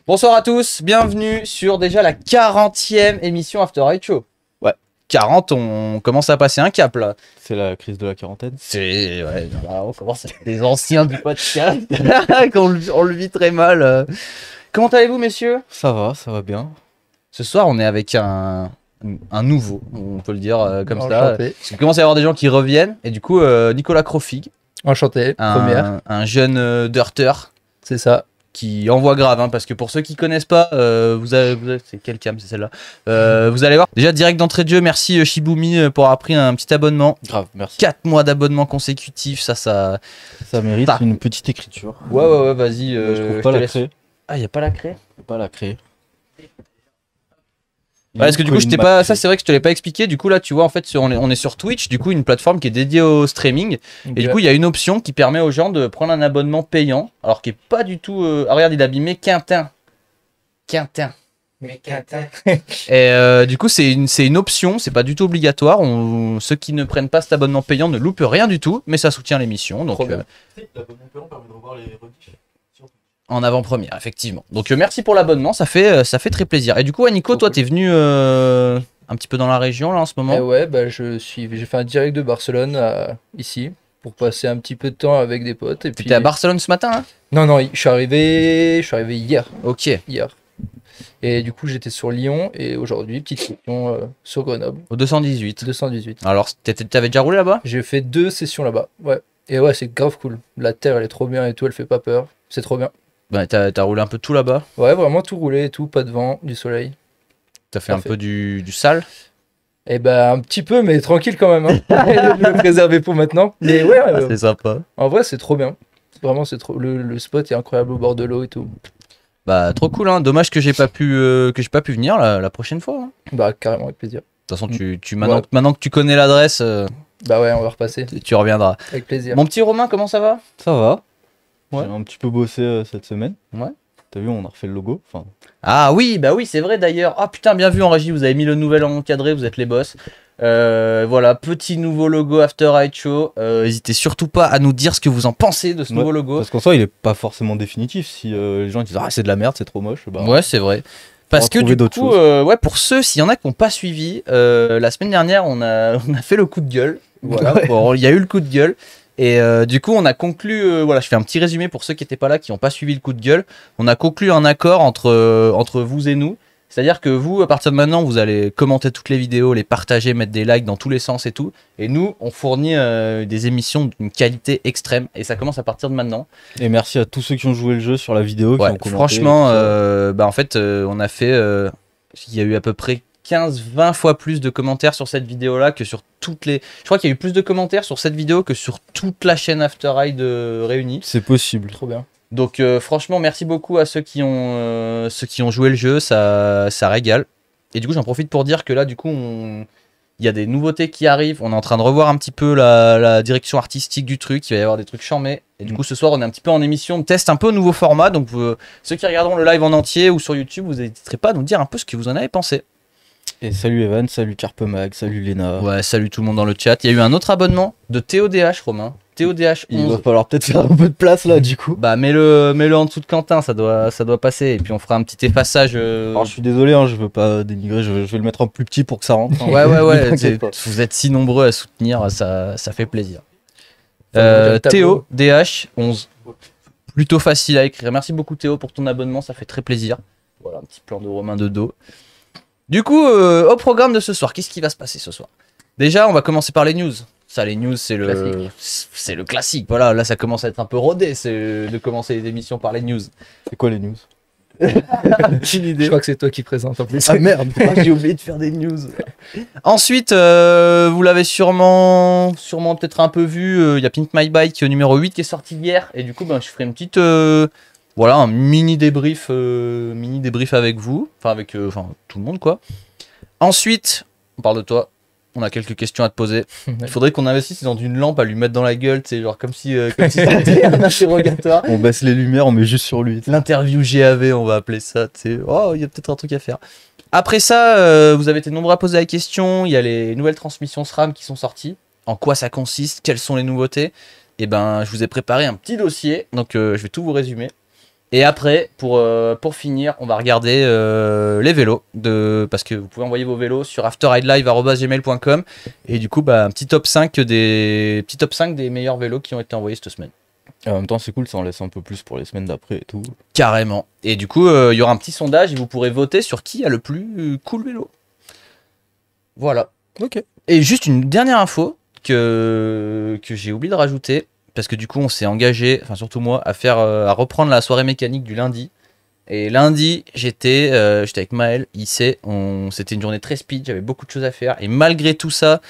Bonsoir à tous, bienvenue sur déjà la 40e émission After Eight Show. Ouais, 40, on commence à passer un cap là. C'est la crise de la quarantaine. C'est... Ouais, là, on commence à être des anciens du podcast, on le vit très mal. Comment allez-vous messieurs? Ça va bien. Ce soir on est avec un nouveau, on peut le dire comme Enchanté. ça. Parce qu'il commence à y avoir des gens qui reviennent, et du coup Nicolas Crofig. Enchanté, première. Un jeune dirteur. C'est ça. Qui envoie grave, hein, parce que pour ceux qui connaissent pas, vous avez c'est quelle cam, c'est celle-là. Vous allez voir. Déjà direct d'entrée de jeu, merci Shiboumi pour avoir pris un petit abonnement. Grave, merci. 4 mois d'abonnement consécutifs, ça mérite une petite écriture. Ouais, vas-y. Je trouve pas la craie. Ah, y a pas la craie? Pas la craie. Ouais, parce que du coup, je t'ai pas. Ça, c'est vrai que je te l'ai pas expliqué. Du coup, là, tu vois, en fait, on est sur Twitch, du coup, une plateforme qui est dédiée au streaming. Et du coup, il y a une option qui permet aux gens de prendre un abonnement payant, alors qui est pas du tout. Ah, regarde, il a abîmé Quintin. Mais Quintin. Et du coup, c'est une option, c'est pas du tout obligatoire. Ceux qui ne prennent pas cet abonnement payant ne loupent rien du tout, mais ça soutient l'émission. Donc, L'abonnement payant permet de revoir les rediffs. en avant-première, effectivement. Donc merci pour l'abonnement, ça fait très plaisir. Et du coup, Nico, toi, t'es venu un petit peu dans la région là en ce moment. Et ouais, bah, j'ai fait un direct de Barcelone ici pour passer un petit peu de temps avec des potes. Et Tu puis... étais à Barcelone ce matin, hein? Non, je suis arrivé hier. Ok. Hier. Et du coup, j'étais sur Lyon et aujourd'hui, petite session sur Grenoble. Au 218. 218. Alors, t'avais déjà roulé là-bas? J'ai fait 2 sessions là-bas. Ouais. Et ouais, c'est grave cool. La terre, elle est trop bien et tout, elle fait pas peur. C'est trop bien. Bah, t'as roulé un peu tout là-bas? Ouais, vraiment tout roulé et tout, pas de vent, du soleil. T'as fait un peu du sale? Eh ben, un petit peu, mais tranquille quand même. Hein. Je vais me préserver pour maintenant. Mais ouais, C'est sympa. en vrai, c'est trop bien. Vraiment, c'est trop. Le spot est incroyable au bord de l'eau et tout. Bah, trop cool, hein. Dommage que j'ai pas pu venir la prochaine fois, hein. Bah, carrément, avec plaisir. De toute façon, maintenant que tu connais l'adresse, Bah ouais, on va repasser. tu reviendras. Avec plaisir. Mon petit Romain, comment ça va? Ça va. Ouais. J'ai un petit peu bossé cette semaine. Ouais. T'as vu, on a refait le logo. Enfin, Ah oui, bah oui, c'est vrai d'ailleurs. Ah putain, bien vu en régie, vous avez mis le nouvel encadré, vous êtes les boss. Voilà, petit nouveau logo After Eight Show. N'hésitez surtout pas à nous dire ce que vous en pensez de ce nouveau logo. parce qu'en soi, il est pas forcément définitif. Si les gens disent ah c'est de la merde, c'est trop moche. Bah, Ouais, c'est vrai. Parce que du coup, ouais, pour ceux, s'il y en a qui n'ont pas suivi, la semaine dernière, on a fait le coup de gueule. Voilà, il y a eu le coup de gueule. Et du coup, on a conclu, voilà, je fais un petit résumé pour ceux qui n'étaient pas là, qui n'ont pas suivi le coup de gueule. On a conclu un accord entre vous et nous. C'est-à-dire que vous, à partir de maintenant, vous allez commenter toutes les vidéos, les partager, mettre des likes dans tous les sens et tout. Et nous, on fournit des émissions d'une qualité extrême. Et ça commence à partir de maintenant. Et merci à tous ceux qui ont joué le jeu sur la vidéo. Ouais, qui ont commenté, franchement, en fait, on a fait... il y a eu à peu près 15-20 fois plus de commentaires sur cette vidéo-là que sur toutes les... Je crois qu'il y a eu plus de commentaires sur cette vidéo que sur toute la chaîne After Eight réunie. C'est possible. Trop bien. Donc franchement, merci beaucoup à ceux qui ont joué le jeu, ça régale. Et du coup, j'en profite pour dire que là, du coup, il y a des nouveautés qui arrivent. On est en train de revoir un petit peu la direction artistique du truc. Il va y avoir des trucs charmés. Et du coup, ce soir, on est un petit peu en émission. On teste un peu au nouveau format. Donc, ceux qui regarderont le live en entier ou sur YouTube, vous n'hésiterez pas à nous dire un peu ce que vous en avez pensé. Et salut Evan, salut Carpemag, salut Léna. Ouais, salut tout le monde dans le chat. Il y a eu un autre abonnement de TODH, Romain. TODH 11. Il va falloir peut-être faire un peu de place là du coup. Bah mets-le en dessous de Quentin, ça doit passer. Et puis on fera un petit effaçage. Alors je suis désolé, hein, je veux pas dénigrer, je vais le mettre en plus petit pour que ça rentre. Hein. Ouais. Vous êtes si nombreux à soutenir, ça fait plaisir. Théo, DH 11. Plutôt facile à écrire. Merci beaucoup Théo pour ton abonnement, ça fait très plaisir. Voilà, un petit plan de Romain de dos. Du coup, au programme de ce soir, qu'est-ce qui va se passer ce soir? Déjà, on va commencer par les news. Ça, les news, c'est le classique. Voilà, là, ça commence à être un peu rodé, c'est de commencer les émissions par les news. C'est quoi les news? Aucune idée. Je crois que c'est toi qui présente en plus. Ah merde, j'ai oublié de faire des news. Ensuite, vous l'avez sûrement peut-être un peu vu, il y a Pink My Bike numéro 8 qui est sorti hier. Et du coup, je ferai une petite... voilà, un mini débrief avec vous. Enfin, avec tout le monde, quoi. Ensuite, on parle de toi. On a quelques questions à te poser. Il faudrait qu'on investisse dans une lampe à lui mettre dans la gueule, tu sais, genre comme si c'était un interrogatoire. On baisse les lumières, on met juste sur lui. L'interview GAV, on va appeler ça, tu sais. Oh, il y a peut-être un truc à faire. Après ça, vous avez été nombreux à poser la question. Il y a les nouvelles transmissions SRAM qui sont sorties. En quoi ça consiste? Quelles sont les nouveautés? Et ben, je vous ai préparé un petit dossier, donc je vais tout vous résumer. Et après, pour finir, on va regarder les vélos. Parce que vous pouvez envoyer vos vélos sur afterridelive@gmail.com. Et du coup, un petit top 5 des meilleurs vélos qui ont été envoyés cette semaine. Et en même temps, c'est cool, ça en laisse un peu plus pour les semaines d'après et tout. Carrément. Et du coup, il y aura un petit sondage et vous pourrez voter sur qui a le plus cool vélo. Voilà. Ok. Et juste une dernière info que j'ai oublié de rajouter. Parce que du coup, on s'est engagé, enfin surtout moi, à reprendre la soirée mécanique du lundi. Et lundi, j'étais avec Maël, c'était une journée très speed, j'avais beaucoup de choses à faire. Et malgré tout ça,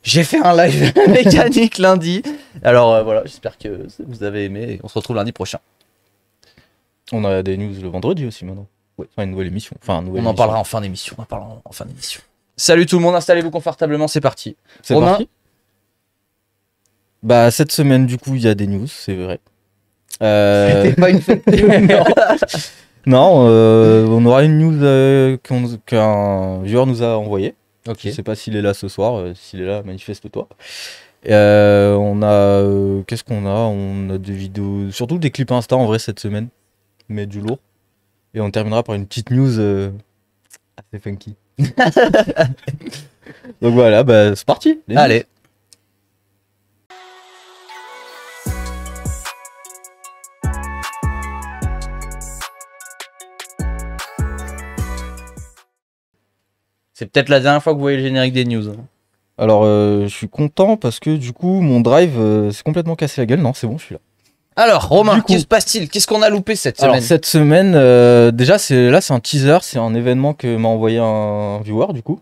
j'ai fait un live mécanique lundi. Alors voilà, j'espère que vous avez aimé. Et on se retrouve lundi prochain. On a des news le vendredi aussi maintenant. Ouais. Enfin, une nouvelle émission. On en parlera en fin d'émission. Salut tout le monde, installez-vous confortablement, c'est parti. C'est parti. Cette semaine, du coup, il y a des news, c'est vrai. C'était pas une fête. Non, on aura une news qu'un viewer nous a envoyée. Okay. Je sais pas s'il est là ce soir. S'il est là, manifeste-toi. On a... qu'est-ce qu'on a? On a des vidéos... Surtout des clips Insta, en vrai, cette semaine. Mais du lourd. Et on terminera par une petite news assez funky. Donc voilà, c'est parti. Allez. C'est peut-être la dernière fois que vous voyez le générique des news. Alors, je suis content parce que du coup, mon drive s'est complètement cassé la gueule. Non, c'est bon, je suis là. Alors, Romain, qu'est-ce qui se passe-t-il? Qu'est-ce qu'on a loupé cette semaine? Alors, cette semaine, déjà, c'est un teaser. C'est un événement que m'a envoyé un viewer, du coup.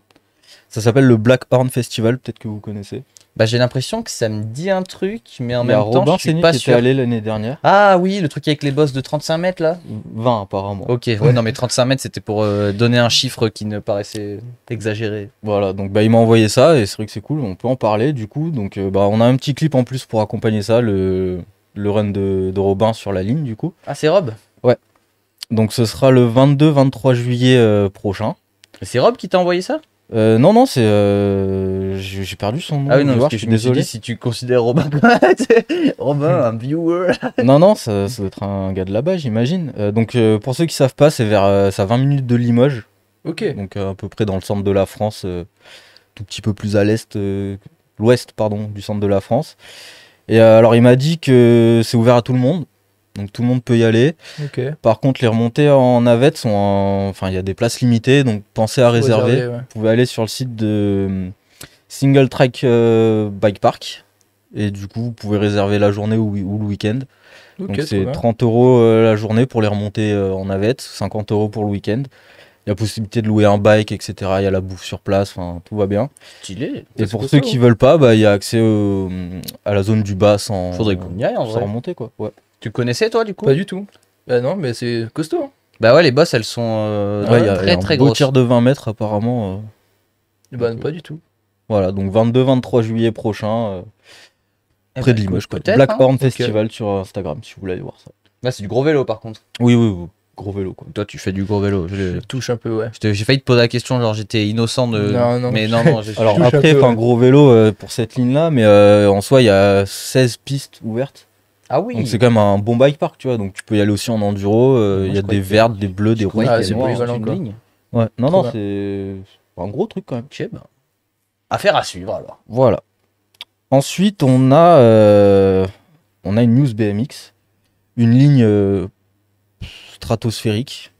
Ça s'appelle le Black Horn Festival, peut-être que vous connaissez. J'ai l'impression que ça me dit un truc, mais en même temps, Robin je suis pas sûr. Était allé l'année dernière. Ah oui, le truc avec les bosses de 35 mètres là. 20 apparemment. Ok, ouais, non mais 35 mètres c'était pour donner un chiffre qui ne paraissait exagéré. Voilà, donc il m'a envoyé ça et c'est vrai que c'est cool, on peut en parler du coup. Donc on a un petit clip en plus pour accompagner ça, le run de Robin sur la ligne du coup. Ah c'est Rob? Ouais. Donc ce sera le 22-23 juillet prochain. C'est Rob qui t'a envoyé ça? Non, c'est... j'ai perdu son nom. Ah oui, non, parce que je me suis dit si tu considères Robin Robin, un viewer. Non, ça doit être un gars de là-bas, j'imagine. Donc, pour ceux qui savent pas, c'est vers 20 minutes de Limoges. Ok. Donc, à peu près dans le centre de la France, tout petit peu plus à l'est, l'ouest, pardon, du centre de la France. Et alors, il m'a dit que c'est ouvert à tout le monde. Donc tout le monde peut y aller. Okay. Par contre, les remontées en navette sont enfin, il y a des places limitées, donc pensez à réserver. Ouais. Vous pouvez aller sur le site de Single Track Bike Park. Et du coup, vous pouvez réserver la journée ou le week-end. Okay, donc c'est 30 € la journée pour les remontées en navette, 50 € pour le week-end. Il y a possibilité de louer un bike, etc. Il y a la bouffe sur place, enfin tout va bien. Stylé. Et pour ceux qui veulent pas, il y a accès à la zone du bas sans, faudrait qu'on y aille, en vrai. Sans remonter quoi. Ouais. Tu connaissais toi du coup? Pas du tout. Non, mais c'est costaud. Hein. Bah ouais, les bosses elles sont très grosses. Beau tir de 20 mètres apparemment. Pas du tout. Voilà, donc 22-23 juillet prochain, près de Limoges. Black Horn Festival sur Instagram si vous voulez aller voir ça. Là c'est du gros vélo par contre. Oui. Gros vélo quoi. Toi tu fais du gros vélo. Je touche un peu, ouais. J'ai failli te poser la question, genre j'étais innocent de. Non. Mais non. Alors après, un gros vélo pour cette ligne là, mais en soi il y a 16 pistes ouvertes. Ah oui. Donc c'est quand même un bon bike park, tu vois. Donc tu peux y aller aussi en enduro. Il y a des vertes, des bleues, des rouges. C'est polyvalent quoi. Ouais. Non, c'est un gros truc quand même. Ok, affaire à suivre alors. Voilà. Ensuite, on a une news BMX, une ligne stratosphérique,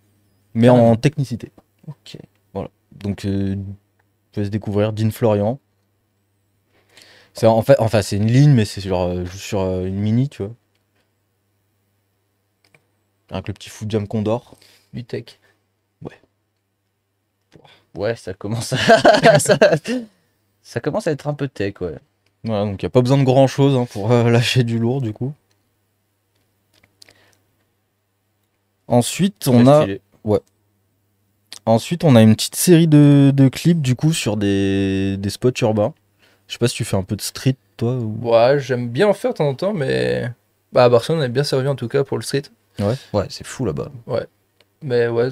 mais en technicité. Ok. Voilà. Donc vous pouvez se découvrir Dean Florian. C'est c'est une ligne, mais c'est sur une mini, tu vois. Avec le petit foot jam Condor. Du tech. Ouais, ça commence à... ça commence à être un peu tech, ouais. Voilà, donc il n'y a pas besoin de grand chose pour lâcher du lourd, du coup. Ensuite, on a... Ensuite, on a une petite série de clips, du coup, sur des spots urbains. Je sais pas si tu fais un peu de street, toi ou... Ouais, j'aime bien en faire de temps en temps, mais... à Barcelone, on est bien servi en tout cas pour le street. Ouais, c'est fou là-bas. Ouais. Mais ouais,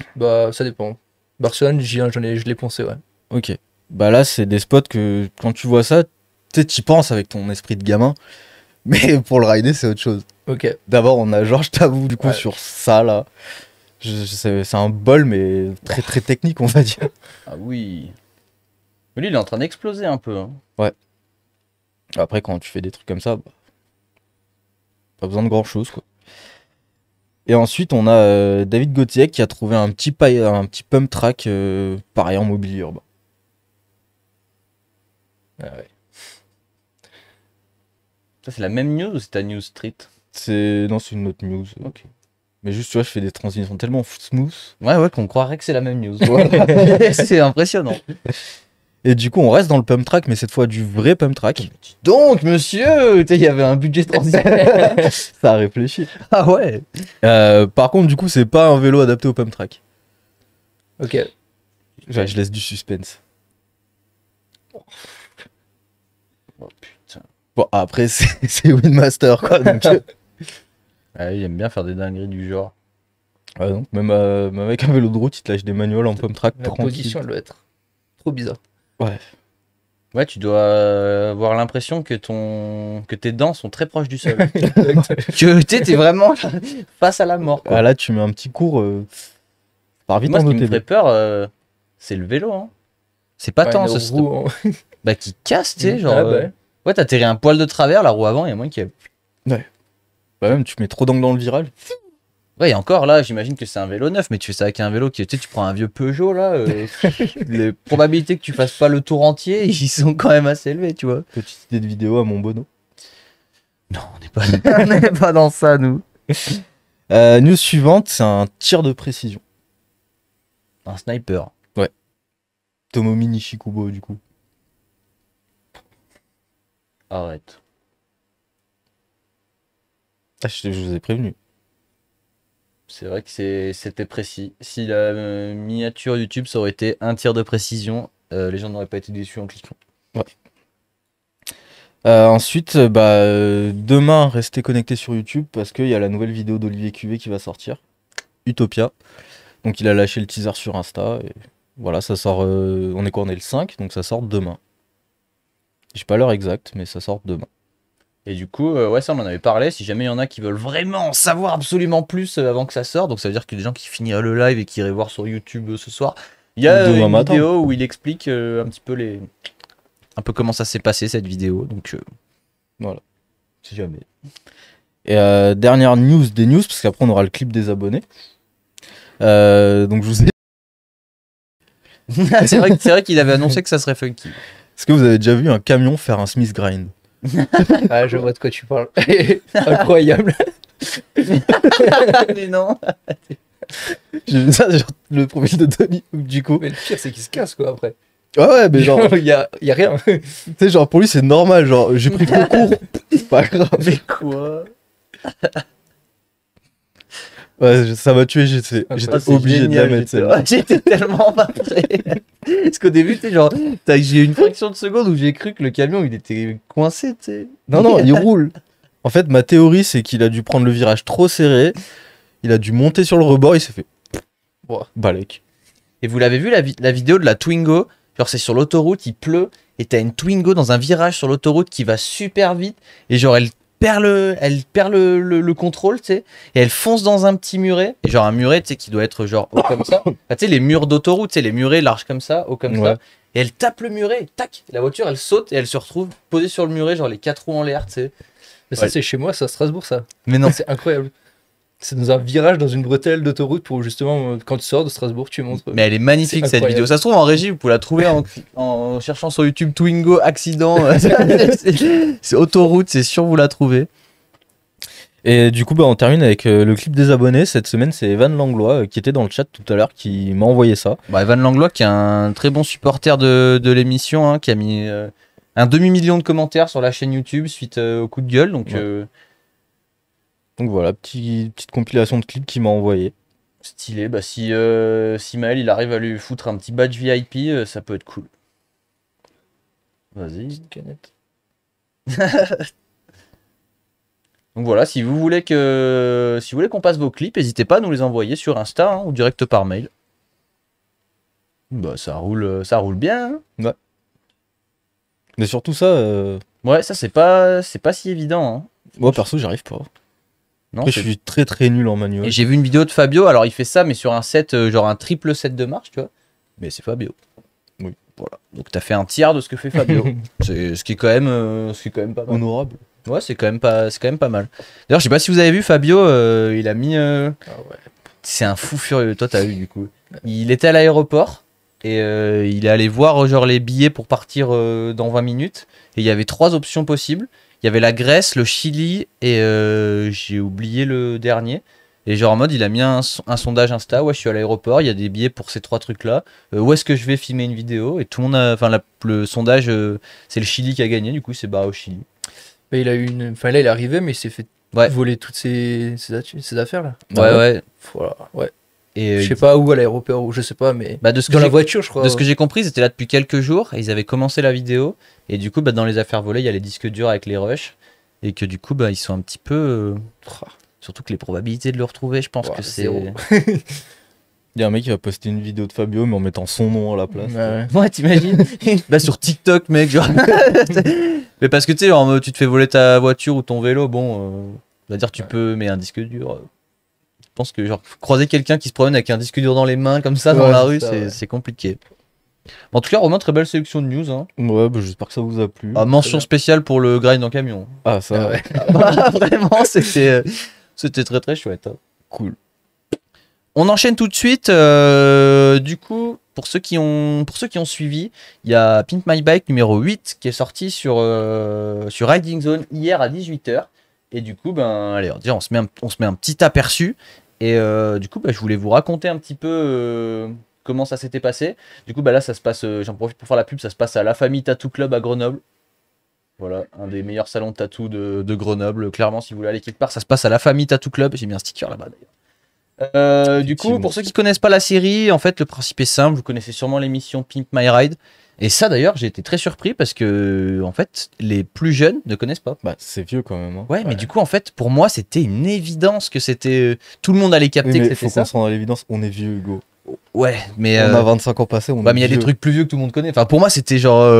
ça dépend. Barcelone, je l'ai poncé, ouais. Ok. Là, c'est des spots que, quand tu vois ça, tu y penses avec ton esprit de gamin. Mais pour le rider, c'est autre chose. Ok. D'abord, on a Georges Tabou, du coup, sur ça, là. C'est un bol, mais très très technique, on va dire. Ah oui. Mais lui, il est en train d'exploser un peu. Hein. Ouais. Après, quand tu fais des trucs comme ça, bah, pas besoin de grand chose, quoi. Et ensuite, on a David Gauthier qui a trouvé un petit pump track pareil en mobilier urbain. Ah ouais. Ça, c'est la même news ou c'est ta news street? Non, c'est une autre news. Ok. Mais juste, tu vois, je fais des transitions tellement smooth. Ouais, qu'on croirait que c'est la même news. C'est impressionnant. Et du coup, on reste dans le pump track, mais cette fois du vrai pump track. Donc, monsieur, il y avait un budget transition. Ça a réfléchi. Ah ouais. Par contre, du coup, c'est pas un vélo adapté au pump track. Ok. Je laisse du suspense. Oh putain. Bon, après, c'est Windmaster, quoi. Donc, Ouais, il aime bien faire des dingueries du genre. ouais, donc, même avec un vélo de route, il te lâche des manuels en pump track. La position, elle doit être trop bizarre. Ouais. Ouais, tu dois avoir l'impression que tes dents sont très proches du sol. Que t'es vraiment face à la mort. Quoi. Ah, là, tu mets un petit cours. Par vite Moi, en ce qui me OTB. ferait peur, c'est le vélo. Hein. C'est pas tant ce roue, bah, qui casse, tu sais. Genre, Ah, bah. Ouais, t'as tiré un poil de travers, la roue avant, il y a moins qui. Ouais. Bah, même, tu mets trop d'angle dans le virage. Ouais, et encore là, j'imagine que c'est un vélo neuf, mais tu fais ça avec un vélo qui, tu sais, tu prends un vieux Peugeot là, les probabilités que tu fasses pas le tour entier, ils sont quand même assez élevés, tu vois. Petite idée de vidéo à mon bono. Non, on n'est pas dans ça, nous. News suivante, c'est un tir de précision. Un sniper. Tomomi Nishikubo, du coup. Arrête. Ah, je vous ai prévenu. C'est vrai que c'était précis. Si la miniature YouTube, ça aurait été un tir de précision, les gens n'auraient pas été déçus en cliquant. Ouais. Ensuite, demain, restez connectés sur YouTube parce qu'il y a la nouvelle vidéo d'Olivier Cuvé qui va sortir. Utopia. Donc il a lâché le teaser sur Insta. Et voilà, ça sort. On est quoi? On est le 5, donc ça sort demain. J'ai pas l'heure exacte, mais ça sort demain. Et du coup, ouais, ça on en avait parlé. Si jamais il y en a qui veulent vraiment en savoir absolument plus avant que ça sorte, donc ça veut dire que des gens qui finiraient le live et qui iraient voir sur YouTube ce soir, il y a une vidéo où il explique un petit peu un peu comment ça s'est passé cette vidéo. Donc voilà, si jamais. Et dernière news des news, parce qu'après on aura le clip des abonnés. Donc je vous ai. c'est vrai qu'il avait annoncé que ça serait funky. Est-ce que vous avez déjà vu un camion faire un Smith Grind? Ah, je vois de quoi tu parles. Incroyable. Mais non. J'ai vu ça sur le profil de Tony, du coup. Mais le pire, c'est qu'il se casse, quoi, après. Ouais, mais genre. Il y a rien. Tu sais, genre, pour lui, c'est normal. Genre, j'ai pris le cours. C'est pas grave. Mais quoi? Ouais, ça m'a tué. J'étais obligé de la mettre, celle-là. J'étais tellement pas prêt. Parce qu'au début, tu sais, genre, j'ai eu une fraction de seconde où j'ai cru que le camion, il était coincé, tu sais. Non, il roule. En fait, ma théorie, c'est qu'il a dû prendre le virage trop serré. Il a dû monter sur le rebord. Il s'est fait. Balèque. Et vous l'avez vu, la vidéo de la Twingo? Genre, c'est sur l'autoroute, il pleut. Et t'as une Twingo dans un virage sur l'autoroute qui va super vite. Et genre, elle perd le contrôle, tu sais, et elle fonce dans un petit muret, et genre un muret, tu sais, qui doit être genre haut comme ça, tu sais, les murs d'autoroute, tu sais, les murets larges comme ça, haut comme ça, et elle tape le muret, et tac, la voiture, elle saute, et elle se retrouve posée sur le muret, genre les 4 roues en l'air, tu sais. Mais ça, c'est chez moi, c'est à Strasbourg, ça. Mais non. C'est incroyable. C'est dans un virage, dans une bretelle d'autoroute pour justement, quand tu sors de Strasbourg, tu montres. Mais elle est magnifique cette vidéo. Ça se trouve en régie, vous pouvez la trouver en cherchant sur YouTube Twingo accident. C'est autoroute, c'est sûr, vous la trouvez. Et du coup, on termine avec le clip des abonnés. Cette semaine, c'est Evan Langlois qui était dans le chat tout à l'heure qui m'a envoyé ça. Evan Langlois qui est un très bon supporter de l'émission, hein, qui a mis un demi-million de commentaires sur la chaîne YouTube suite au coup de gueule. Donc voilà, petite compilation de clips qu'il m'a envoyé. Stylé, si Maël il arrive à lui foutre un petit badge VIP, ça peut être cool. Vas-y. Canette. Donc voilà, si vous voulez qu'on passe vos clips, n'hésitez pas à nous les envoyer sur Insta, hein, ou direct par mail. Ça roule bien. Hein. Ouais. Mais surtout ça. Ouais, ça c'est pas si évident. Hein. Moi perso, j'arrive pas. Non, après, je suis très très nul en manuel. Et j'ai vu une vidéo de Fabio, alors il fait ça, mais sur un set, genre un triple set de marche, tu vois. Mais c'est Fabio. Oui. Voilà. Donc t'as fait un tiers de ce que fait Fabio. C'est ce qui est quand même pas mal. Honorable. Ouais, c'est quand même pas mal. D'ailleurs, je sais pas si vous avez vu Fabio, il a mis. Ah ouais. C'est un fou furieux. Toi, t'as vu du coup. Il était à l'aéroport et il est allé voir genre les billets pour partir dans 20 minutes. Et il y avait 3 options possibles. Il y avait la Grèce, le Chili et j'ai oublié le dernier. Et genre en mode, il a mis un sondage Insta. Ouais, je suis à l'aéroport, il y a des billets pour ces 3 trucs-là. Où est-ce que je vais filmer une vidéo? Et tout le monde a. Enfin, le sondage, c'est le Chili qui a gagné. Du coup, c'est barré au Chili. Mais il a eu une. Enfin, là, il est arrivé, mais il s'est fait voler toutes ses affaires là. Ouais. Voilà, ouais. Et je sais pas où à l'aéroport, ou je sais pas, mais bah dans la voiture, je crois. De ce que j'ai compris, c'était là depuis quelques jours. Et ils avaient commencé la vidéo. Et du coup, bah, dans les affaires volées, il y a les disques durs avec les rushs. Et que du coup, bah, ils sont un petit peu. Surtout que les probabilités de le retrouver, je pense que c'est. Il y a un mec qui va poster une vidéo de Fabio, mais en mettant son nom à la place. Ouais, t'imagines. Bah, sur TikTok, mec. Genre... mais parce que tu sais, tu te fais voler ta voiture ou ton vélo, bon. On va dire, tu peux, mais un disque dur. Je pense que genre croiser quelqu'un qui se promène avec un disque dur dans les mains comme ça dans la rue, c'est compliqué. En tout cas, Romain, très belle sélection de news. Hein. Ouais, bah, j'espère que ça vous a plu. Mention spéciale pour le grind en camion. Ah, ça, ouais. Vraiment, c'était très très chouette. Hein. Cool. On enchaîne tout de suite. Du coup, pour ceux qui ont suivi, il y a Pimp My Bike numéro 8 qui est sorti sur Riding Zone hier à 18h. Et du coup, ben, allez, on se met un petit aperçu. Et du coup, ben, je voulais vous raconter un petit peu comment ça s'était passé. Du coup, ben, là, ça se passe, j'en profite pour faire la pub, ça se passe à La Famille Tattoo Club à Grenoble. Voilà, un des meilleurs salons de tattoo de Grenoble. Clairement, si vous voulez aller quelque part, ça se passe à La Famille Tattoo Club. J'ai mis un sticker là-bas d'ailleurs. Du coup, pour ceux qui connaissent pas la série, en fait, le principe est simple. Vous connaissez sûrement l'émission Pimp My Ride. Et ça, d'ailleurs, j'ai été très surpris parce que, en fait, les plus jeunes ne connaissent pas. Bah, c'est vieux quand même. Hein. Ouais, mais du coup, en fait, pour moi, c'était une évidence que c'était. Tout le monde allait capter que c'était ça. Faut qu'on s'en rende à l'évidence, on est vieux, Hugo. Ouais, mais. On a 25 ans passés, on est mais il y a des trucs plus vieux que tout le monde connaît. Enfin, pour moi, c'était genre.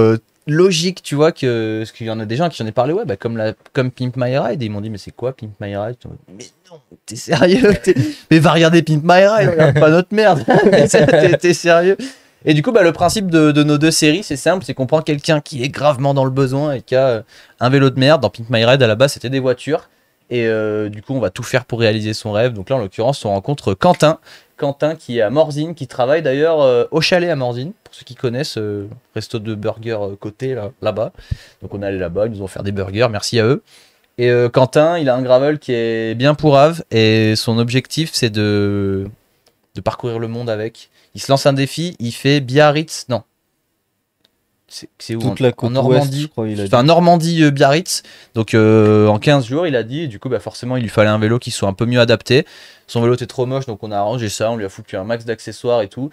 Logique, tu vois, parce qu'il y en a des gens qui j'en ai parlé, ouais, bah, comme Pimp My Ride, et ils m'ont dit, mais c'est quoi Pimp My Ride? Mais non, t'es sérieux? Mais va regarder Pimp My Ride, regarde pas notre merde. T'es sérieux? Et du coup, bah, le principe de nos 2 séries, c'est simple, c'est qu'on prend quelqu'un qui est gravement dans le besoin et qui a un vélo de merde. Dans Pimp My Ride, à la base, c'était des voitures. Et du coup, on va tout faire pour réaliser son rêve. Donc là, en l'occurrence, on rencontre Quentin. Quentin qui est à Morzine, qui travaille d'ailleurs au chalet à Morzine. Pour ceux qui connaissent, resto de burgers côté là-bas. Donc on est allé là-bas, ils nous ont fait des burgers, merci à eux. Et Quentin, il a un gravel qui est bien pourrave. Et son objectif, c'est de parcourir le monde avec. Il se lance un défi, il fait Biarritz, non. C'est où? Toute la côte en Normandie, ouest, je crois, il a dit. Enfin, Normandie, Biarritz. Donc en 15 jours, il a dit. Et du coup, bah, forcément, il lui fallait un vélo qui soit un peu mieux adapté. Son vélo était trop moche, donc on a arrangé ça. On lui a foutu un max d'accessoires et tout.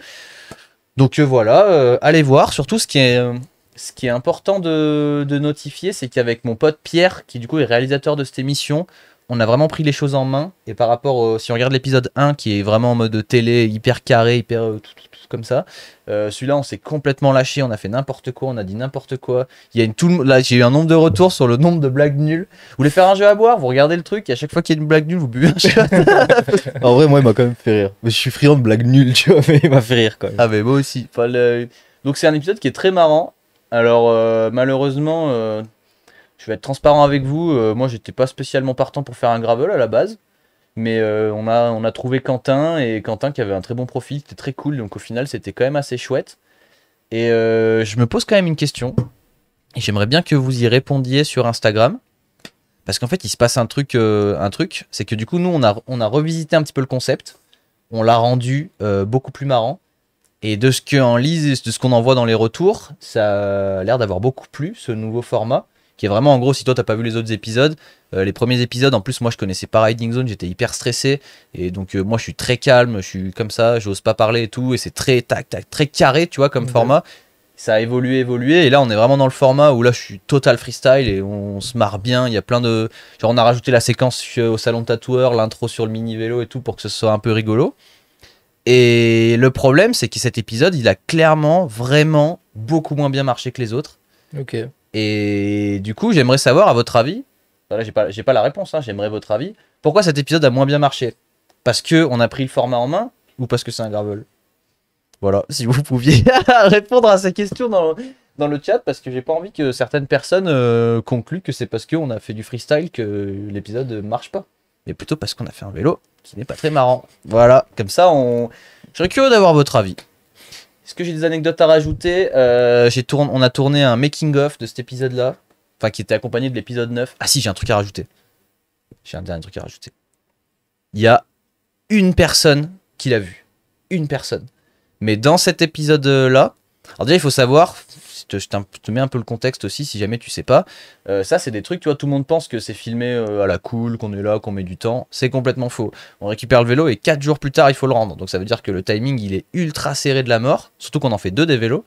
Donc voilà, allez voir. Surtout, ce qui est important de notifier, c'est qu'avec mon pote Pierre, qui du coup est réalisateur de cette émission, on a vraiment pris les choses en main. Et par rapport, si on regarde l'épisode 1, qui est vraiment en mode télé, hyper carré, hyper tout comme ça, celui-là, on s'est complètement lâché, on a fait n'importe quoi, on a dit n'importe quoi. Là, j'ai eu un nombre de retours sur le nombre de blagues nulles. Vous voulez faire un jeu à boire, vous regardez le truc, et à chaque fois qu'il y a une blague nulle, vous buvez un shot. En vrai, moi, il m'a quand même fait rire. Mais je suis friand de blagues nulles, tu vois, mais il m'a fait rire quand même. Ah, mais moi aussi. Enfin, donc, c'est un épisode qui est très marrant. Alors, malheureusement, je vais être transparent avec vous. Moi, j'étais pas spécialement partant pour faire un gravel à la base. Mais on a trouvé Quentin, et Quentin qui avait un très bon profil, c'était très cool. Donc, au final, c'était quand même assez chouette. Et je me pose quand même une question. Et j'aimerais bien que vous y répondiez sur Instagram. Parce qu'en fait, il se passe un truc, c'est que du coup, nous, on a revisité un petit peu le concept. On l'a rendu beaucoup plus marrant. Et de ce qu'on en voit dans les retours, ça a l'air d'avoir beaucoup plu, ce nouveau format. Qui est vraiment, en gros, si toi, t'as pas vu les autres épisodes, les premiers épisodes, en plus, moi, je connaissais pas Riding Zone, j'étais hyper stressé. Et donc, moi, je suis très calme, je suis comme ça, j'ose pas parler et tout. Et c'est très très carré, tu vois, comme format. Ça a évolué. Et là, on est vraiment dans le format où là, je suis total freestyle et on se marre bien. Il y a plein de. Genre, on a rajouté la séquence au salon de tatoueur, l'intro sur le mini vélo et tout pour que ce soit un peu rigolo. Et le problème, c'est que cet épisode, il a clairement, vraiment beaucoup moins bien marché que les autres. Ok. Et du coup, j'aimerais savoir, à votre avis, voilà, j'ai pas la réponse, hein, j'aimerais votre avis. Pourquoi cet épisode a moins bien marché? Parce qu'on a pris le format en main ou parce que c'est un gravel? Voilà, si vous pouviez répondre à ces questions dans le chat, parce que j'ai pas envie que certaines personnes concluent que c'est parce qu'on a fait du freestyle que l'épisode marche pas. Mais plutôt parce qu'on a fait un vélo qui n'est pas très marrant. Voilà, comme ça, je serais curieux d'avoir votre avis. Est-ce que j'ai des anecdotes à rajouter? On a tourné un making-of de cet épisode-là, enfin qui était accompagné de l'épisode 9. Ah si, j'ai un truc à rajouter. J'ai un dernier truc à rajouter. Il y a une personne qui l'a vu. Une personne. Mais dans cet épisode-là, alors déjà il faut savoir, je te mets un peu le contexte aussi si jamais tu sais pas. Ça c'est des trucs, tu vois, tout le monde pense que c'est filmé à la cool, qu'on est là, qu'on met du temps. C'est complètement faux. On récupère le vélo et 4 jours plus tard il faut le rendre. Donc ça veut dire que le timing il est ultra serré de la mort. Surtout qu'on en fait 2 des vélos.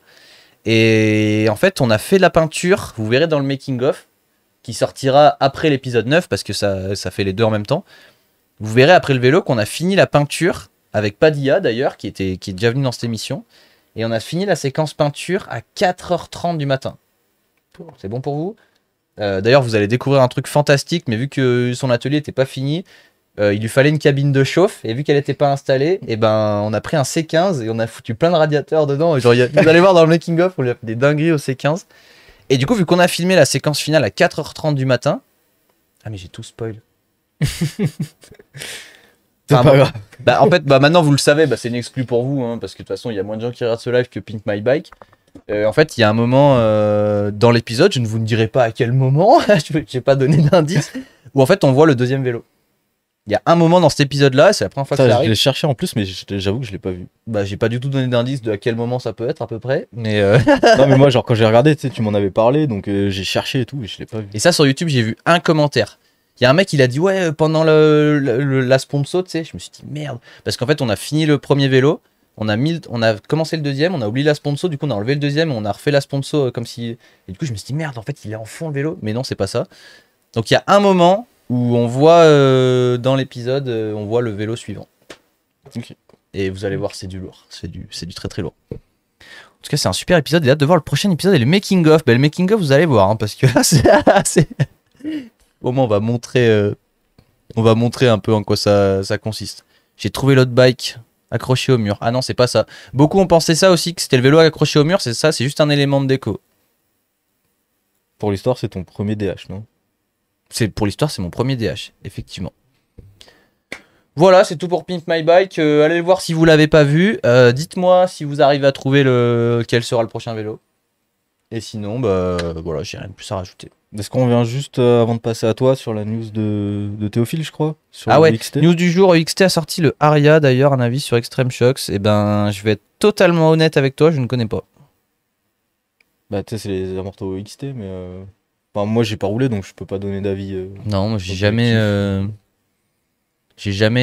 Et en fait on a fait la peinture, vous verrez dans le making of, qui sortira après l'épisode 9 parce que ça fait les deux en même temps. Vous verrez après le vélo qu'on a fini la peinture avec Padilla d'ailleurs, qui est déjà venu dans cette émission. Et on a fini la séquence peinture à 4h30 du matin. C'est bon pour vous? D'ailleurs, vous allez découvrir un truc fantastique, mais vu que son atelier n'était pas fini, il lui fallait une cabine de chauffe, et vu qu'elle n'était pas installée, et ben, on a pris un C15 et on a foutu plein de radiateurs dedans. Genre, vous allez voir dans le making-of, on lui a fait des dingueries au C15. Et du coup, vu qu'on a filmé la séquence finale à 4h30 du matin... Ah mais j'ai tout spoil. Enfin, pas grave. En fait, maintenant vous le savez, c'est une exclu pour vous, hein, parce que de toute façon il y a moins de gens qui regardent ce live que Pink My Bike. En fait, il y a un moment dans l'épisode, je ne vous dirai pas à quel moment, j'ai pas donné d'indice, où en fait on voit le deuxième vélo. Il y a un moment dans cet épisode-là, c'est la première fois que ça arrive. Je l'ai cherché en plus, mais j'avoue que je l'ai pas vu. J'ai pas du tout donné d'indice de à quel moment ça peut être à peu près, mais non mais moi genre quand j'ai regardé, tu m'en avais parlé, donc j'ai cherché et tout, et je l'ai pas vu. Et ça sur YouTube, j'ai vu un commentaire. Il y a un mec, il a dit ouais, pendant la sponsor, tu sais, je me suis dit merde. Parce qu'en fait, on a fini le premier vélo, on a commencé le deuxième, on a oublié la sponsor, du coup, on a enlevé le deuxième, on a refait la sponsor comme si. Et du coup, je me suis dit merde, en fait, il est en fond le vélo. Mais non, c'est pas ça. Donc, il y a un moment où on voit dans l'épisode, on voit le vélo suivant. Okay. Et vous allez voir, c'est du lourd. C'est du très très lourd. En tout cas, c'est un super épisode. J'ai hâte de voir le prochain épisode et le making-of. Le making-of, vous allez voir, hein, parce que là, c'est assez. Au moins, on va montrer un peu en quoi ça consiste. J'ai trouvé l'autre bike accroché au mur. Ah non, c'est pas ça. Beaucoup ont pensé ça aussi, que c'était le vélo accroché au mur. C'est ça, c'est juste un élément de déco. Pour l'histoire, c'est ton premier DH, non? Pour l'histoire, c'est mon premier DH, effectivement. Voilà, c'est tout pour Pimp My Bike. Allez le voir si vous l'avez pas vu. Dites-moi si vous arrivez à trouver quel sera le prochain vélo. Et sinon, voilà, j'ai rien de plus à rajouter. Est-ce qu'on vient juste avant de passer à toi sur la news de Théophile, je crois, sur EXT. News du jour, EXT a sorti le Aria d'ailleurs, un avis sur Extreme Shocks. Et je vais être totalement honnête avec toi, je ne connais pas. Tu sais, c'est les Immortaux EXT, mais moi j'ai pas roulé donc je peux pas donner d'avis. Non, moi j'ai jamais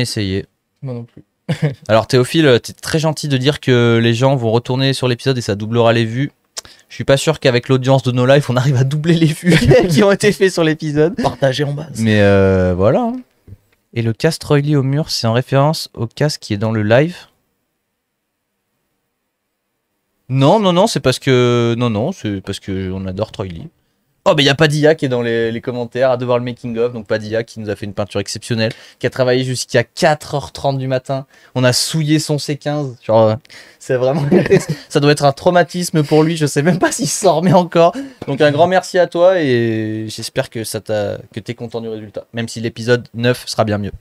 essayé. Moi non plus. Alors Théophile, t'es très gentil de dire que les gens vont retourner sur l'épisode et ça doublera les vues. Je suis pas sûr qu'avec l'audience de nos lives, on arrive à doubler les vues qui ont été faits sur l'épisode. Partagé en base. Mais voilà. Et le casque Troy au mur, c'est en référence au casque qui est dans le live? Non, c'est parce que... Non, c'est parce qu'on adore Troy Lee. Oh, mais il y a Padilla qui est dans les commentaires, à devoir le making of. Donc Padilla qui nous a fait une peinture exceptionnelle, qui a travaillé jusqu'à 4h30 du matin. On a souillé son C15. Genre, c'est vraiment... ça doit être un traumatisme pour lui. Je sais même pas s'il s'en remet encore. Donc un grand merci à toi et j'espère que t'es content du résultat. Même si l'épisode 9 sera bien mieux.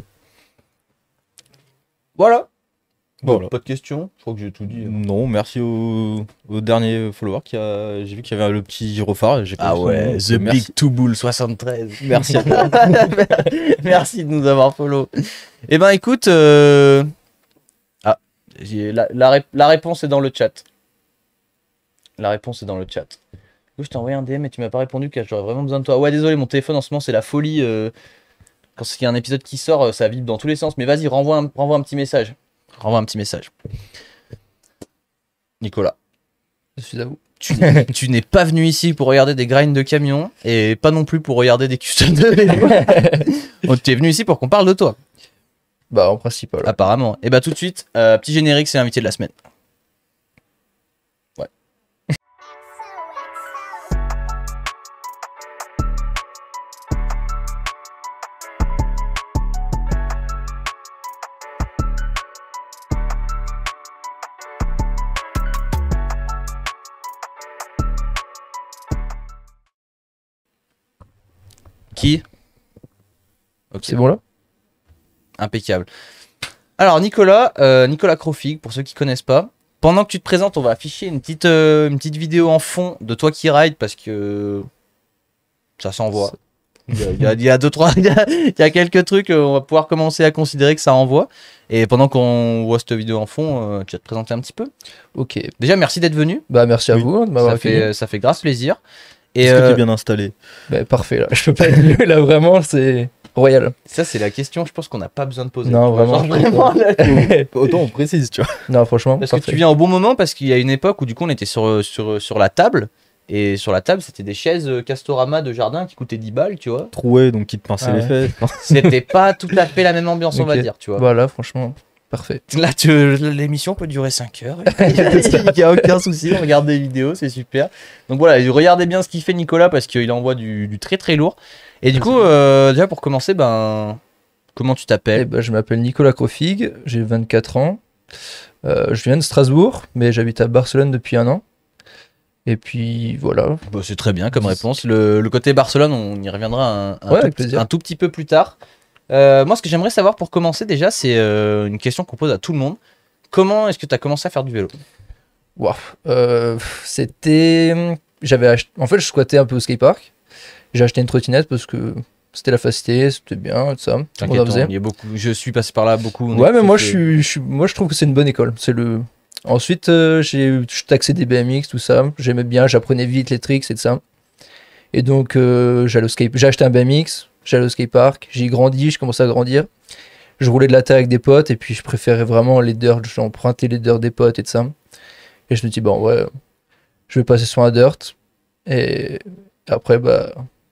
Voilà. Voilà. Pas de questions? Je crois que j'ai tout dit. Non, merci au dernier follower j'ai vu qu'il y avait le petit gyrophare. The Big Two Bull 73. Merci à toi. Merci de nous avoir follow. Eh ben écoute, la réponse est dans le chat. La réponse est dans le chat. Je t'ai envoyé un DM et tu m'as pas répondu car j'aurais vraiment besoin de toi. Ouais, désolé, mon téléphone en ce moment c'est la folie. Quand il y a un épisode qui sort, ça vibre dans tous les sens. Mais vas-y, renvoie un petit message. Renvoie un petit message. Nicolas. Je suis à vous. Tu n'es pas venu ici pour regarder des grinds de camions et pas non plus pour regarder des customs de vélo. Tu es venu ici pour qu'on parle de toi. En principe. Alors. Apparemment. Et tout de suite, petit générique, c'est l'invité de la semaine. Ouais. Qui? Okay. C'est bon là? Impeccable. Alors Nicolas Crofig, pour ceux qui connaissent pas, pendant que tu te présentes, on va afficher une petite vidéo en fond de toi qui ride parce que ça s'envoie. Il y a deux, trois, il y a quelques trucs, on va pouvoir commencer à considérer que ça envoie. Et pendant qu'on voit cette vidéo en fond, tu vas te présenter un petit peu. Ok. Déjà, merci d'être venu. Bah merci à vous de m'avoir accueilli. Ça fait grave plaisir. Est-ce que tu es bien installé? Bah parfait, là. Je peux pas être mieux, là, vraiment, c'est royal. Ça, c'est la question, je pense qu'on n'a pas besoin de poser. Non, vraiment. Là, autant on précise, tu vois. Non, franchement, parce que tu viens au bon moment, parce qu'il y a une époque où du coup on était sur la table. Et sur la table, c'était des chaises Castorama de jardin qui coûtaient 10 balles, tu vois. Trouées, donc qui te pinçaient les fesses. C'était pas tout à fait la même ambiance, on va dire, tu vois. Voilà, franchement, parfait. Là, l'émission peut durer 5 heures. Il n'y a aucun souci, on regarde des vidéos, c'est super. Donc voilà, regardez bien ce qu'il fait Nicolas, parce qu'il envoie du très très lourd. Et du coup, déjà pour commencer, comment tu t'appelles? Je m'appelle Nicolas Crofig, j'ai 24 ans. Je viens de Strasbourg, mais j'habite à Barcelone depuis 1 an. Et puis voilà. C'est très bien comme réponse. Le côté Barcelone, on y reviendra un tout petit peu plus tard. Moi, ce que j'aimerais savoir pour commencer déjà, c'est une question qu'on pose à tout le monde. Comment est-ce que tu as commencé à faire du vélo? Wow. C'était... En fait, je squattais un peu au skatepark. J'ai acheté une trottinette parce que c'était la facilité, c'était bien, tout ça. Il y a beaucoup... Je suis passé par là beaucoup. Ouais, mais moi, je trouve que c'est une bonne école. C'est le... Ensuite, j'ai taxé des BMX, tout ça. J'aimais bien, j'apprenais vite les tricks et tout ça. Et donc, j'ai acheté un BMX, j'allais au skatepark, j'ai grandi, je commençais à grandir. Je roulais de la terre avec des potes et puis je préférais vraiment les dirt, j'empruntais les dirt des potes et tout ça. Et je me dis, bon, ouais, je vais passer sur un dirt. Et après,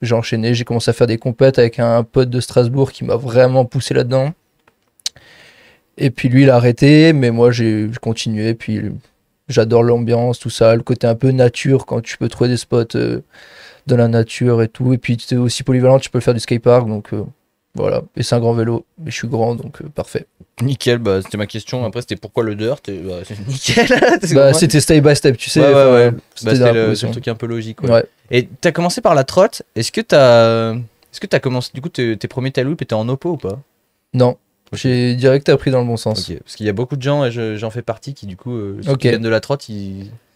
j'ai enchaîné, j'ai commencé à faire des compètes avec un pote de Strasbourg qui m'a vraiment poussé là-dedans. Et puis lui, il a arrêté, mais moi, j'ai continué. Puis j'adore l'ambiance, tout ça, le côté un peu nature, quand tu peux trouver des spots dans la nature et tout. Et puis tu es aussi polyvalent, tu peux le faire du skatepark, donc voilà. Et c'est un grand vélo, mais je suis grand, donc parfait. Nickel, c'était ma question. Après, c'était pourquoi le dirt? C'est nickel. C'était step by step, tu sais. Ouais. C'était le truc un peu logique. Ouais. Et t'as commencé par la trotte. Est-ce que t'as commencé, du coup, tes premiers tailwhips étaient en oppo ou pas? Non. J'ai direct appris dans le bon sens. Okay. Parce qu'il y a beaucoup de gens, et j'en fais partie, qui du coup, qui viennent de la trotte,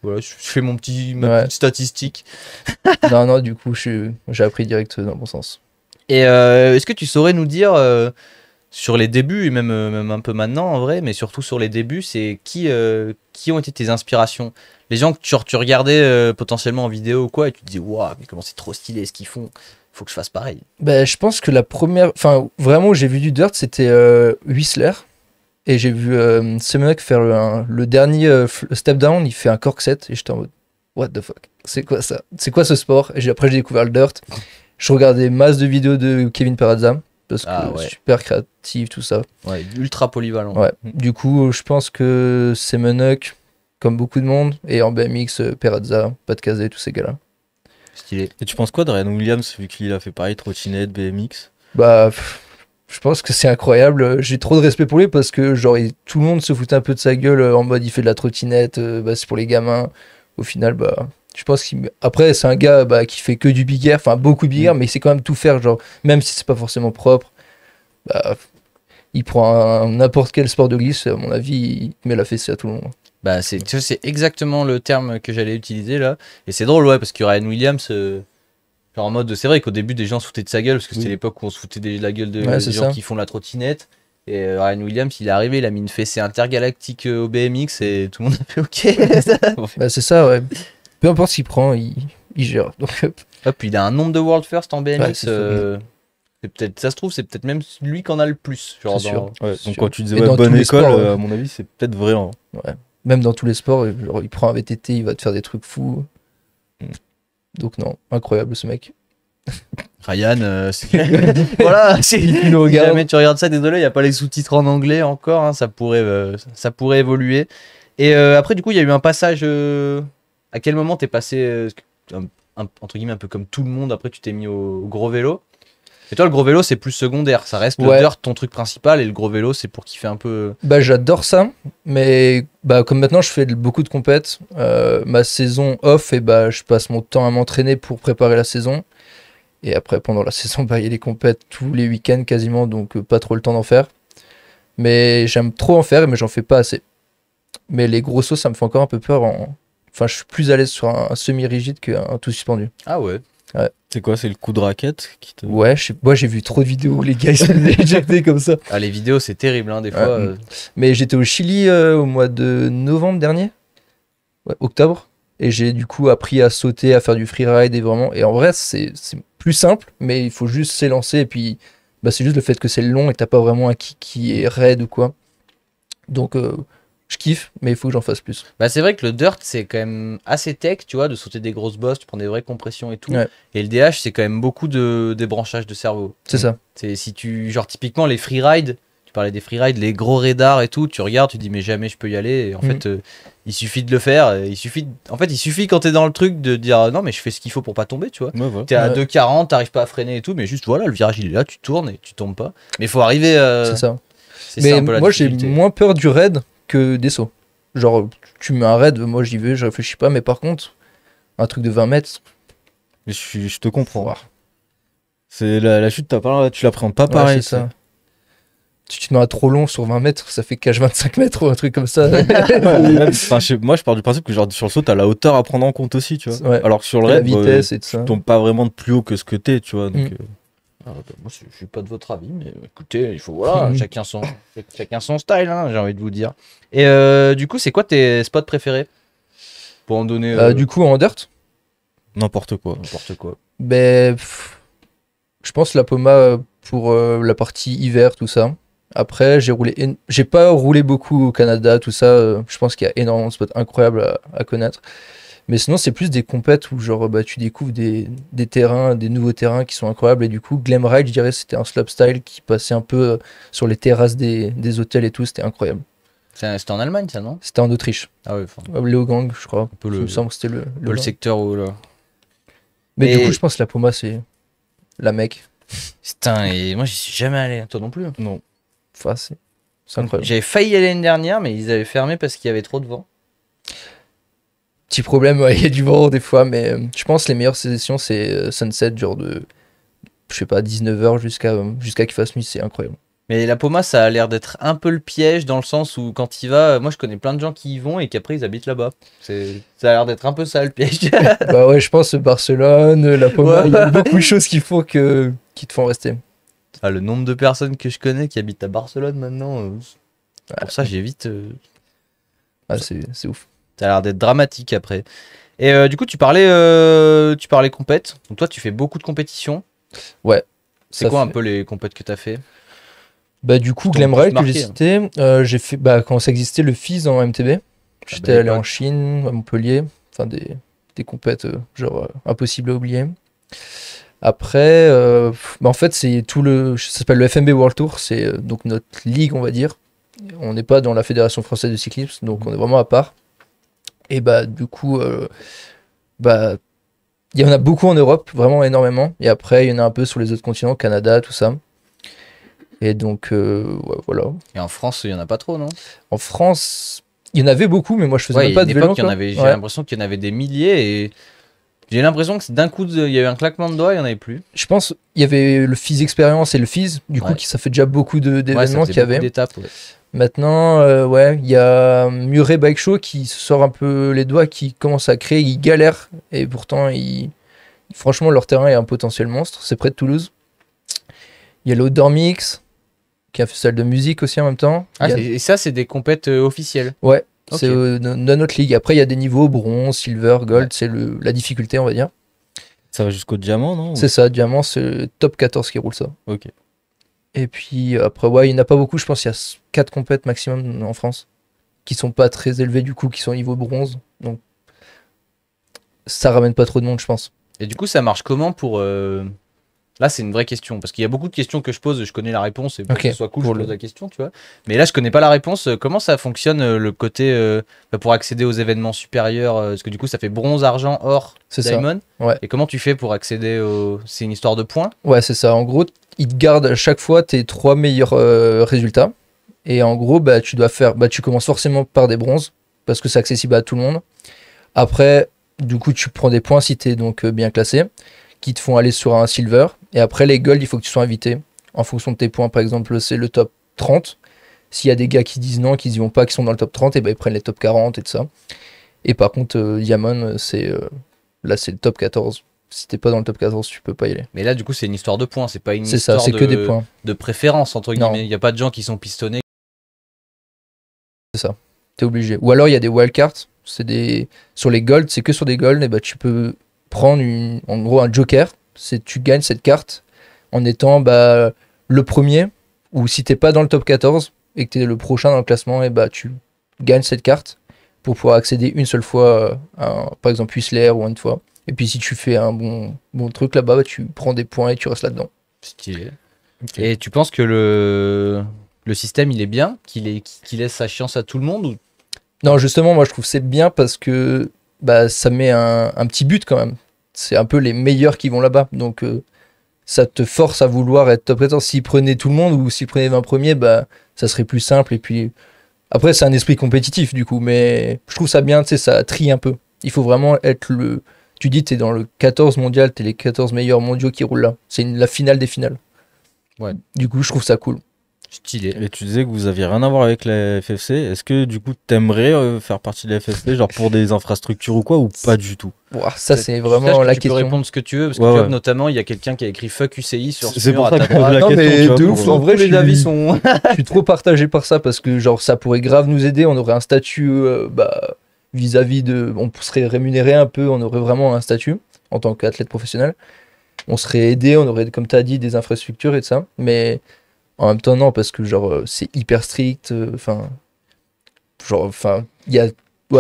voilà, je fais ma petite statistique. non, du coup, j'ai appris direct dans le bon sens. Et est-ce que tu saurais nous dire, sur les débuts, et même un peu maintenant en vrai, mais surtout sur les débuts, c'est qui ont été tes inspirations? Les gens que tu regardais potentiellement en vidéo ou quoi, et tu te dis, waouh, mais comment c'est trop stylé ce qu'ils font. Faut que je fasse pareil. Je pense que la première, vraiment où j'ai vu du dirt, c'était Whistler. Et j'ai vu ce mec faire le dernier step down, il fait un cork set. Et j'étais en mode, what the fuck? C'est quoi ça? C'est quoi ce sport? Et après, j'ai découvert le dirt. Je regardais masse de vidéos de Kevin Perazza. Parce que super créatif, tout ça. Ouais, ultra polyvalent. Ouais. Du coup, je pense que c'est Semenuk, comme beaucoup de monde. Et en BMX, Perazza, Pat Kazé, tous ces gars-là. Stylé. Et tu penses quoi de Ryan Williams, vu qu'il a fait pareil, trottinette, BMX? Je pense que c'est incroyable. J'ai trop de respect pour lui parce que tout le monde se foutait un peu de sa gueule en mode il fait de la trottinette, c'est pour les gamins. Au final, je pense après c'est un gars qui fait que du big air, enfin beaucoup de big air, mais il sait quand même tout faire, même si c'est pas forcément propre. Il prend n'importe quel sport de glisse, à mon avis, il met la fessée à tout le monde. C'est exactement le terme que j'allais utiliser là. Et c'est drôle, parce que Ryan Williams, en mode, c'est vrai qu'au début des gens se foutaient de sa gueule, parce que c'était l'époque où on se foutait de la gueule des gens qui font la trottinette. Et Ryan Williams, il est arrivé, il a mis une fessée intergalactique au BMX et tout le monde a fait ok. C'est ça, ouais. Peu importe ce qu'il prend, il gère. Donc, puis il a un nombre de World First en BMX. Ça se trouve, c'est peut-être même lui qui en a le plus. Donc quand tu disais bonne école, à mon avis, c'est peut-être vrai. Hein. Ouais. Même dans tous les sports, il prend un VTT, il va te faire des trucs fous. Donc non, incroyable ce mec. Ryan, voilà, si jamais tu regardes ça, désolé, il n'y a pas les sous-titres en anglais encore, hein, ça pourrait évoluer. Et après, du coup, il y a eu un passage. À quel moment t'es passé, entre guillemets, un peu comme tout le monde, après tu t'es mis au gros vélo? Et toi, le gros vélo, c'est plus secondaire. Ça reste le dirt, ton truc principal, et le gros vélo, c'est pour kiffer un peu. J'adore ça, mais comme maintenant, je fais beaucoup de compètes. Ma saison off, et je passe mon temps à m'entraîner pour préparer la saison. Et après, pendant la saison, il y a les compètes tous les week-ends quasiment, donc pas trop le temps d'en faire. Mais j'aime trop en faire, mais j'en fais pas assez. Mais les gros sauts, ça me fait encore un peu peur. Enfin, je suis plus à l'aise sur un semi-rigide qu'un tout suspendu. Ah ouais. C'est quoi, c'est le coup de raquette qui te... Ouais, moi j'ai vu trop de vidéos où les gars ils se faisaient éjecter comme ça. Ah, les vidéos, c'est terrible, hein, des fois. Mais j'étais au Chili au mois de novembre dernier. Ouais, octobre. Et j'ai du coup appris à sauter, à faire du freeride et en vrai, c'est plus simple, mais il faut juste s'élancer. Et puis, c'est juste le fait que c'est long et que t'as pas vraiment un kick qui est raide ou quoi. Donc, je kiffe, mais il faut que j'en fasse plus. C'est vrai que le dirt, c'est quand même assez tech, tu vois, de sauter des grosses bosses, tu prends des vraies compressions et tout. Ouais. Et le DH, c'est quand même beaucoup de débranchage de cerveau. C'est ça. C'est si tu, genre typiquement les freerides, tu parlais des freerides, les gros radars et tout, tu regardes, tu dis mais jamais je peux y aller. Et en fait, il suffit de le faire. Il suffit quand t'es dans le truc de dire non mais je fais ce qu'il faut pour pas tomber, tu vois. Ouais, voilà. T'es à 2,40, t'arrives pas à freiner et tout, mais juste voilà, le virage il est là, tu tournes et tu tombes pas. Mais il faut arriver. C'est ça. C'est mais ça un peu la moi j'ai difficulté. moins peur du raid que des sauts. Genre, tu mets un raid, moi j'y vais, je réfléchis pas, mais par contre, un truc de 20 mètres. Mais je te comprends. C'est la chute, tu l'appréhendes pas Ouais, pareil. c'est ça. Tu te mets à trop long sur 20 mètres, ça fait cage 25 mètres ou un truc comme ça. Moi je pars du principe que genre, sur le saut, t'as la hauteur à prendre en compte aussi, tu vois. Ouais. Alors que sur le la raid, vitesse et tout ça. tu tombes pas vraiment de plus haut que ce que t'es, tu vois. Donc, Moi, je suis pas de votre avis, mais écoutez, il faut voilà, chacun son style, hein, j'ai envie de vous dire. Et du coup, c'est quoi tes spots préférés pour en donner Du coup, en dirt, n'importe quoi. n'importe quoi. Je pense la Poma pour la partie hiver, tout ça. Après, j'ai pas roulé beaucoup au Canada, tout ça. Je pense qu'il y a énormément de spots incroyables à connaître. Mais sinon, c'est plus des compètes où genre, tu découvres des terrains, des nouveaux terrains qui sont incroyables. Et du coup, Glam Ride, je dirais, c'était un slopestyle qui passait un peu sur les terrasses des hôtels et tout. C'était incroyable. C'était en Allemagne, ça, non? C'était en Autriche. Ah ouais. Leogang, je crois. Il me semble que c'était le secteur où là. Mais du coup, je pense que la Poma, c'est la Mecque. Putain, et moi, j'y suis jamais allé. Toi non plus? Non. Enfin, c'est incroyable. J'avais failli y aller l'année dernière, mais ils avaient fermé parce qu'il y avait trop de vent. Petit problème, il y a du vent des fois, mais je pense que les meilleures sessions, c'est sunset, genre de, je sais pas, 19h jusqu'à qu'il fasse nuit, c'est incroyable. Mais la Poma, ça a l'air d'être un peu le piège dans le sens où quand tu y vas, moi je connais plein de gens qui y vont et qu'après ils habitent là-bas. Ça a l'air d'être un peu ça le piège. Bah ouais, je pense Barcelone, la Poma, il y a beaucoup de choses qui te font rester. Ah, le nombre de personnes que je connais qui habitent à Barcelone maintenant, pour ça j'évite. C'est ouf. Ça a l'air d'être dramatique après. Et du coup, tu parlais compète. Donc toi, tu fais beaucoup de compétitions. Ouais. C'est quoi un peu les compètes que tu as fait? Bah du coup, Glam Ride que j'ai cité, j'ai fait quand ça existait le FIS en MTB. J'étais allé en Chine, à Montpellier. Enfin des compètes genre impossible à oublier. Après, en fait, c'est ça s'appelle le FMB World Tour. C'est donc notre ligue, on va dire. On n'est pas dans la Fédération Française de Cyclisme, donc on est vraiment à part. Et du coup, il y en a beaucoup en Europe, vraiment énormément. Et après, il y en a un peu sur les autres continents, Canada, tout ça. Et donc, voilà. Et en France, il y en a pas trop, non? En France, il y en avait beaucoup, mais moi, je faisais pas de vélo. J'ai l'impression qu'il y en avait des milliers et j'ai l'impression que d'un coup, il y a eu un claquement de doigts, il n'y en avait plus. Je pense il y avait le FIS Experience et le FIS, du coup, ça fait déjà beaucoup d'événements qu'il y avait. D'étapes, Maintenant, il y a Muret Bike Show qui se sort un peu les doigts, qui commence à créer, ils galèrent, et pourtant, franchement, leur terrain est un potentiel monstre. C'est près de Toulouse. Il y a l'Outdoor Mix, qui a fait salle de musique aussi en même temps. Et ça, c'est des compètes officielles? Ouais, c'est dans notre ligue. Après, il y a des niveaux bronze, silver, gold, c'est la difficulté, on va dire. Ça va jusqu'au diamant, non? C'est ça, diamant, c'est top 14 qui roule ça. Ok. Et puis après, il n'y en a pas beaucoup, je pense qu'il y a 4 compètes maximum en France, qui sont pas très élevées du coup, qui sont au niveau bronze. Donc ça ramène pas trop de monde, je pense. Et du coup, ça marche comment pour... Là, c'est une vraie question, parce qu'il y a beaucoup de questions que je pose, je connais la réponse, et pour que ce soit cool, je pose la question, tu vois. Mais là, je connais pas la réponse. Comment ça fonctionne, le côté pour accéder aux événements supérieurs? Parce que du coup, ça fait bronze, argent, or, diamond. Ouais. Et comment tu fais pour accéder C'est une histoire de points? Ouais, c'est ça. En gros, ils te gardent à chaque fois tes 3 meilleurs résultats. Et en gros, tu commences forcément par des bronzes, parce que c'est accessible à tout le monde. Après, du coup, tu prends des points si tu es donc bien classé, qui te font aller sur un silver. Et après, les gold, il faut que tu sois invité. En fonction de tes points, par exemple, c'est le top 30. S'il y a des gars qui disent non, qui n'y vont pas, qui sont dans le top 30, et ben ils prennent les top 40 et tout ça. Et par contre, Diamond, là, c'est le top 14. Si t'es pas dans le top 14, tu peux pas y aller. Mais là, du coup, c'est une histoire de points. C'est pas une C'est histoire ça, c'est que des points. de préférence, entre Non. guillemets. Il n'y a pas de gens qui sont pistonnés. C'est ça. T'es obligé. Ou alors, il y a des wildcards. Sur les gold, c'est que sur des gold, et bah, tu peux prendre en gros un joker. Tu gagnes cette carte en étant le premier. Ou si t'es pas dans le top 14 et que t'es le prochain dans le classement, et bah, tu gagnes cette carte pour pouvoir accéder une seule fois par exemple Whistler ou une fois. Et puis si tu fais un bon truc là-bas, bah, tu prends des points et tu restes là-dedans. Stylé. Okay. Et tu penses que le système il est bien, qu'il laisse sa chance à tout le monde ou... Non, justement, moi je trouve c'est bien parce que ça met un petit but quand même. C'est un peu les meilleurs qui vont là-bas. Donc ça te force à vouloir être top 14. S'ils prenaient tout le monde ou s'ils prenaient 20 premiers, ça serait plus simple. Et puis après, c'est un esprit compétitif du coup. Mais je trouve ça bien, tu sais, ça trie un peu. Il faut vraiment être Tu dis, t'es dans le 14 mondial, t'es les 14 meilleurs mondiaux qui roulent là. C'est la finale des finales. Ouais. Du coup, je trouve ça cool. Stylé. Et tu disais que vous aviez rien à voir avec la FFC. Est-ce que du coup, t'aimerais faire partie de la FFC, genre pour des infrastructures ou quoi, ou pas du tout? Ça, c'est vraiment la question. Tu peux répondre ce que tu veux, parce que tu vois, notamment, il y a quelqu'un qui a écrit fuck UCI sur c'est pour ça que je pose la non, question. Mais de ouf, en vrai, les avis sont. Je suis trop partagé par ça parce que genre ça pourrait grave nous aider. On aurait un statut vis-à-vis de. On serait rémunéré un peu, on aurait vraiment un statut en tant qu'athlète professionnel. On serait aidé, on aurait, comme tu as dit, des infrastructures et tout ça. Mais en même temps, non, parce que genre c'est hyper strict.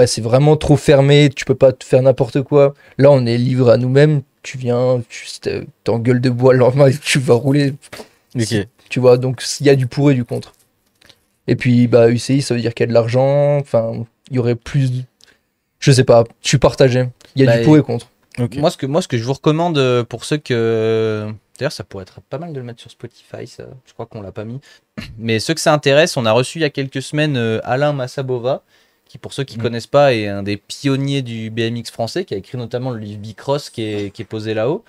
C'est vraiment trop fermé. Tu peux pas te faire n'importe quoi. Là, on est livré à nous-mêmes. Tu viens, t'es en gueule de bois le lendemain et tu vas rouler. Ok. Tu vois, donc il y a du pour et du contre. Et puis, UCI, ça veut dire qu'il y a de l'argent. Enfin, il y aurait plus. Je sais pas, je suis partagé. Il y a du pour et contre. Okay. Moi, ce que je vous recommande pour ceux que. D'ailleurs, ça pourrait être pas mal de le mettre sur Spotify, ça. Je crois qu'on l'a pas mis. Mais ceux que ça intéresse, on a reçu il y a quelques semaines Alain Massabova, qui, pour ceux qui ne connaissent pas, est un des pionniers du BMX français, qui a écrit notamment le livre Bicross qui est posé là-haut.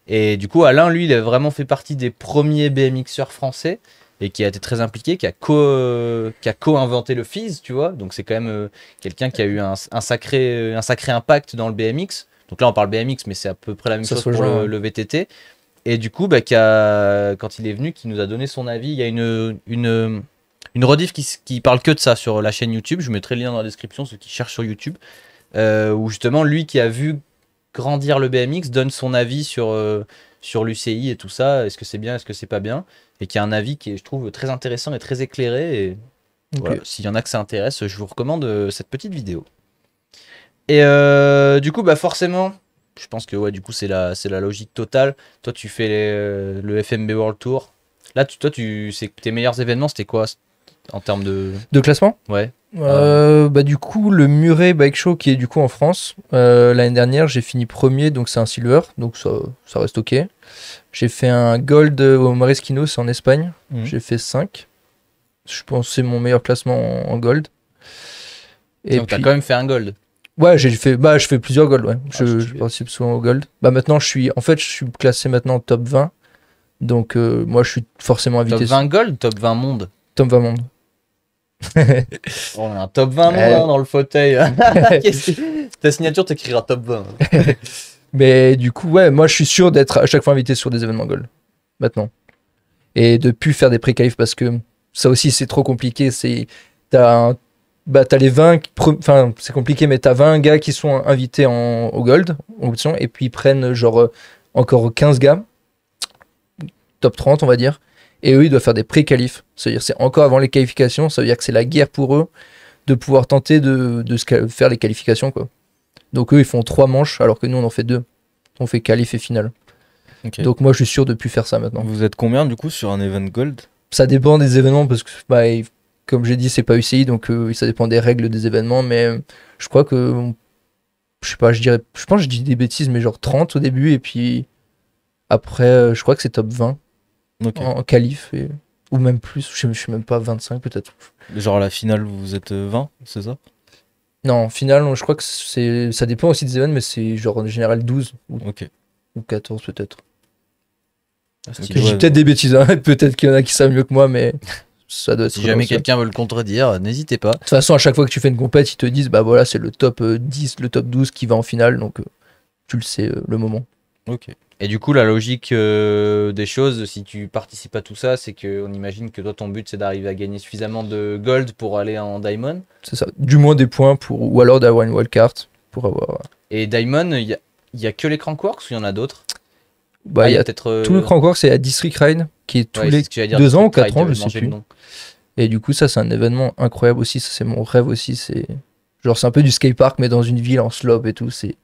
Et du coup, Alain, lui, il a vraiment fait partie des premiers BMXeurs français et qui a été très impliqué, qui a co-inventé le FIS, tu vois. Donc, c'est quand même quelqu'un qui a eu un sacré impact dans le BMX. Donc là, on parle BMX, mais c'est à peu près la même chose pour le VTT. Et du coup, quand il est venu, qui nous a donné son avis, il y a une rediff qui parle que de ça sur la chaîne YouTube. Je vous mettrai le lien dans la description, ceux qui cherchent sur YouTube. Où justement, lui qui a vu grandir le BMX donne son avis sur l'UCI et tout ça. Est-ce que c'est bien, est-ce que c'est pas bien? Et qui a un avis qui est, je trouve, très intéressant et très éclairé. Et voilà, s'il y en a que ça intéresse, je vous recommande cette petite vidéo. Et du coup, forcément, je pense que du coup, c'est la logique totale. Toi, tu fais le FMB World Tour. Là, tes meilleurs événements, c'était quoi en termes de classement? Ouais. Du coup, le Muret Bike Show qui est du coup en France, l'année dernière, j'ai fini premier, donc c'est un silver, donc ça reste ok. J'ai fait un gold au Maresquino, c'est en Espagne. J'ai fait 5. Je pense que c'est mon meilleur classement en gold. Et donc, t'as quand même fait un gold? Ouais, je fais plusieurs gold, ouais. Je participe souvent au gold. Maintenant, je suis classé maintenant top 20. Donc, moi, je suis forcément invité. Top 20 gold, top 20 monde? Top 20 monde. On a un top 20 monde dans le fauteuil. Ta signature t'écrira top 20. Mais du coup, ouais, moi, je suis sûr d'être à chaque fois invité sur des événements gold. Maintenant. Et de plus faire des pré-qualifs parce que ça aussi, c'est trop compliqué. T'as les 20, c'est compliqué, mais t'as 20 gars qui sont invités au Gold, et puis ils prennent encore 15 gars, top 30 on va dire, et eux ils doivent faire des pré-qualifs, c'est-à-dire c'est encore avant les qualifications, ça veut dire que c'est la guerre pour eux de pouvoir tenter de faire les qualifications, quoi. Donc eux ils font 3 manches, alors que nous on en fait 2, on fait qualif et finale. Okay. Donc moi je suis sûr de plus faire ça maintenant. Vous êtes combien du coup sur un event Gold? Ça dépend des événements, parce que comme j'ai dit, c'est pas UCI, donc ça dépend des règles des événements, mais je crois que, je sais pas, je pense que je dis des bêtises, mais genre 30 au début, et puis après, je crois que c'est top 20 en qualif, ou même plus, je suis même pas 25 peut-être. Genre la finale, vous êtes 20, c'est ça? Non, en finale, je crois que ça dépend aussi des événements, mais c'est genre en général 12 ou Ou 14 peut-être. Je dis peut-être des bêtises, hein. Peut-être qu'il y en a qui savent mieux que moi, mais ça doit être. Si jamais quelqu'un veut le contredire, n'hésitez pas. De toute façon, à chaque fois que tu fais une compète, ils te disent bah voilà, c'est le top 10, le top 12 qui va en finale, donc tu le sais le moment. Ok. Et du coup, la logique des choses, si tu participes à tout ça, c'est qu'on imagine que toi, ton but, c'est d'arriver à gagner suffisamment de gold pour aller en Diamond. C'est ça. Du moins des points ou alors d'avoir une wildcard pour avoir. Et Diamond, il y a que les Crankworks ou il y en a d'autres? Bah, il y a peut-être. Tout le Crankworks, c'est à District Ride, qui est tous les 2 ans ou 4 ans, je sais plus. Et du coup, ça, c'est un événement incroyable aussi. Ça, c'est mon rêve aussi. C'est un peu du skatepark, mais dans une ville en slope et tout. C'est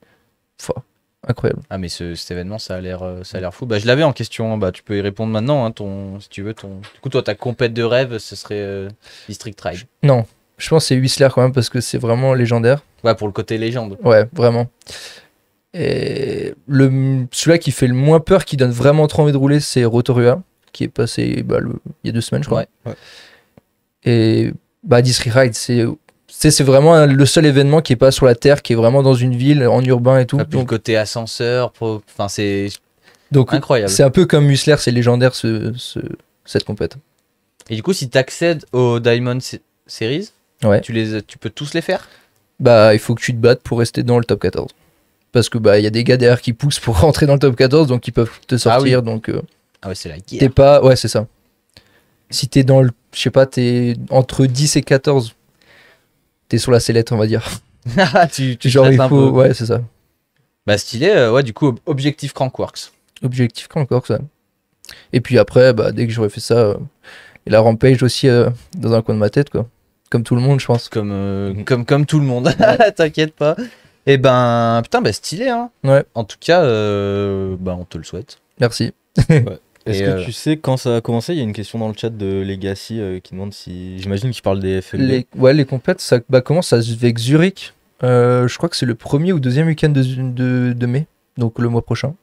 incroyable. Ah, mais cet événement, ça a l'air fou. Bah, je l'avais en question. Bah, tu peux y répondre maintenant, hein, si tu veux. Du coup, toi, ta compète de rêve, ce serait District Ride. Non, je pense que c'est Whistler quand même parce que c'est vraiment légendaire. Ouais, pour le côté légende. Ouais, vraiment. Et celui-là qui fait le moins peur, qui donne vraiment trop envie de rouler, c'est Rotorua, qui est passé il y a 2 semaines, je crois. Ouais. Et District Ride, c'est vraiment le seul événement qui est pas sur la terre, qui est vraiment dans une ville, en urbain et tout. Donc, le côté ascenseur, enfin c'est incroyable. C'est un peu comme Whistler, c'est légendaire cette compète. Et du coup, si tu accèdes aux Diamond Series, ouais. tu peux tous les faire? Bah, il faut que tu te battes pour rester dans le top 14. Parce que il y a des gars derrière qui poussent pour rentrer dans le top 14, donc ils peuvent te sortir. Donc, ah ouais, c'est la guerre. T'es pas... Ouais, c'est ça. Si t'es dans le... Je sais pas, t'es entre 10 et 14. T'es sur la sellette, on va dire. tu genre, il faut... Ouais, c'est ça. Bah, stylé. Ouais, du coup, objectif Crankworks. Objectif Crankworks, ouais. Et puis après, dès que j'aurais fait ça, et la Rampage aussi dans un coin de ma tête, quoi. Comme tout le monde, je pense. Comme tout le monde. T'inquiète pas. Et putain, stylé, hein. Ouais. En tout cas, on te le souhaite. Merci. Ouais. Est-ce que tu sais quand ça a commencé? Il y a une question dans le chat de Legacy qui demande si... J'imagine qu'il parle des FLB. Les compètes, ça commence avec Zurich. Je crois que c'est le premier ou deuxième week-end de mai, donc le mois prochain.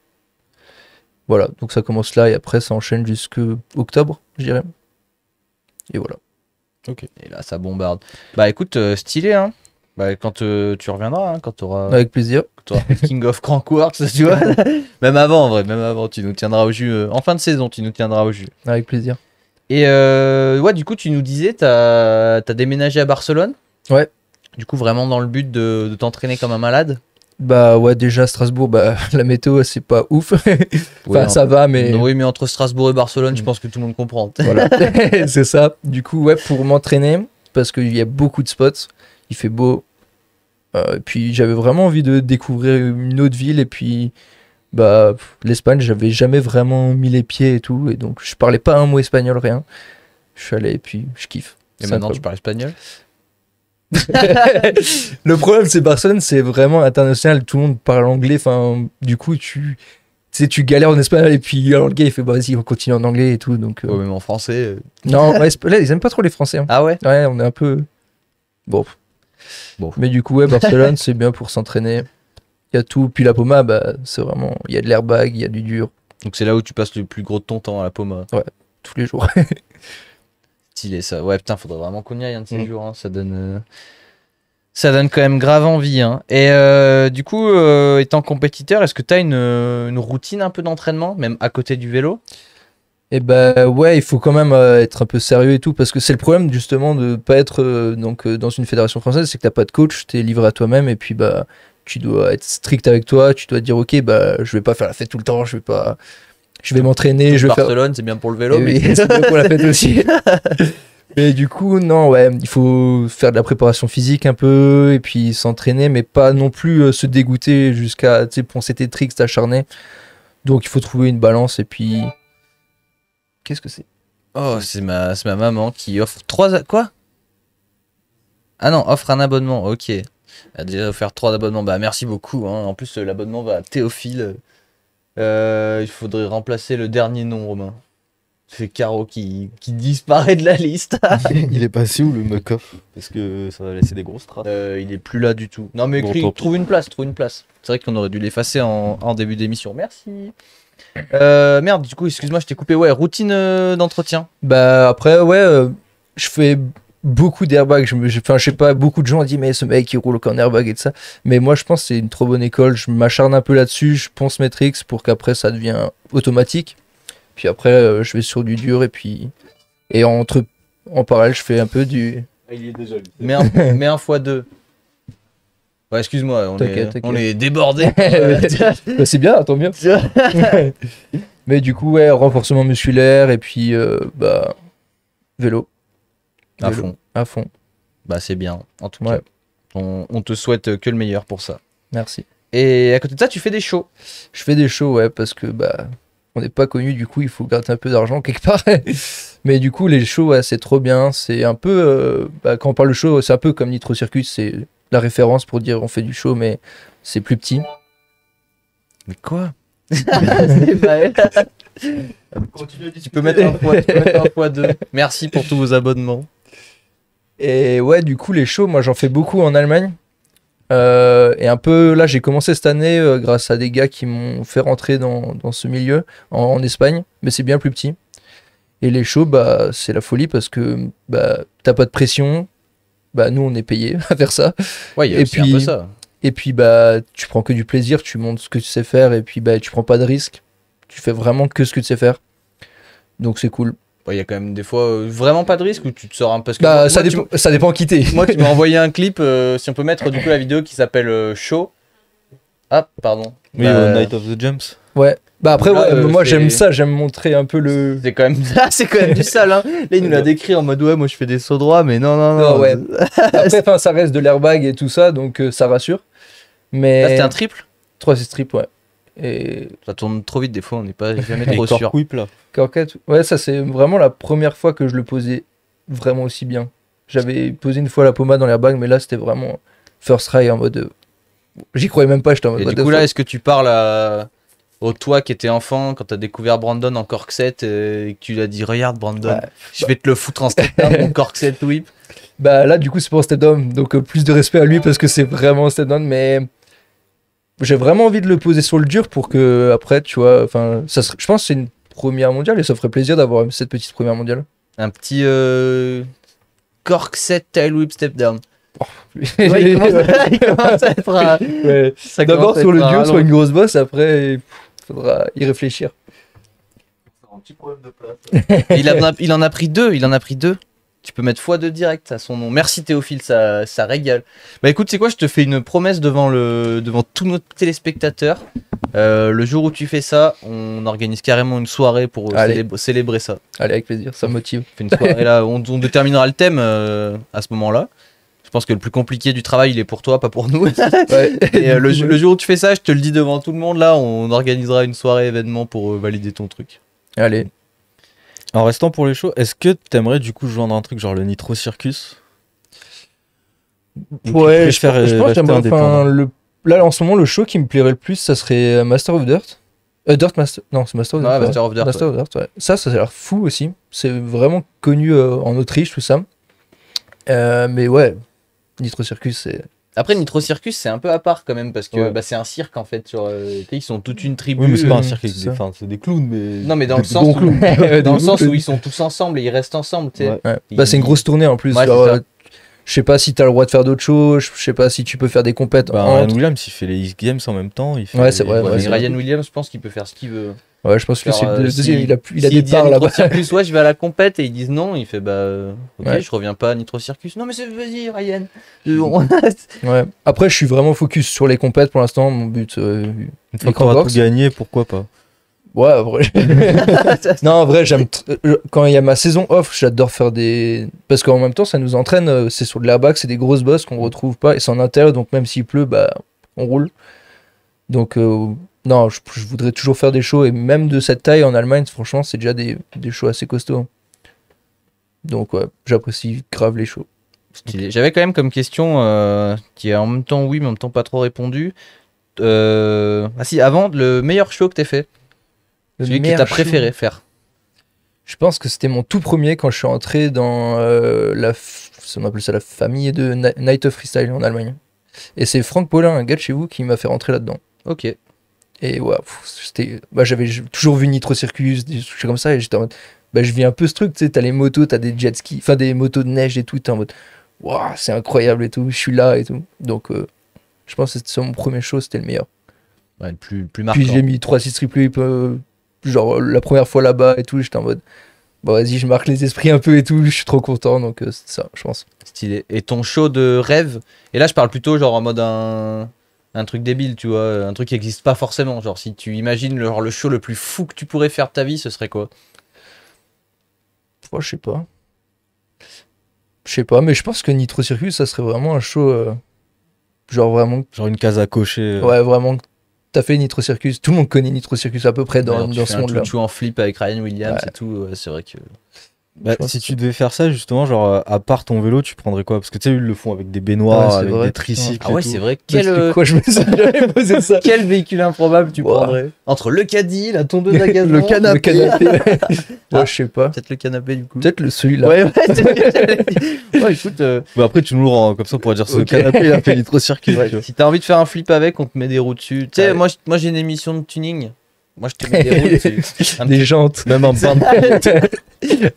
Voilà, donc ça commence là et après ça enchaîne jusqu'à octobre, je dirais. Et voilà. Ok. Et là, ça bombarde. Bah écoute, stylé, hein. Bah, quand tu reviendras, hein, quand tu auras. Avec plaisir. King of Crankworks, tu vois. Même avant, en vrai, tu nous tiendras au jus. En fin de saison, tu nous tiendras au jus. Avec plaisir. Et ouais, du coup, tu nous disais, t'as déménagé à Barcelone. Ouais. Du coup, vraiment dans le but de t'entraîner comme un malade. Bah ouais, déjà Strasbourg, la météo c'est pas ouf. Enfin, ça va, mais. Oui, mais entre Strasbourg et Barcelone, je pense que tout le monde comprend. Voilà, c'est ça. Du coup, ouais, pour m'entraîner, parce qu'il y a beaucoup de spots, il fait beau. Et puis j'avais vraiment envie de découvrir une autre ville. Et puis, l'Espagne, j'avais jamais vraiment mis les pieds et tout. Et donc, je parlais pas un mot espagnol, rien. Je suis allé et puis je kiffe. Et maintenant, tu parles espagnol? Le problème, c'est Barcelone, c'est vraiment international. Tout le monde parle anglais. Enfin, du coup, tu galères en espagnol et puis alors le gars il fait vas-y, on continue en anglais et tout. Donc, ouais, même en français. Non, là, ils aiment pas trop les Français. Hein. Ah ouais? Ouais, on est un peu. Bon. Mais du coup, ouais, Barcelone, c'est bien pour s'entraîner. Il y a tout. Puis la Poma, c'est vraiment. Il y a de l'airbag, il y a du dur. Donc c'est là où tu passes le plus gros de ton temps à la Poma. Ouais, tous les jours. Stylé ça. Ouais, putain, faudrait vraiment qu'on y aille un de ces jours. Hein. Ça donne quand même grave envie. Hein. Et du coup, étant compétiteur, est-ce que tu as une routine un peu d'entraînement, même à côté du vélo? Et ouais, il faut quand même être un peu sérieux et tout, parce que c'est le problème justement de pas être dans une fédération française, c'est que t'as pas de coach, t'es livré à toi-même et puis tu dois être strict avec toi, tu dois te dire ok, je vais pas faire la fête tout le temps, je vais m'entraîner, je vais Barcelone, c'est bien pour le vélo, mais oui, c'est bien pour la fête aussi. Mais du coup, non, ouais, il faut faire de la préparation physique un peu et puis s'entraîner, mais pas non plus se dégoûter jusqu'à poncer tes tricks, t'acharner. Donc il faut trouver une balance et puis. Qu'est-ce que c'est? Oh, c'est ma maman qui offre 3... Quoi? Ah non, offre un abonnement, ok. Elle a déjà offert 3 abonnements, merci beaucoup. Hein. En plus, l'abonnement va à Théophile. Il faudrait remplacer le dernier nom, Romain. C'est Caro qui disparaît de la liste. Il est passé où le muck-off? Parce que ça va laisser des grosses traces. Il est plus là du tout. Non mais trouve une place. C'est vrai qu'on aurait dû l'effacer en début d'émission. Merci. Merde, du coup, excuse-moi, je t'ai coupé. Ouais, routine d'entretien. Après, ouais, je fais beaucoup d'airbags. Je sais pas, beaucoup de gens ont dit mais ce mec il roule aucun airbag et tout ça. Mais moi je pense que c'est une trop bonne école. Je m'acharne un peu là-dessus. Je pense Matrix pour qu'après ça devienne automatique. Puis après je vais sur du dur et en parallèle je fais un peu du. Il est déjà. Mais un x2. Ouais, excuse-moi, on est débordé. Bah, c'est bien, tant mieux. Mais du coup, ouais, renforcement musculaire et puis vélo. À fond. À fond. Bah, c'est bien. En tout cas, on te souhaite que le meilleur pour ça. Merci. Et à côté de ça, tu fais des shows. Je fais des shows, ouais, parce que on n'est pas connu, du coup, il faut garder un peu d'argent quelque part. Mais du coup, les shows, ouais, c'est trop bien. C'est un peu, quand on parle de show, c'est un peu comme Nitro Circus, c'est la référence pour dire on fait du show, mais c'est plus petit. Mais quoi? C'est vrai. Tu peux mettre un x2. Merci pour tous vos abonnements. Et ouais, du coup, les shows, moi j'en fais beaucoup en Allemagne. Et un peu là, j'ai commencé cette année grâce à des gars qui m'ont fait rentrer dans ce milieu en Espagne, mais c'est bien plus petit. Et les shows, c'est la folie parce que t'as pas de pression. Nous, on est payé à faire ça. Ouais, il y a aussi un peu ça. Et puis, tu prends que du plaisir, tu montres ce que tu sais faire, et puis, tu prends pas de risques. Tu fais vraiment que ce que tu sais faire. Donc, c'est cool. Il y a quand même des fois vraiment pas de risque où tu te sors un peu. Parce que ça dépend qui t'es. Moi, tu m'as envoyé un clip, si on peut mettre du coup la vidéo qui s'appelle Show. Ah, pardon. Oui, Night of the Jumps. Ouais. Après, moi j'aime ça, j'aime montrer un peu le. C'est quand même du sale, hein. Là, il nous l'a décrit en mode ouais, moi je fais des sauts droits, mais non. Ouais. Après, ça reste de l'airbag et tout ça, donc ça rassure. Mais. Là, c'était un triple 3-6 triple, ouais. Et. Ça tourne trop vite des fois, on n'est pas jamais trop sûr. Whip, là. Corquette, ouais, ça c'est vraiment la première fois que je le posais vraiment aussi bien. J'avais posé une fois la pommade dans l'airbag, mais là c'était vraiment first try en mode. J'y croyais même pas, j'étais en mode. Et du coup, là, est-ce que tu parles au toi qui étais enfant quand t'as découvert Brandon en cork set et que tu lui as dit regarde Brandon, je vais te le foutre en step down mon cork set whip. Là du coup c'est pour un step down, donc plus de respect à lui parce que c'est vraiment un step down, mais j'ai vraiment envie de le poser sur le dur pour que après tu vois, enfin je pense que c'est une première mondiale et ça ferait plaisir d'avoir cette petite première mondiale. Un petit cork set tail whip step down. Ouais, il commence à être d'abord sur le dur, sur une grosse bosse, après il faudra y réfléchir. Un petit problème de place. il en a pris deux. Tu peux mettre x2 direct à son nom. Merci Théophile, ça régale. Écoute, c'est quoi, je te fais une promesse devant tous nos téléspectateurs. Le jour où tu fais ça, on organise carrément une soirée pour célébrer ça. Allez, avec plaisir, ça me motive. On fait une soirée là, on déterminera le thème à ce moment-là. Je pense que le plus compliqué du travail, il est pour toi, pas pour nous. Ouais. Et le jour où tu fais ça, je te le dis devant tout le monde, là, on organisera une soirée événement pour valider ton truc. Allez. En restant pour les shows, est-ce que t'aimerais du coup joindre un truc genre le Nitro Circus? Ouais, je pense que j'aimerais. Là, en ce moment, le show qui me plairait le plus, ça serait Master of Dirt. Dirt Master. Non, c'est Master of Dirt. Master of Dirt. Master of Dirt, ouais. Ça a l'air fou aussi. C'est vraiment connu en Autriche, tout ça. Mais ouais, Nitro Circus, c'est. Après, Nitro Circus, c'est un peu à part quand même, parce que c'est un cirque en fait. Ils sont toute une tribu. Oui, mais c'est pas un cirque, c'est des clowns. Mais... Non, mais dans le sens où ils sont tous ensemble et ils restent ensemble. Ouais. C'est une grosse tournée en plus. Ouais, je sais pas si t'as le droit de faire d'autres choses, je sais pas si tu peux faire des compètes. Ryan Williams, il fait les X-Games en même temps. Ouais, c'est vrai. Ryan Williams, je pense qu'il peut faire ce qu'il veut. Ouais, je pense que c'est le deuxième, il a des parts là-bas. Circus, ouais, je vais à la compète et ils disent non, il fait ok, je reviens pas à Nitro Circus. Non, mais vas-y, Ryan. Ouais. Après, je suis vraiment focus sur les compètes pour l'instant. Mon but, une fois qu'on va tout gagner, pourquoi pas? Ouais, vrai. Non, en vrai, j'aime. Quand il y a ma saison off, j'adore faire des. Parce qu'en même temps, ça nous entraîne. C'est sur de l'airbag, c'est des grosses bosses qu'on retrouve pas et c'est en intérieur, donc même s'il pleut, on roule. Donc. Non, je voudrais toujours faire des shows, et même de cette taille en Allemagne, franchement, c'est déjà des shows assez costauds. Donc ouais, j'apprécie grave les shows. J'avais quand même comme question, qui est en même temps oui, mais en même temps pas trop répondu. Ah si, avant, le meilleur show que t'aies fait. Celui que t'as préféré faire. Je pense que c'était mon tout premier quand je suis entré dans on appelle ça la famille de Night of Freestyle en Allemagne. Et c'est Franck Paulin, un gars de chez vous, qui m'a fait rentrer là-dedans. Ok. Et ouais, j'avais toujours vu Nitro Circus, des trucs comme ça, et j'étais en mode, bah, je vis un peu ce truc, tu sais, t'as les motos, t'as des jet skis, enfin des motos de neige et tout, t'es en mode, waouh, c'est incroyable et tout, je suis là et tout. Donc, je pense que c'était mon premier show, c'était le meilleur. Ouais, le plus marquant. Puis j'ai mis 3-6 triple whip, genre la première fois là-bas et tout, j'étais en mode, bon, vas-y, je marque les esprits un peu et tout, je suis trop content, donc c'est ça, je pense. Stylé. Et ton show de rêve, et là je parle plutôt genre en mode un truc débile, tu vois, un truc qui n'existe pas forcément. Genre si tu imagines le show le plus fou que tu pourrais faire de ta vie, ce serait quoi? Je sais pas. Je sais pas, mais je pense que Nitro Circus, ça serait vraiment un show, genre vraiment... Genre une case à cocher. Ouais, vraiment, t'as fait Nitro Circus, tout le monde connaît Nitro Circus à peu près dans ce monde-là. Tu en flip avec Ryan Williams et tout, c'est vrai que... Bah, si tu devais faire ça, justement, genre, à part ton vélo, tu prendrais quoi? Parce que tu sais, ils le font avec des baignoires, avec des tricycles. Ah ouais, c'est vrai. Quoi, je me suis jamais posé ça. Quel véhicule improbable tu prendrais? Entre le caddie, la tondeuse à gazon, le canapé. Ouais, je sais pas. Peut-être le canapé, du coup. Peut-être celui-là. Ouais, ouais, écoute. Bah après, tu nous le rends comme ça, on pourrait dire ce canapé, il a fait Nitro Circus. Ouais, si t'as envie de faire un flip avec, on te met des roues dessus. Tu sais, moi j'ai une émission de tuning. Moi, je te mets des roues dessus. Des jantes. Même un bain de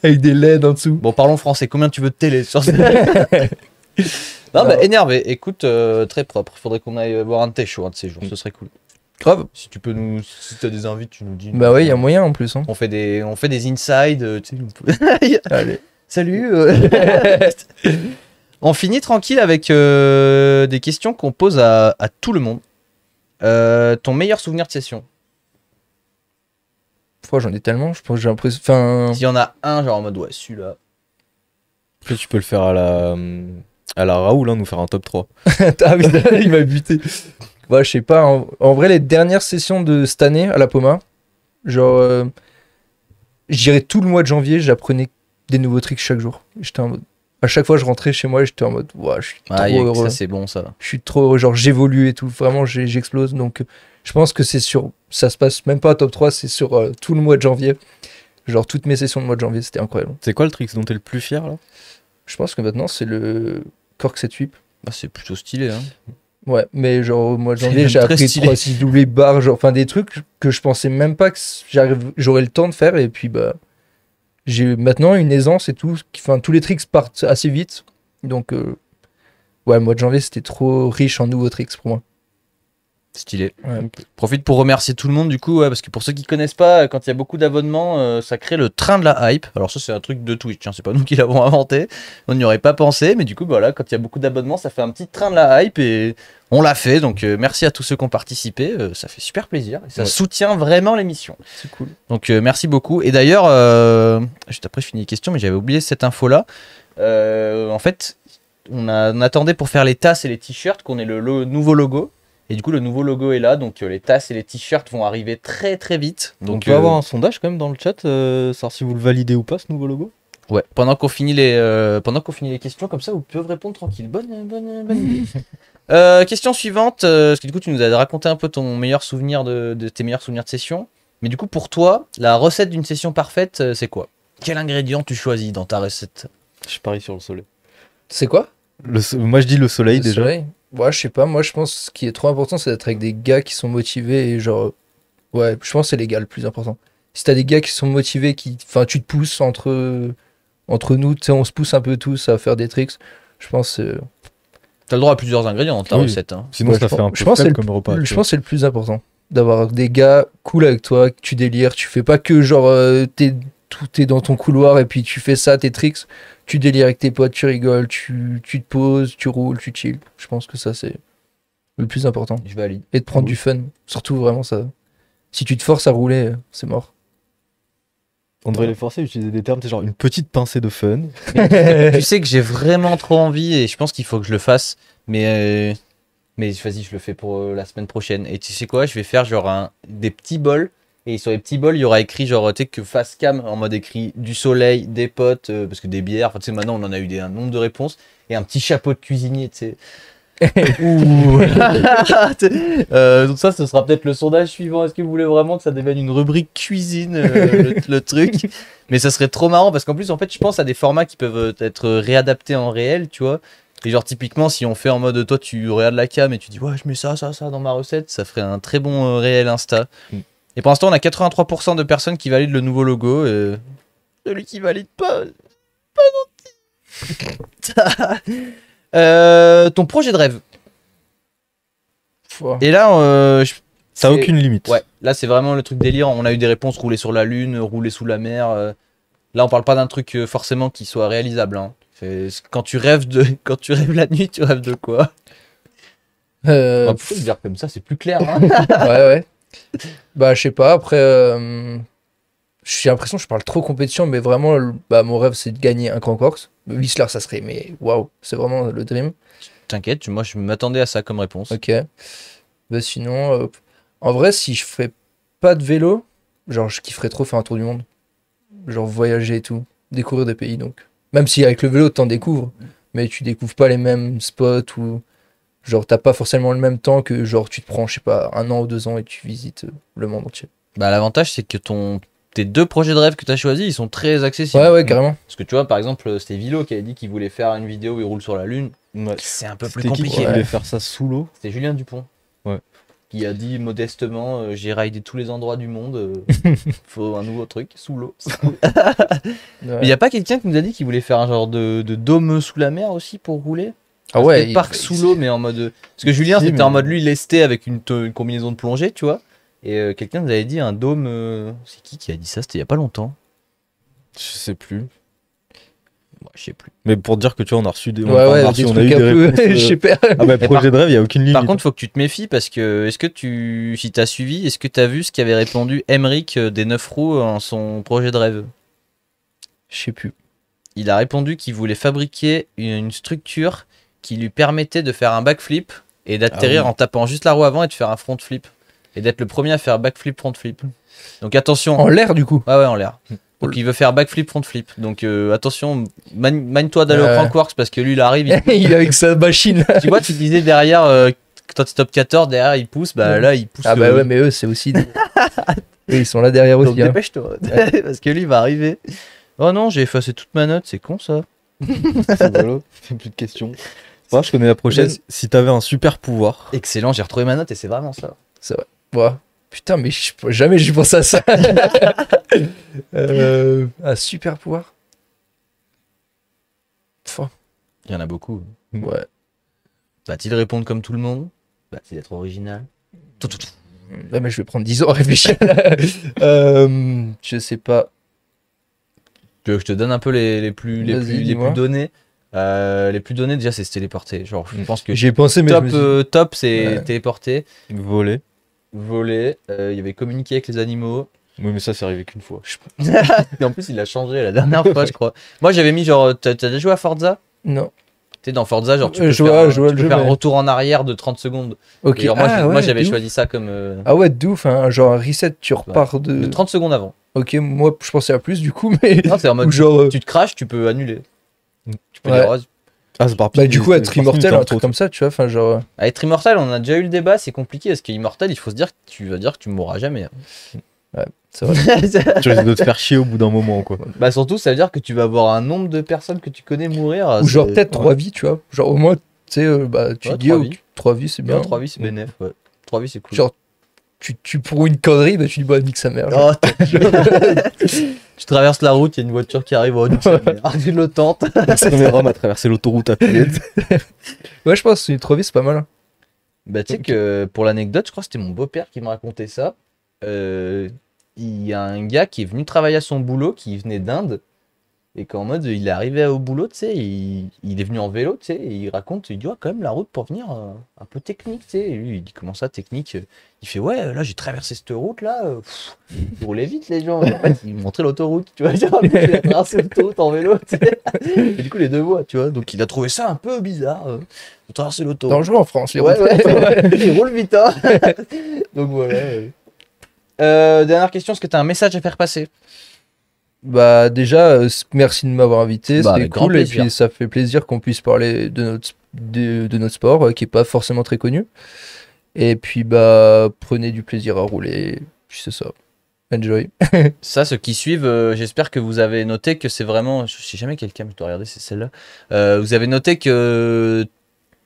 avec des LED en dessous. Bon, parlons français. Combien tu veux de télé sur ce... Non, bah, énervé. Écoute, très propre. Faudrait qu'on aille voir un de tes shows, un de ces jours. Ce serait cool. Grave. Si tu peux nous... Si t'as des invites, tu nous dis. Bah ouais, il y a moyen en plus. Hein. On fait des inside. Tu sais, Allez. Salut. On finit tranquille avec des questions qu'on pose à tout le monde. Ton meilleur souvenir de session? J'en ai tellement, je pense que j'ai l'impression. Enfin... S'il y en a un, genre en mode ouais, celui-là. Après, tu peux le faire à la Raoul, hein, nous faire un top 3. Ah oui, il m'a buté. Ouais, je sais pas. En vrai, les dernières sessions de cette année à la Poma, genre, je dirais tout le mois de janvier, j'apprenais des nouveaux tricks chaque jour. J'étais en mode. À chaque fois, je rentrais chez moi et j'étais en mode, ouais, je suis trop heureux. Ça, c'est bon, ça. Je suis trop heureux, genre, j'évolue et tout. Vraiment, j'explose. Donc, je pense que c'est sur. Ça se passe même pas à top 3, c'est sur tout le mois de janvier. Genre, toutes mes sessions de mois de janvier, c'était incroyable. C'est quoi le trick dont t'es le plus fier, là? Je pense que maintenant, c'est le Cork 7 whip. Ah, c'est plutôt stylé, hein. Ouais, mais genre, au mois de janvier, j'ai appris 3-6 doublés barres, genre, enfin, des trucs que je pensais même pas que j'aurais le temps de faire. Et puis, bah. J'ai maintenant une aisance et tout. Enfin, tous les tricks partent assez vite. Donc, ouais, mois de janvier, c'était trop riche en nouveaux tricks pour moi. Stylé. Ouais. Profite pour remercier tout le monde du coup, parce que pour ceux qui connaissent pas, quand il y a beaucoup d'abonnements, ça crée le train de la hype. Alors ça c'est un truc de Twitch, hein, c'est pas nous qui l'avons inventé, on n'y aurait pas pensé, mais du coup voilà, quand il y a beaucoup d'abonnements, ça fait un petit train de la hype et on l'a fait. Donc merci à tous ceux qui ont participé, ça fait super plaisir et ça soutient vraiment l'émission. C'est cool. Donc merci beaucoup. Et d'ailleurs, juste après je finis les questions, mais j'avais oublié cette info là. En fait, on attendait pour faire les tasses et les t-shirts qu'on ait le nouveau logo. Et du coup, le nouveau logo est là, donc les tasses et les t-shirts vont arriver très très vite. Donc, on peut avoir un sondage quand même dans le chat, savoir si vous le validez ou pas, ce nouveau logo. Ouais, pendant qu'on finit les questions, comme ça, vous pouvez répondre tranquille. Bonne idée. Question suivante, parce que du coup, tu nous as raconté un peu ton meilleur souvenir de tes meilleurs souvenirs de session. Mais du coup, pour toi, la recette d'une session parfaite, c'est quoi? Quel ingrédient tu choisis dans ta recette? Je parie sur le soleil. C'est quoi? Moi, je dis le soleil déjà. Soleil. Ouais, je sais pas, moi je pense que ce qui est trop important c'est d'être avec des gars qui sont motivés et genre, ouais, je pense que c'est les gars le plus important. Si t'as des gars qui sont motivés, enfin tu te pousses entre nous, tu sais, on se pousse un peu tous à faire des tricks, je pense t'as le droit à plusieurs ingrédients dans ta recette. Hein. Sinon ça fait un peu faible comme repas. Je pense que c'est le plus important, d'avoir des gars cool avec toi, que tu délires, tu fais pas que genre tout est dans ton couloir et puis tu fais ça, tes tricks. Tu délires avec tes potes, tu rigoles, tu te poses, tu roules, tu chill. Je pense que ça, c'est le plus important. Je valide. Et de prendre du fun. Surtout, vraiment, ça. Si tu te forces à rouler, c'est mort. On devrait les forcer à utiliser des termes, c'est genre une petite pincée de fun. Tu sais que j'ai vraiment trop envie et je pense qu'il faut que je le fasse. Mais vas-y, je le fais pour la semaine prochaine. Et tu sais quoi, je vais faire genre des petits bols. Et sur les petits bols, il y aura écrit genre, tu sais, que face cam, en mode écrit du soleil, des potes, parce que des bières, enfin tu sais, maintenant on en a eu un nombre de réponses, et un petit chapeau de cuisinier, tu sais. Donc ça, ce sera peut-être le sondage suivant. Est-ce que vous voulez vraiment que ça devienne une rubrique cuisine, le truc? Mais ça serait trop marrant, parce qu'en plus, en fait, je pense à des formats qui peuvent être réadaptés en réel, tu vois. Et genre typiquement si on fait en mode toi tu regardes la cam et tu dis ouais je mets ça dans ma recette, ça ferait un très bon réel Insta. Et pour l'instant, on a 83% de personnes qui valident le nouveau logo. Celui qui valide pas gentil. Ton projet de rêve. Et là, t'as aucune limite. Ouais, là c'est vraiment le truc délire. On a eu des réponses rouler sur la lune, rouler sous la mer. Là, on parle pas d'un truc forcément qui soit réalisable. Hein. Quand tu rêves la nuit, tu rêves de quoi? On peut le dire comme ça, c'est plus clair. Hein. Ouais. Bah, je sais pas. Après, j'ai l'impression que je parle trop compétition, mais vraiment, mon rêve, c'est de gagner un Grand Corse. Whistler, ça serait, mais waouh, c'est vraiment le dream. T'inquiète, moi, je m'attendais à ça comme réponse. Ok. Bah, sinon, en vrai, si je ferais pas de vélo, genre, je kifferais trop faire un tour du monde. Genre, voyager et tout. Découvrir des pays, donc. Même si avec le vélo, t'en découvres, mais tu découvres pas les mêmes spots ou. Genre, t'as pas forcément le même temps que, genre, tu te prends, je sais pas, 1 an ou 2 ans et tu visites le monde entier. Bah, l'avantage, c'est que tes 2 projets de rêve que t'as choisis, ils sont très accessibles. Ouais, carrément. Parce que tu vois, par exemple, c'était Vilo qui avait dit qu'il voulait faire une vidéo où il roule sur la Lune. Ouais. C'est un peu plus compliqué. Qui voulait faire ça sous l'eau. C'était Julien Dupont. Ouais. Qui a dit modestement, j'ai raidé tous les endroits du monde, faut un nouveau truc, sous l'eau. Il y a pas quelqu'un qui nous a dit qu'il voulait faire un genre de dôme sous la mer aussi pour rouler? Ah ouais, parc sous l'eau, mais en mode. Parce que Julien, c'était en mode lui lesté avec une combinaison de plongée, tu vois. Et quelqu'un nous avait dit un dôme. C'est qui a dit ça? C'était il y a pas longtemps. Je sais plus. Ouais, je sais plus. Mais pour dire que tu vois, on a reçu des. On a eu des réponses. Je sais pas. Ah bah, projet de rêve, il n'y a aucune limite. Par contre, faut que tu te méfies parce que si t'as suivi, est-ce que t'as vu ce qu'avait répondu Emric des 9 roues en son projet de rêve? Je sais plus. Il a répondu qu'il voulait fabriquer une structure qui lui permettait de faire un backflip et d'atterrir en tapant juste la roue avant et de faire un front flip. Et d'être le premier à faire backflip, front flip. Donc attention. En l'air du coup? Ouais, en l'air. Donc il veut faire backflip, front flip. Donc attention, manie-toi d'aller au Crankworks parce que lui il arrive. Il est avec sa machine. Tu vois, tu disais derrière, quand tu top 14, derrière il pousse, bah là il pousse. Ah bah ouais, mais eux c'est aussi. Ils sont là derrière aussi. Donc dépêche-toi. Parce que lui il va arriver. Oh non, j'ai effacé toute ma note, c'est con ça. Voilà, plus de questions. Moi, je connais la prochaine. Si t'avais un super pouvoir. Excellent, j'ai retrouvé ma note et c'est vraiment ça. C'est vrai. Ouais. Putain, mais jamais j'y pense à ça. Un super pouvoir. Il y en a beaucoup. Ouais. Va-t-il répondre comme tout le monde? Va-t-il être original? Ouais, mais je vais prendre 10 ans à réfléchir. Je sais pas. Tu veux que je te donne un peu les plus donnés? Les plus donnés, déjà, c'est se téléporter. Genre, je pense que j'ai pensé, mais top, c'est téléporter. Voler. Il y avait communiquer avec les animaux. Oui, mais ça, c'est arrivé qu'une fois. Et en plus, il a changé la dernière fois, je crois. Moi, j'avais mis genre. T'as déjà joué à Forza? Non. Tu sais, dans Forza, genre, tu peux faire un retour en arrière de 30 secondes. Ok. Et genre, moi, j'avais choisi ça comme. Ah ouais, de ouf, hein. Genre un reset, tu repars de 30 secondes avant. Ok, moi, je pensais à plus du coup, mais. Non, c'est en mode. Genre, tu te crashes, tu peux annuler. Tu peux dire. Ah, c'est bah du coup être immortel, un truc comme ça, tu vois, enfin genre... être immortel, on a déjà eu le débat, c'est compliqué, parce qu'immortel, il faut se dire que tu vas dire que tu mourras jamais. Ouais, c'est vrai. Tu risques de te faire chier au bout d'un moment, quoi. Bah surtout, ça veut dire que tu vas voir un nombre de personnes que tu connais mourir. Ou genre peut-être 3 vies, tu vois, genre au moins, tu sais, bah tu dis 3 vies, c'est bien. 3 vies, c'est bénéf, ouais. 3 vies, c'est cool. Genre, tu pour une connerie, bah tu dis bah nique sa mère. Oh, tu traverses la route, il y a une voiture qui arrive, oh nique sa mère, tu le tentes. Rome a traversé l'autoroute à pied. Ouais, je pense que une 3 vies, c'est pas mal. Bah tu sais que pour l'anecdote, je crois que c'était mon beau-père qui me racontait ça. Il y a un gars qui est venu travailler à son boulot, qui venait d'Inde. Et qu'en mode, il est arrivé au boulot, tu sais, il est venu en vélo, tu sais, et il raconte, il dit, ouais, quand même, la route pour venir, un peu technique, tu sais. Et lui, il dit, comment ça, technique? Il fait, ouais, là, j'ai traversé cette route-là, ils roulaient vite, les gens. Et en fait, il montrait l'autoroute, tu vois, genre, il a traversé l'autoroute en vélo, tu sais. Et du coup, les deux voies, tu vois. Donc, il a trouvé ça un peu bizarre, de traverser l'autoroute. Dangereux en France, les routes. Ils roulent vite, hein. Donc, voilà. Dernière question, est-ce que tu as un message à faire passer? Bah déjà, merci de m'avoir invité, c'était cool plaisir. Et puis ça fait plaisir qu'on puisse parler de notre sport qui est pas forcément très connu. Et puis bah prenez du plaisir à rouler, puis c'est ça. Enjoy. Ça, ceux qui suivent, j'espère que vous avez noté que c'est vraiment, je sais jamais quelle cam je dois regarder, c'est celle-là. Vous avez noté que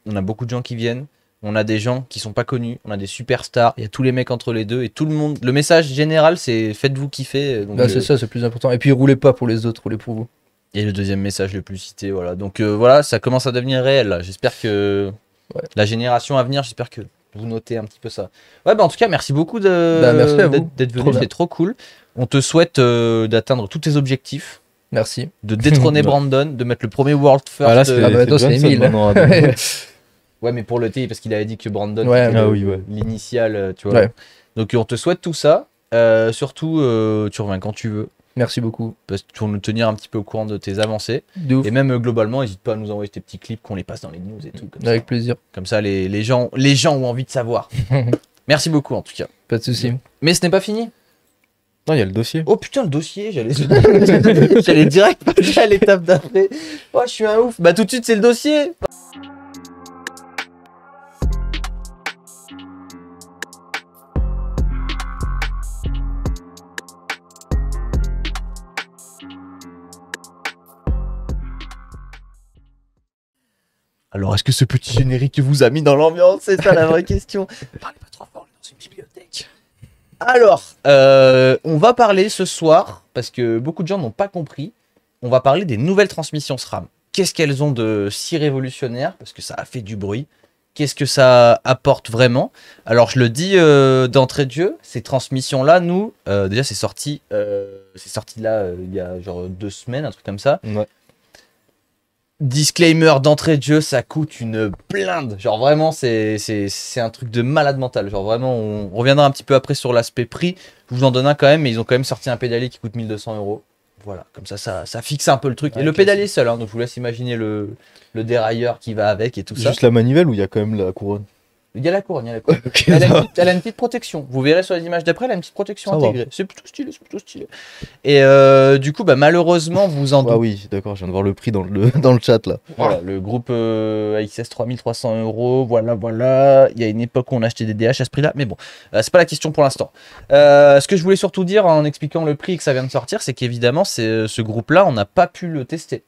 on a beaucoup de gens qui viennent. On a des gens qui sont pas connus, on a des superstars, il y a tous les mecs entre les deux et tout le monde. Le message général, c'est faites-vous kiffer. Donc c'est ça, c'est plus important. Et puis roulez pas pour les autres, roulez pour vous. Et le deuxième message le plus cité, voilà. Donc voilà, ça commence à devenir réel. J'espère que la génération à venir, j'espère que vous notez un petit peu ça. Ouais, bah en tout cas, merci beaucoup d'être venu, c'est trop cool. On te souhaite d'atteindre tous tes objectifs. Merci. De détrôner Brandon, de mettre le premier World First. Ah là, c'est Emile. Ouais, mais pour le T, parce qu'il avait dit que Brandon était l'initial, tu vois. Ouais. Donc on te souhaite tout ça. Surtout, tu reviens quand tu veux. Merci beaucoup. Pour nous tenir un petit peu au courant de tes avancées. Et même globalement, n'hésite pas à nous envoyer tes petits clips qu'on les passe dans les news et tout. Comme Avec plaisir. Comme ça, les gens ont envie de savoir. Merci beaucoup en tout cas. Pas de soucis. Mais ce n'est pas fini. Non, il y a le dossier. Oh putain, le dossier, j'allais direct passer à l'étape d'après. Oh, je suis un ouf. Bah tout de suite, c'est le dossier. Alors, est-ce que ce petit générique vous a mis dans l'ambiance? C'est ça la vraie question. Parlez pas trop fort, on est dans une bibliothèque. Alors, on va parler ce soir, parce que beaucoup de gens n'ont pas compris, on va parler des nouvelles transmissions SRAM. Qu'est-ce qu'elles ont de si révolutionnaire? Parce que ça a fait du bruit. Qu'est-ce que ça apporte vraiment? Alors, je le dis d'entrée de jeu, ces transmissions-là, nous, déjà, c'est sorti là il y a genre 2 semaines, un truc comme ça. Ouais. Disclaimer d'entrée de jeu, ça coûte une blinde. Genre vraiment, c'est un truc de malade mental. Genre vraiment, on reviendra un petit peu après sur l'aspect prix. Je vous en donne un quand même, mais ils ont quand même sorti un pédalier qui coûte 1 200 €. Voilà, comme ça fixe un peu le truc. Ouais, et le pédalier seul, hein, donc je vous laisse imaginer le dérailleur qui va avec et tout ça. Juste la manivelle ou il y a quand même la couronne? Il y a la couronne, Okay, elle a une petite protection. Vous verrez sur les images d'après, elle a une petite protection intégrée. C'est plutôt stylé, Et du coup, bah, malheureusement, vous en doutez. Ah oui, d'accord, je viens de voir le prix dans le chat là. Voilà, le groupe AXS 3300 €, voilà. Il y a une époque où on achetait des DH à ce prix-là, mais bon, c'est pas la question pour l'instant. Ce que je voulais surtout dire en expliquant le prix et que ça vient de sortir, c'est qu'évidemment, ce groupe-là, on n'a pas pu le tester.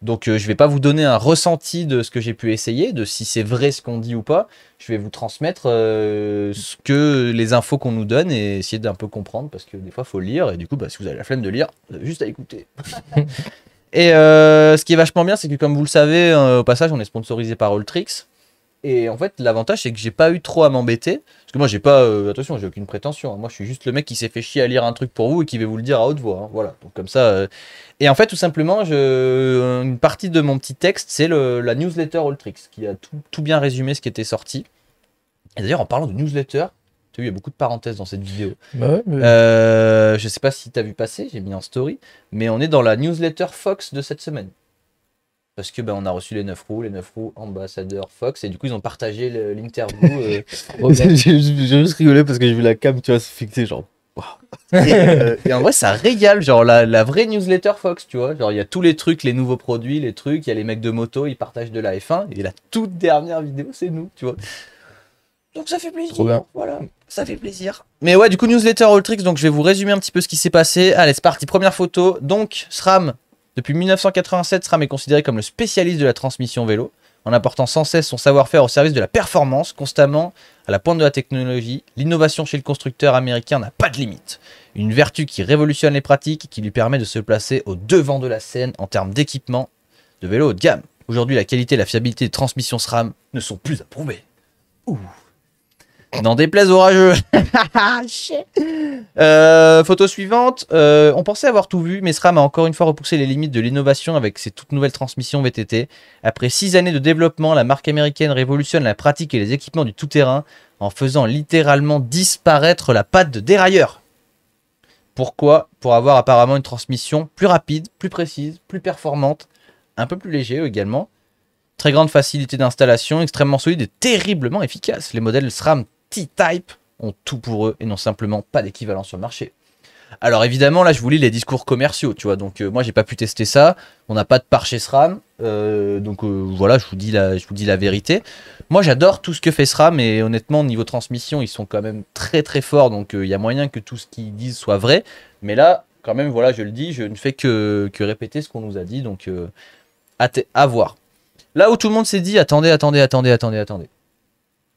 Donc je vais pas vous donner un ressenti de ce que j'ai pu essayer, de si c'est vrai ce qu'on dit ou pas. Je vais vous transmettre les infos qu'on nous donne et essayer d'un peu comprendre, parce que des fois il faut lire, et du coup bah, si vous avez la flemme de lire, vous avez juste à écouter. Et ce qui est vachement bien, c'est que comme vous le savez, au passage on est sponsorisé par Ultrix. Et en fait, l'avantage, c'est que j'ai pas eu trop à m'embêter. Parce que moi, j'ai pas. Attention, j'ai aucune prétention. Hein. Moi, je suis juste le mec qui s'est fait chier à lire un truc pour vous et qui va vous le dire à haute voix. Hein. Voilà. Donc, comme ça. Et en fait, tout simplement, une partie de mon petit texte, c'est la newsletter Ultrix, qui a tout bien résumé ce qui était sorti. Et d'ailleurs, en parlant de newsletter, tu as vu, il y a beaucoup de parenthèses dans cette vidéo. Bah ouais, je sais pas si tu as vu passer, j'ai mis en story. Mais on est dans la newsletter Fox de cette semaine. Parce que on a reçu les 9 roues ambassadeurs Fox, et du coup ils ont partagé l'interview. J'ai juste rigolé parce que j'ai vu la cam, tu vois, se fixer genre. Wow. Et en vrai ça régale, genre la vraie newsletter Fox, tu vois. Genre il y a tous les trucs, les nouveaux produits, les trucs, il y a les mecs de moto, ils partagent de la F1, et la toute dernière vidéo c'est nous, tu vois. Donc ça fait plaisir. Trop bien. Voilà, ça fait plaisir. Mais ouais, du coup newsletter Ultrix, donc je vais vous résumer un petit peu ce qui s'est passé. Allez, c'est parti, première photo. Donc SRAM. Depuis 1987, SRAM est considéré comme le spécialiste de la transmission vélo, en apportant sans cesse son savoir-faire au service de la performance, constamment à la pointe de la technologie. L'innovation chez le constructeur américain n'a pas de limite. Une vertu qui révolutionne les pratiques et qui lui permet de se placer au devant de la scène en termes d'équipement de vélo haut de gamme. Aujourd'hui, la qualité et la fiabilité des transmissions SRAM ne sont plus à prouver. Ouh. N'en déplaise aux rageux. Photo suivante. On pensait avoir tout vu, mais SRAM a encore une fois repoussé les limites de l'innovation avec ses toutes nouvelles transmissions VTT. Après 6 années de développement, la marque américaine révolutionne la pratique et les équipements du tout-terrain en faisant littéralement disparaître la patte de dérailleur. Pourquoi? Pour avoir apparemment une transmission plus rapide, plus précise, plus performante, un peu plus léger également. Très grande facilité d'installation, extrêmement solide et terriblement efficace. Les modèles SRAM T-Type ont tout pour eux et n'ont simplement pas d'équivalent sur le marché. Alors évidemment, là je vous lis les discours commerciaux, tu vois, donc moi j'ai pas pu tester ça, on n'a pas de part chez SRAM, donc voilà, je vous dis la vérité. Moi j'adore tout ce que fait SRAM, et honnêtement niveau transmission ils sont quand même très très forts, donc il y a moyen que tout ce qu'ils disent soit vrai, mais là quand même voilà, je le dis, je ne fais que répéter ce qu'on nous a dit, donc à voir. Là où tout le monde s'est dit, attendez.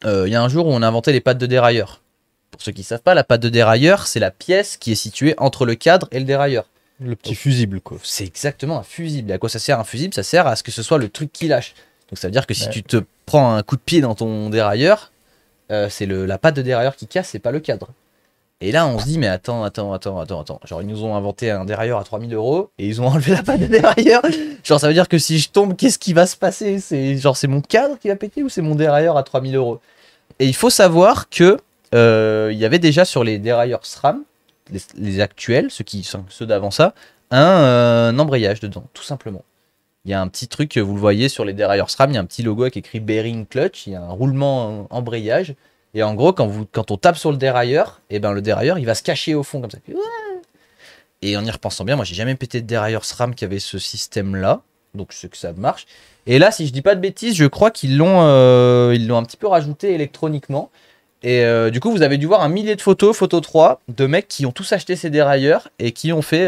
il y a un jour où on a inventé les pattes de dérailleur. Pour ceux qui ne savent pas, la patte de dérailleur, c'est la pièce qui est située entre le cadre et le dérailleur. Le petit fusible, quoi. C'est exactement un fusible. Et à quoi ça sert un fusible? Ça sert à ce que ce soit le truc qui lâche. Donc ça veut dire que si tu te prends un coup de pied dans ton dérailleur, c'est la patte de dérailleur qui casse, c'est pas le cadre. Et là, on se dit, mais attends. Genre, ils nous ont inventé un dérailleur à 3000 € et ils ont enlevé la patte de dérailleur. Genre, ça veut dire que si je tombe, qu'est-ce qui va se passer? C'est mon cadre qui va péter ou c'est mon dérailleur à 3000 €? Et il faut savoir que il y avait déjà sur les dérailleurs SRAM, les actuels, ceux d'avant ça, un embrayage dedans, tout simplement. Il y a un petit truc, vous le voyez sur les dérailleurs SRAM, il y a un petit logo avec écrit bearing clutch, il y a un roulement embrayage. Et en gros, quand on tape sur le dérailleur, et ben le dérailleur il va se cacher au fond comme ça. Et en y repensant bien, moi j'ai jamais pété de dérailleur SRAM qui avait ce système-là, donc je sais que ça marche. Et là, si je dis pas de bêtises, je crois qu'ils l'ont un petit peu rajouté électroniquement. Et du coup, vous avez dû voir un millier de photos, photo 3, de mecs qui ont tous acheté ces dérailleurs et qui ont fait,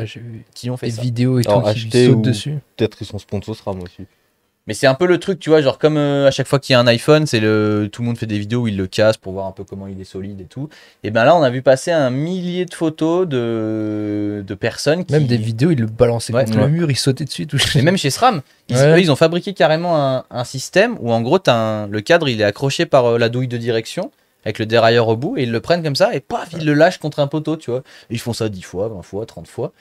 j'ai vu des vidéos et tout qui sautent dessus. Peut-être ils sont sponsors SRAM aussi. Mais c'est un peu le truc, tu vois, genre comme à chaque fois qu'il y a un iPhone, tout le monde fait des vidéos où il le casse pour voir un peu comment il est solide et tout. Et ben là, on a vu passer un millier de photos de personnes qui... Même des vidéos, ils le balançaient contre le mur, ils sautaient dessus. Et même chez SRAM, ils ont fabriqué carrément un système où en gros, le cadre, il est accroché par la douille de direction avec le dérailleur au bout et ils le prennent comme ça et paf, ils le lâchent contre un poteau, tu vois. Et ils font ça 10 fois, 20 fois, 30 fois.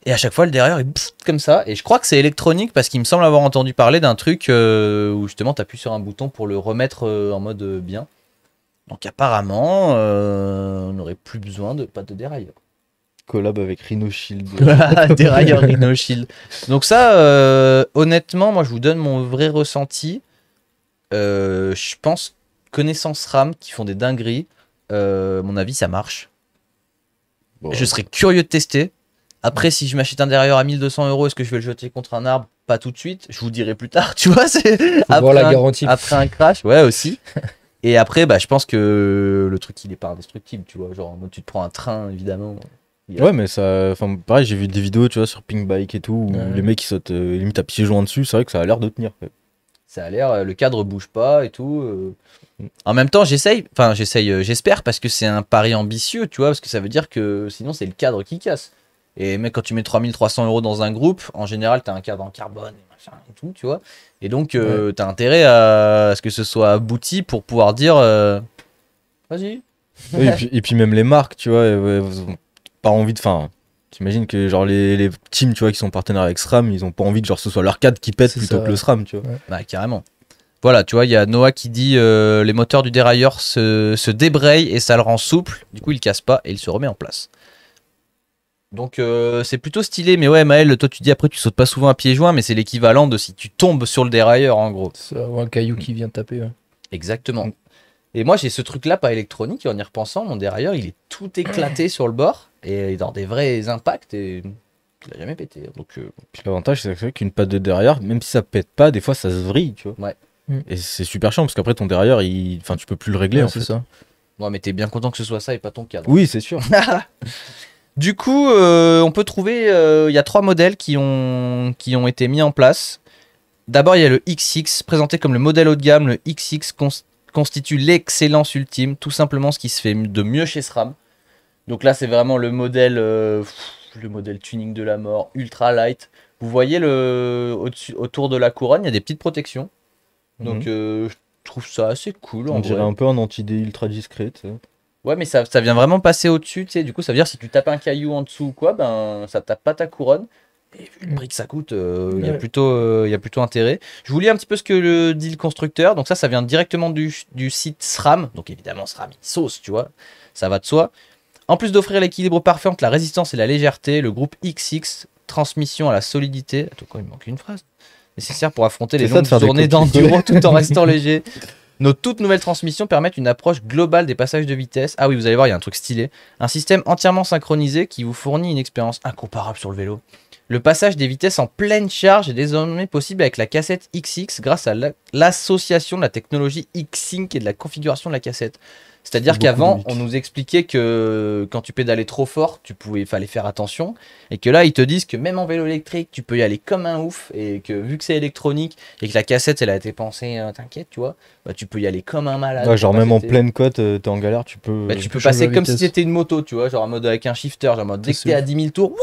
Et à chaque fois, le dérailleur est comme ça. Et je crois que c'est électronique parce qu'il me semble avoir entendu parler d'un truc où justement tu appuies sur un bouton pour le remettre en mode bien. Donc apparemment, on n'aurait plus besoin de patte de dérailleur. Collab avec Rhino Shield. Dérailleur Rhino Shield. Donc ça, honnêtement, moi je vous donne mon vrai ressenti. Je pense, connaissant SRAM qui font des dingueries, mon avis ça marche. Bon. Je serais curieux de tester. Après, si je m'achète un dérailleur à 1200 €, est-ce que je vais le jeter contre un arbre? Pas tout de suite, je vous dirai plus tard, tu vois. Après la garantie. Après un crash, ouais, aussi. Et après, je pense que le truc, il est pas indestructible, tu vois. Genre, tu te prends un train, évidemment. Ouais, mais ça. Enfin, pareil, j'ai vu des vidéos, tu vois, sur Pink Bike et tout, où les mecs ils sautent limite à pieds joints dessus, c'est vrai que ça a l'air de tenir. Ça a l'air, le cadre bouge pas et tout. En même temps, j'espère parce que c'est un pari ambitieux, tu vois, parce que ça veut dire que sinon, c'est le cadre qui casse. Et mec, quand tu mets 3300 € dans un groupe, en général, t'as un cadre en carbone et machin et tout, tu vois. Et donc, t'as intérêt à ce que ce soit abouti pour pouvoir dire vas-y. Oui, et puis même les marques, tu vois, pas envie de. Enfin, t'imagines que genre les teams, tu vois, qui sont partenaires avec SRAM, ils ont pas envie que genre ce soit leur cadre qui pète plutôt que le SRAM, tu vois. Ouais. Bah, carrément. Voilà, tu vois, il y a Noah qui dit les moteurs du dérailleur se débrayent et ça le rend souple. Du coup, il casse pas et il se remet en place. Donc c'est plutôt stylé, mais ouais Maël, toi tu dis après tu sautes pas souvent à pieds joints, mais c'est l'équivalent de si tu tombes sur le dérailleur en gros. Ou un caillou qui vient taper. Ouais. Exactement. Et moi j'ai ce truc là pas électronique, et en y repensant, mon dérailleur il est tout éclaté sur le bord, et dans des vrais impacts, et il a jamais pété. Donc, Puis l'avantage c'est qu'une patte de dérailleur, même si ça pète pas, des fois ça se vrille, tu vois. Ouais. Et c'est super chiant, parce qu'après ton dérailleur, enfin tu peux plus le régler en fait. C'est ça. Ouais, mais t'es bien content que ce soit ça et pas ton cadre. Oui, c'est sûr. Du coup, on peut trouver, il y a 3 modèles qui ont été mis en place. D'abord, il y a le XX, présenté comme le modèle haut de gamme. Le XX constitue l'excellence ultime, tout simplement ce qui se fait de mieux chez SRAM. Donc là, c'est vraiment le modèle tuning de la mort, ultra light. Vous voyez autour de la couronne, il y a des petites protections. Donc je trouve ça assez cool. On dirait un peu un anti-dé ultra discret. Ouais, mais ça vient vraiment passer au-dessus, tu sais. Du coup, ça veut dire si tu tapes un caillou en dessous ou quoi, ben ça tape pas ta couronne. Et vu le prix que ça coûte, il y a plutôt intérêt. Je vous lis un petit peu ce que dit le constructeur. Donc ça vient directement du site SRAM. Donc évidemment, SRAM, il sauce, tu vois. Ça va de soi. En plus d'offrir l'équilibre parfait entre la résistance et la légèreté, le groupe XX, transmission à la solidité. Attends, quoi, il me manque une phrase. Nécessaire pour affronter les longues journées d'enduro tout en restant léger. Nos toutes nouvelles transmissions permettent une approche globale des passages de vitesse. Ah oui, vous allez voir, il y a un truc stylé. Un système entièrement synchronisé qui vous fournit une expérience incomparable sur le vélo. Le passage des vitesses en pleine charge est désormais possible avec la cassette XX grâce à l'association de la technologie X-Sync et de la configuration de la cassette. C'est-à-dire qu'avant, on nous expliquait que quand tu pédalais trop fort, fallait faire attention. Et que là, ils te disent que même en vélo électrique, tu peux y aller comme un ouf. Et que vu que c'est électronique et que la cassette, elle a été pensée, t'inquiète, tu vois, bah, tu peux y aller comme un malade. Ouais, genre même en pleine côte, t'es en galère, tu peux... Bah, tu peux passer comme si c'était une moto, tu vois, genre en mode avec un shifter, genre en mode dès que t'es à 10 000 tours,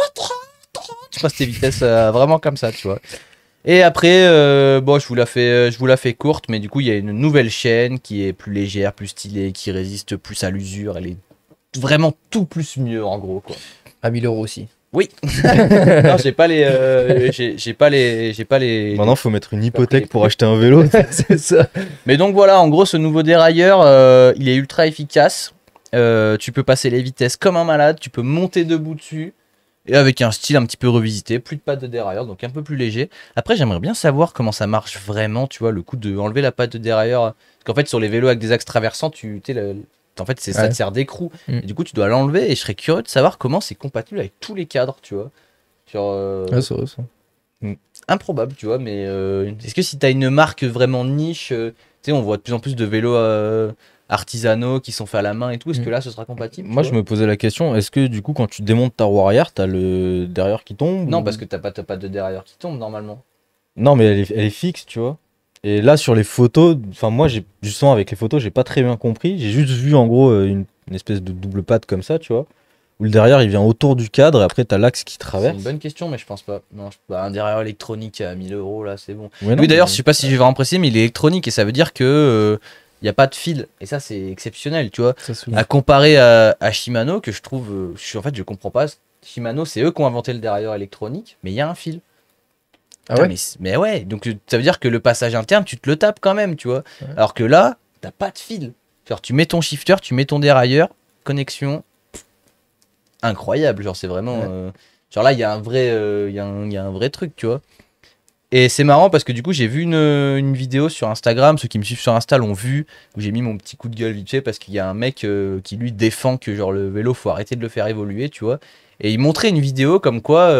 tu passes tes vitesses vraiment comme ça, tu vois. Et après, bon, je vous la fais courte, mais du coup, il y a une nouvelle chaîne qui est plus légère, plus stylée, qui résiste plus à l'usure. Elle est vraiment tout plus mieux, en gros, quoi. À 1000 € aussi. Oui. Non, j'ai pas les. Maintenant, faut mettre une hypothèque pour acheter un vélo. C'est ça. Mais donc voilà, en gros, ce nouveau dérailleur, il est ultra efficace. Tu peux passer les vitesses comme un malade, tu peux monter debout dessus. Et avec un style un petit peu revisité, plus de patte de dérailleur, donc un peu plus léger. Après, j'aimerais bien savoir comment ça marche vraiment, tu vois, le coup de enlever la patte de dérailleur. Parce qu'en fait, sur les vélos avec des axes traversants, en fait, ça te sert d'écrou. Et du coup, tu dois l'enlever. Et je serais curieux de savoir comment c'est compatible avec tous les cadres, tu vois. C'est vrai, ça. Improbable, tu vois, mais est-ce que si tu as une marque vraiment niche, tu sais, on voit de plus en plus de vélos artisanaux qui sont faits à la main et tout, est-ce que là ce sera compatible? Moi je me posais la question, est-ce que du coup quand tu démontes ta roue arrière, t'as le derrière qui tombe? Non, parce que t'as pas de derrière qui tombe normalement. Non, mais elle est fixe, tu vois. Et là sur les photos, enfin moi justement avec les photos j'ai pas très bien compris, j'ai juste vu en gros une espèce de double patte comme ça, tu vois, où le derrière il vient autour du cadre et après t'as l'axe qui traverse. C'est une bonne question, mais je pense pas. Non, un derrière électronique à 1000 € là c'est bon. Ouais, oui d'ailleurs je sais pas si je vais vraiment préciser, mais il est électronique et ça veut dire que il n'y a pas de fil. Et ça, c'est exceptionnel, tu vois. À comparer à Shimano, que je trouve... en fait, je comprends pas. Shimano, c'est eux qui ont inventé le dérailleur électronique, mais il y a un fil. Ah ouais? Mais ouais, donc ça veut dire que le passage interne, tu te le tapes quand même, tu vois. Ouais. Alors que là, t'as pas de fil. Genre, tu mets ton shifter, tu mets ton dérailleur, connexion. Incroyable, genre, c'est vraiment... genre là, il y a un vrai truc, tu vois. Et c'est marrant parce que du coup j'ai vu une vidéo sur Instagram, ceux qui me suivent sur Insta l'ont vu, où j'ai mis mon petit coup de gueule vite fait parce qu'il y a un mec qui lui défend que genre le vélo faut arrêter de le faire évoluer, tu vois. Et il montrait une vidéo comme quoi,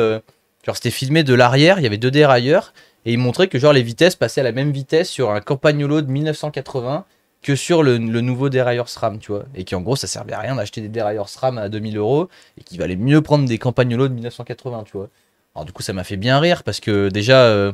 genre c'était filmé de l'arrière, il y avait 2 dérailleurs, et il montrait que genre les vitesses passaient à la même vitesse sur un Campagnolo de 1980 que sur le nouveau dérailleur SRAM, tu vois. Et qu'en gros ça servait à rien d'acheter des dérailleurs SRAM à 2000 € et qu'il valait mieux prendre des Campagnolos de 1980, tu vois. Alors du coup ça m'a fait bien rire parce que déjà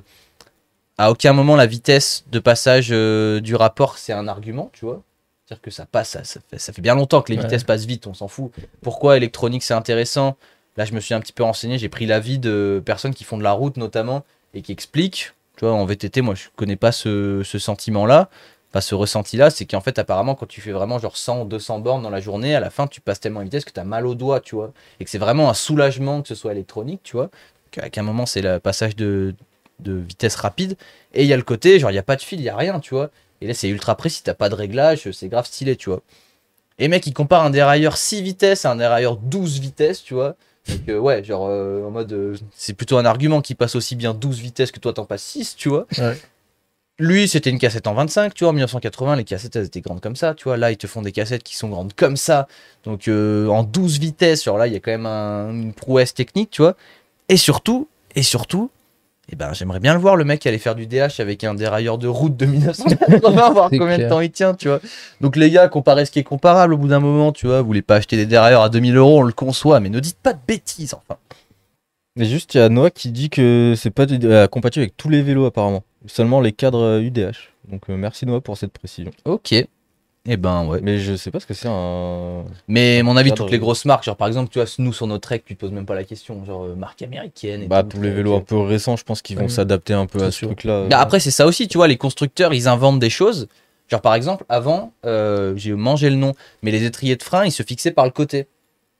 à aucun moment la vitesse de passage du rapport c'est un argument, tu vois. C'est-à-dire que ça passe, ça fait bien longtemps que les vitesses passent vite, on s'en fout. Pourquoi électronique c'est intéressant? Là je me suis un petit peu renseigné, j'ai pris l'avis de personnes qui font de la route notamment et qui expliquent, tu vois, en VTT moi je connais pas ce sentiment-là, pas ce ressenti-là, c'est qu'en fait apparemment quand tu fais vraiment genre 100 200 bornes dans la journée, à la fin tu passes tellement à vitesse que tu as mal au doigt, tu vois. Et que c'est vraiment un soulagement que ce soit électronique, tu vois. À qu'un moment c'est le passage de vitesse rapide et il y a le côté genre il y a pas de fil, il y a rien, tu vois, et là c'est ultra précis, t'as pas de réglage, c'est grave stylé, tu vois. Et mec il compare un dérailleur 6 vitesses à un dérailleur 12 vitesses, tu vois, donc ouais genre en mode c'est plutôt un argument qui passe aussi bien 12 vitesses que toi t'en passes 6, tu vois. Lui c'était une cassette en 25, tu vois, en 1980 les cassettes elles étaient grandes comme ça, tu vois, là ils te font des cassettes qui sont grandes comme ça, donc en 12 vitesses, genre là il y a quand même une prouesse technique, tu vois. Et surtout, eh ben, j'aimerais bien le voir, le mec aller faire du DH avec un dérailleur de route de 1980, voir combien de temps il tient, tu vois. Donc les gars, comparez ce qui est comparable au bout d'un moment, tu vois. Vous voulez pas acheter des dérailleurs à 2000 €, on le conçoit, mais ne dites pas de bêtises, enfin. Mais juste, il y a Noah qui dit que c'est pas compatible avec tous les vélos apparemment, seulement les cadres UDH. Donc merci Noah pour cette précision. Ok. Eh ben ouais. Mais je sais pas ce que c'est un... Mais à mon avis, toutes les grosses marques, genre par exemple, tu vois, nous sur notre Trek, tu te poses même pas la question, genre marque américaine et bah tout, tous les vélos un peu récents, je pense qu'ils vont s'adapter un peu à ce truc-là. Bah, après, c'est ça aussi, tu vois, les constructeurs, ils inventent des choses. Genre par exemple, avant, j'ai mangé le nom, mais les étriers de frein, ils se fixaient par le côté.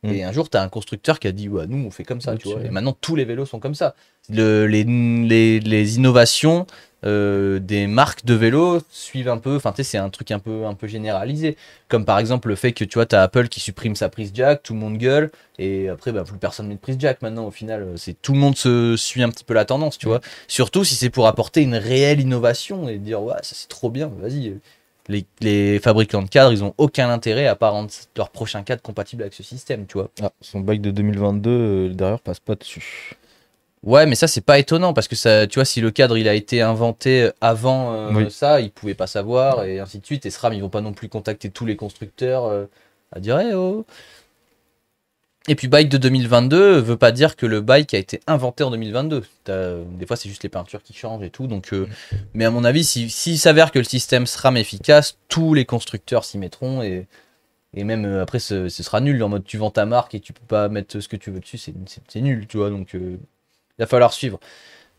Et un jour, tu as un constructeur qui a dit, ouais, nous, on fait comme ça, tu vois. Et maintenant, tous les vélos sont comme ça. Les innovations des marques de vélos suivent un peu, enfin, tu sais, c'est un truc un peu généralisé. Comme par exemple le fait que, tu vois, tu as Apple qui supprime sa prise jack, tout le monde gueule, et après, bah, plus personne met de prise jack maintenant, au final. Tout le monde se suit un petit peu la tendance, tu vois. Surtout si c'est pour apporter une réelle innovation et dire, ouais, ça c'est trop bien, vas-y. Les fabricants de cadres, ils ont aucun intérêt à pas rendre leur prochain cadre compatible avec ce système, tu vois. Ah, son bac de 2022, derrière passe pas dessus. Ouais, mais ça, c'est pas étonnant parce que ça, tu vois, si le cadre il a été inventé avant ça, ils pouvaient pas savoir et ainsi de suite. Et SRAM, ils vont pas non plus contacter tous les constructeurs à dire oh. Et puis bike de 2022 veut pas dire que le bike a été inventé en 2022. Des fois, c'est juste les peintures qui changent et tout. Donc, mais à mon avis, s'il s'avère que le système SRAM est efficace, tous les constructeurs s'y mettront et même après, ce sera nul. En mode, tu vends ta marque et tu peux pas mettre ce que tu veux dessus, c'est nul, tu vois. Donc, il va falloir suivre.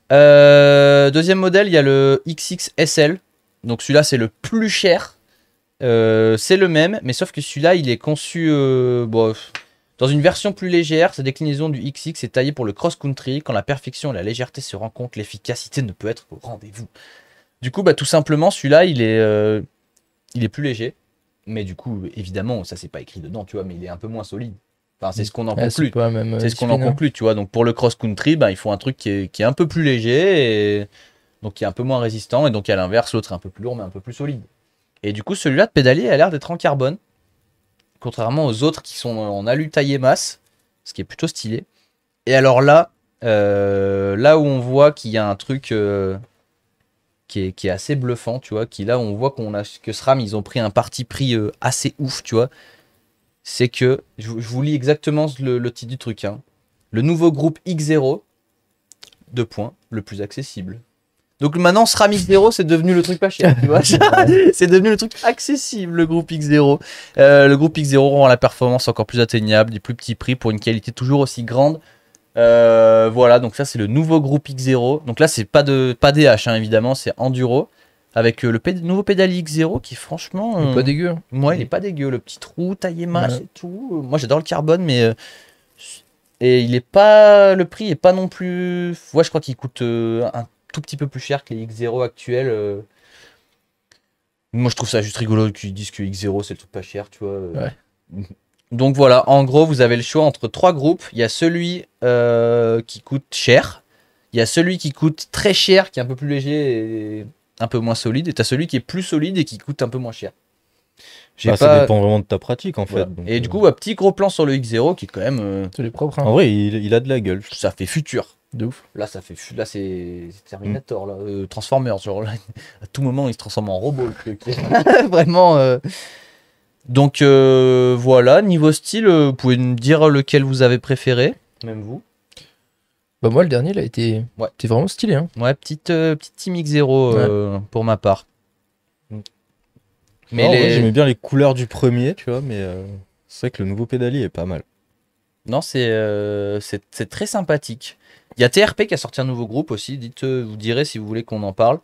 Deuxième modèle, il y a le XXSL. Donc, celui-là, c'est le plus cher. C'est le même, mais sauf que celui-là, il est conçu... dans une version plus légère, sa déclinaison du XX est taillée pour le cross-country. Quand la perfection et la légèreté se rencontrent, l'efficacité ne peut être au rendez-vous. Du coup, tout simplement, celui-là, il est plus léger. Mais du coup, évidemment, ça c'est pas écrit dedans, tu vois, mais il est un peu moins solide. Enfin, c'est ce qu'on en conclut. C'est ce qu'on en conclut, tu vois. Donc pour le cross-country, il faut un truc qui est un peu plus léger, et donc qui est un peu moins résistant. Et donc à l'inverse, l'autre est un peu plus lourd, mais un peu plus solide. Et du coup, celui-là de pédalier a l'air d'être en carbone. Contrairement aux autres qui sont en alu taillé masse, ce qui est plutôt stylé. Et alors là, là où on voit qu'il y a un truc qui est assez bluffant, tu vois, là où on voit que SRAM, ils ont pris un parti pris assez ouf, tu vois, c'est que, je vous lis exactement le titre du truc, hein. Le nouveau groupe X0, le plus accessible. Donc maintenant, SRAM X0, c'est devenu le truc pas cher, tu vois. C'est devenu le truc accessible, le groupe X0. Le groupe X0 rend la performance encore plus atteignable, des plus petits prix pour une qualité toujours aussi grande. Voilà, donc ça c'est le nouveau groupe X0. Donc là, c'est pas DH, hein, évidemment, c'est Enduro. Avec le nouveau pédalier X0 qui franchement... il est pas dégueu. Ouais, il est pas dégueu, le petit trou taillé masse et tout. Moi j'adore le carbone, mais... et il est pas... Le prix est pas non plus... Ouais, je crois qu'il coûte un tout petit peu plus cher que les X0 actuels. Moi je trouve ça juste rigolo qu'ils disent que X0 c'est le truc pas cher, tu vois. Donc voilà, en gros vous avez le choix entre 3 groupes. Il y a celui qui coûte cher, il y a celui qui coûte très cher, qui est un peu plus léger et un peu moins solide, et tu as celui qui est plus solide et qui coûte un peu moins cher. Ça dépend vraiment de ta pratique en fait. Donc, et du coup, un petit gros plan sur le X0 qui est quand même... C'est propre. Hein. En vrai, il a de la gueule. Ça fait futur. De ouf. Là, c'est Terminator, là. Transformers. Genre, là, à tout moment, il se transforme en robot, le truc. Vraiment. Donc, voilà. Niveau style, vous pouvez me dire lequel vous avez préféré. Même vous. Moi, le dernier, il a été vraiment stylé. Hein. Ouais, petite Team X0 pour ma part. Mais j'aimais bien les couleurs du premier, tu vois, mais c'est vrai que le nouveau pédalier est pas mal. Non, c'est très sympathique. Il y a TRP qui a sorti un nouveau groupe aussi, vous direz si vous voulez qu'on en parle.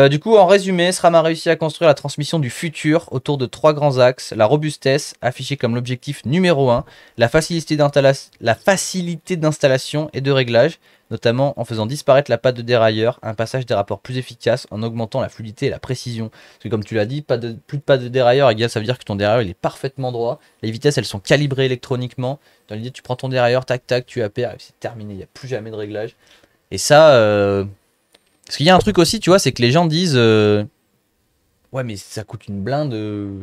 Du coup, en résumé, SRAM a réussi à construire la transmission du futur autour de 3 grands axes. La robustesse, affichée comme l'objectif numéro 1, la facilité d'installation et de réglage, notamment en faisant disparaître la patte de dérailleur, un passage des rapports plus efficace en augmentant la fluidité et la précision. Parce que comme tu l'as dit, plus de patte de dérailleur égale, ça veut dire que ton dérailleur il est parfaitement droit. Les vitesses elles sont calibrées électroniquement. Dans l'idée, tu prends ton dérailleur, tac tac, tu appaires, c'est terminé, il n'y a plus jamais de réglage. Et ça... Parce qu'il y a un truc aussi, tu vois, c'est que les gens disent ouais, mais ça coûte une blinde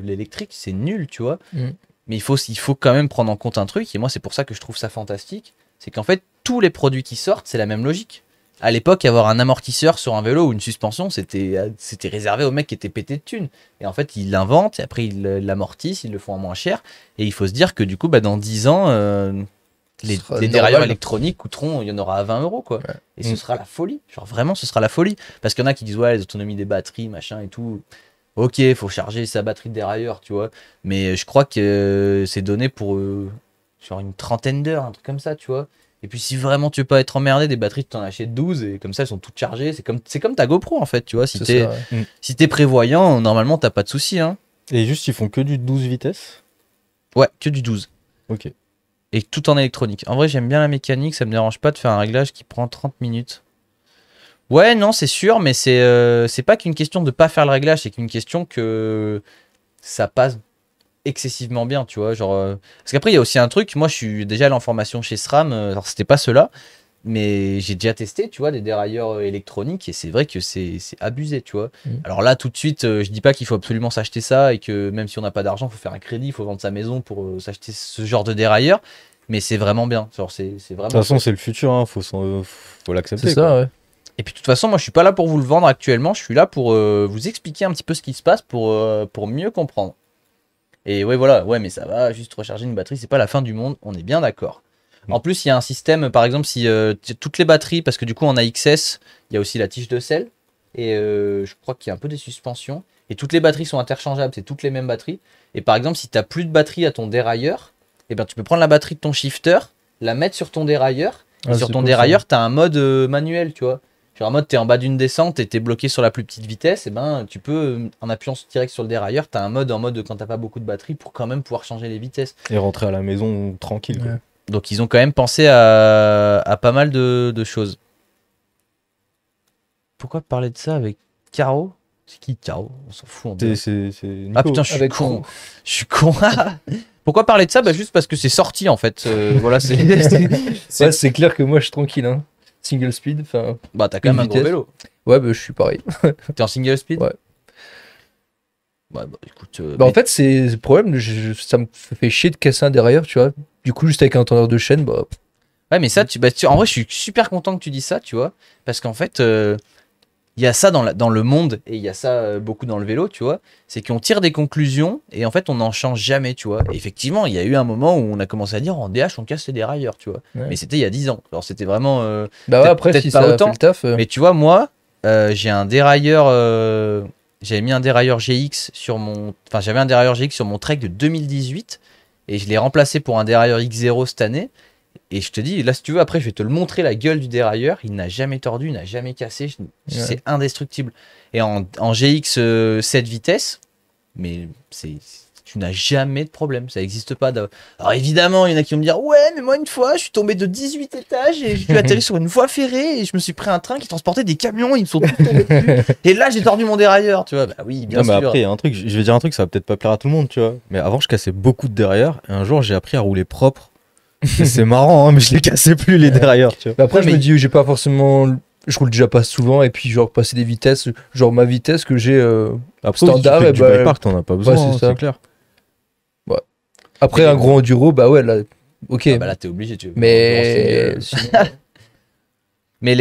l'électrique, c'est nul, tu vois. Mais il faut quand même prendre en compte un truc, et moi, c'est pour ça que je trouve ça fantastique. C'est qu'en fait, tous les produits qui sortent, c'est la même logique. À l'époque, avoir un amortisseur sur un vélo ou une suspension, c'était réservé aux mecs qui étaient pétés de thunes. Et en fait, ils l'inventent, et après, ils l'amortissent, ils le font en moins cher. Et il faut se dire que du coup, dans 10 ans. Les dérailleurs électroniques coûteront, il y en aura à 20 €, quoi. Ouais. Et ce sera la folie. Genre vraiment, ce sera la folie. Parce qu'il y en a qui disent, ouais, les autonomies des batteries, machin et tout. Ok, il faut charger sa batterie de dérailleur, tu vois. Mais je crois que c'est donné pour genre une trentaine d'heures, un truc comme ça, tu vois. Et puis si vraiment tu veux pas être emmerdé, des batteries, tu t'en achètes 12 et comme ça, elles sont toutes chargées. C'est comme ta GoPro, en fait, tu vois. Si t'es prévoyant, normalement, t'as pas de soucis. Hein. Et juste, ils font que du 12 vitesses? Ouais, que du 12. Ok. Et tout en électronique. En vrai, j'aime bien la mécanique, ça me dérange pas de faire un réglage qui prend 30 minutes. Ouais, non, c'est sûr, mais c'est pas qu'une question de pas faire le réglage, c'est qu'une question que ça passe excessivement bien, tu vois. Genre, parce qu'après, il y a aussi un truc, moi je suis déjà allé en formation chez SRAM, alors c'était pas ceux-là, mais j'ai déjà testé, tu vois, des dérailleurs électroniques, et c'est vrai que c'est abusé, tu vois. Alors là, tout de suite, je dis pas qu'il faut absolument s'acheter ça, et que même si on n'a pas d'argent, il faut faire un crédit, il faut vendre sa maison pour s'acheter ce genre de dérailleur. mais c'est vraiment bien. C'est vraiment. De toute façon, c'est le futur, hein. Faut l'accepter. C'est ça, ouais. Et puis de toute façon, moi je suis pas là pour vous le vendre actuellement, je suis là pour vous expliquer un petit peu ce qui se passe pour mieux comprendre. Et ouais, voilà, ouais, mais ça va, juste recharger une batterie, c'est pas la fin du monde, on est bien d'accord. En plus, il y a un système, par exemple, si toutes les batteries, parce que du coup en AXS, il y a aussi la tige de sel, et je crois qu'il y a un peu des suspensions, et toutes les batteries sont interchangeables, c'est toutes les mêmes batteries. Et par exemple, si tu n'as plus de batterie à ton dérailleur, et ben, tu peux prendre la batterie de ton shifter, la mettre sur ton dérailleur, et sur ton dérailleur, tu as un mode manuel, tu vois. Genre en mode, tu es en bas d'une descente et tu es bloqué sur la plus petite vitesse, et ben tu peux, en appuyant direct sur le dérailleur, tu as un mode en mode quand t'as pas beaucoup de batterie pour quand même pouvoir changer les vitesses. Et rentrer à la maison tranquille. Quoi. Donc ils ont quand même pensé à pas mal de choses. Pourquoi parler de ça avec Caro? C'est qui Caro? On s'en fout. Ah putain, je suis con. Je suis con. Pourquoi parler de ça? Bah juste parce que c'est sorti en fait. Voilà, c'est clair que moi je suis tranquille. Hein. Single speed, enfin. Bah t'as quand même un gros vélo. Ouais, bah je suis pareil. T'es en single speed? Ouais. Bah écoute. En fait, c'est le problème, ça me fait chier de casser un derrière, tu vois. Du coup, juste avec un tendeur de chaîne, bah. Ouais, mais ça, en vrai, je suis super content que tu dis ça, tu vois. Parce qu'en fait, il y a ça dans le monde et il y a ça beaucoup dans le vélo, tu vois. C'est qu'on tire des conclusions et en fait, on n'en change jamais, tu vois. Et effectivement, il y a eu un moment où on a commencé à dire en DH, on casse les dérailleurs, tu vois. Ouais. Mais c'était il y a 10 ans. Alors, c'était vraiment. Bah ouais, après, si pas ça autant. Fait le taf. Mais tu vois, moi, j'ai un dérailleur. J'avais mis un dérailleur GX sur mon. Enfin, j'avais un dérailleur GX sur mon Trek de 2018 et je l'ai remplacé pour un dérailleur X0 cette année. Et je te dis, là, si tu veux, après, je vais te le montrer, la gueule du dérailleur. Il n'a jamais tordu, il n'a jamais cassé. C'est indestructible. Et en GX 7 vitesses, mais tu n'as jamais de problème. Ça n'existe pas. Alors évidemment, il y en a qui vont me dire, ouais, mais moi, une fois, je suis tombé de 18 étages et je suis atterri sur une voie ferrée et je me suis pris un train qui transportait des camions. Ils me sont tous tombés dessus. Et là, j'ai tordu mon dérailleur, tu vois. Bah oui, bien sûr. Mais après, il y a un truc, je vais dire un truc, ça va peut-être pas plaire à tout le monde, tu vois. Mais avant, je cassais beaucoup de dérailleurs. Et un jour, j'ai appris à rouler propre. C'est marrant, hein, mais je les cassais plus les dérailleurs, tu vois. Mais après, je me dis, j'ai pas forcément. Je roule déjà pas souvent, et puis, genre, passer des vitesses, genre ma vitesse que j'ai standard, et bah. Park, t'en as pas besoin, ouais, c'est clair. Ouais. Après, un gros enduro, bah ouais, là, ok. Ah bah là, t'es obligé, tu veux. Mais. Mais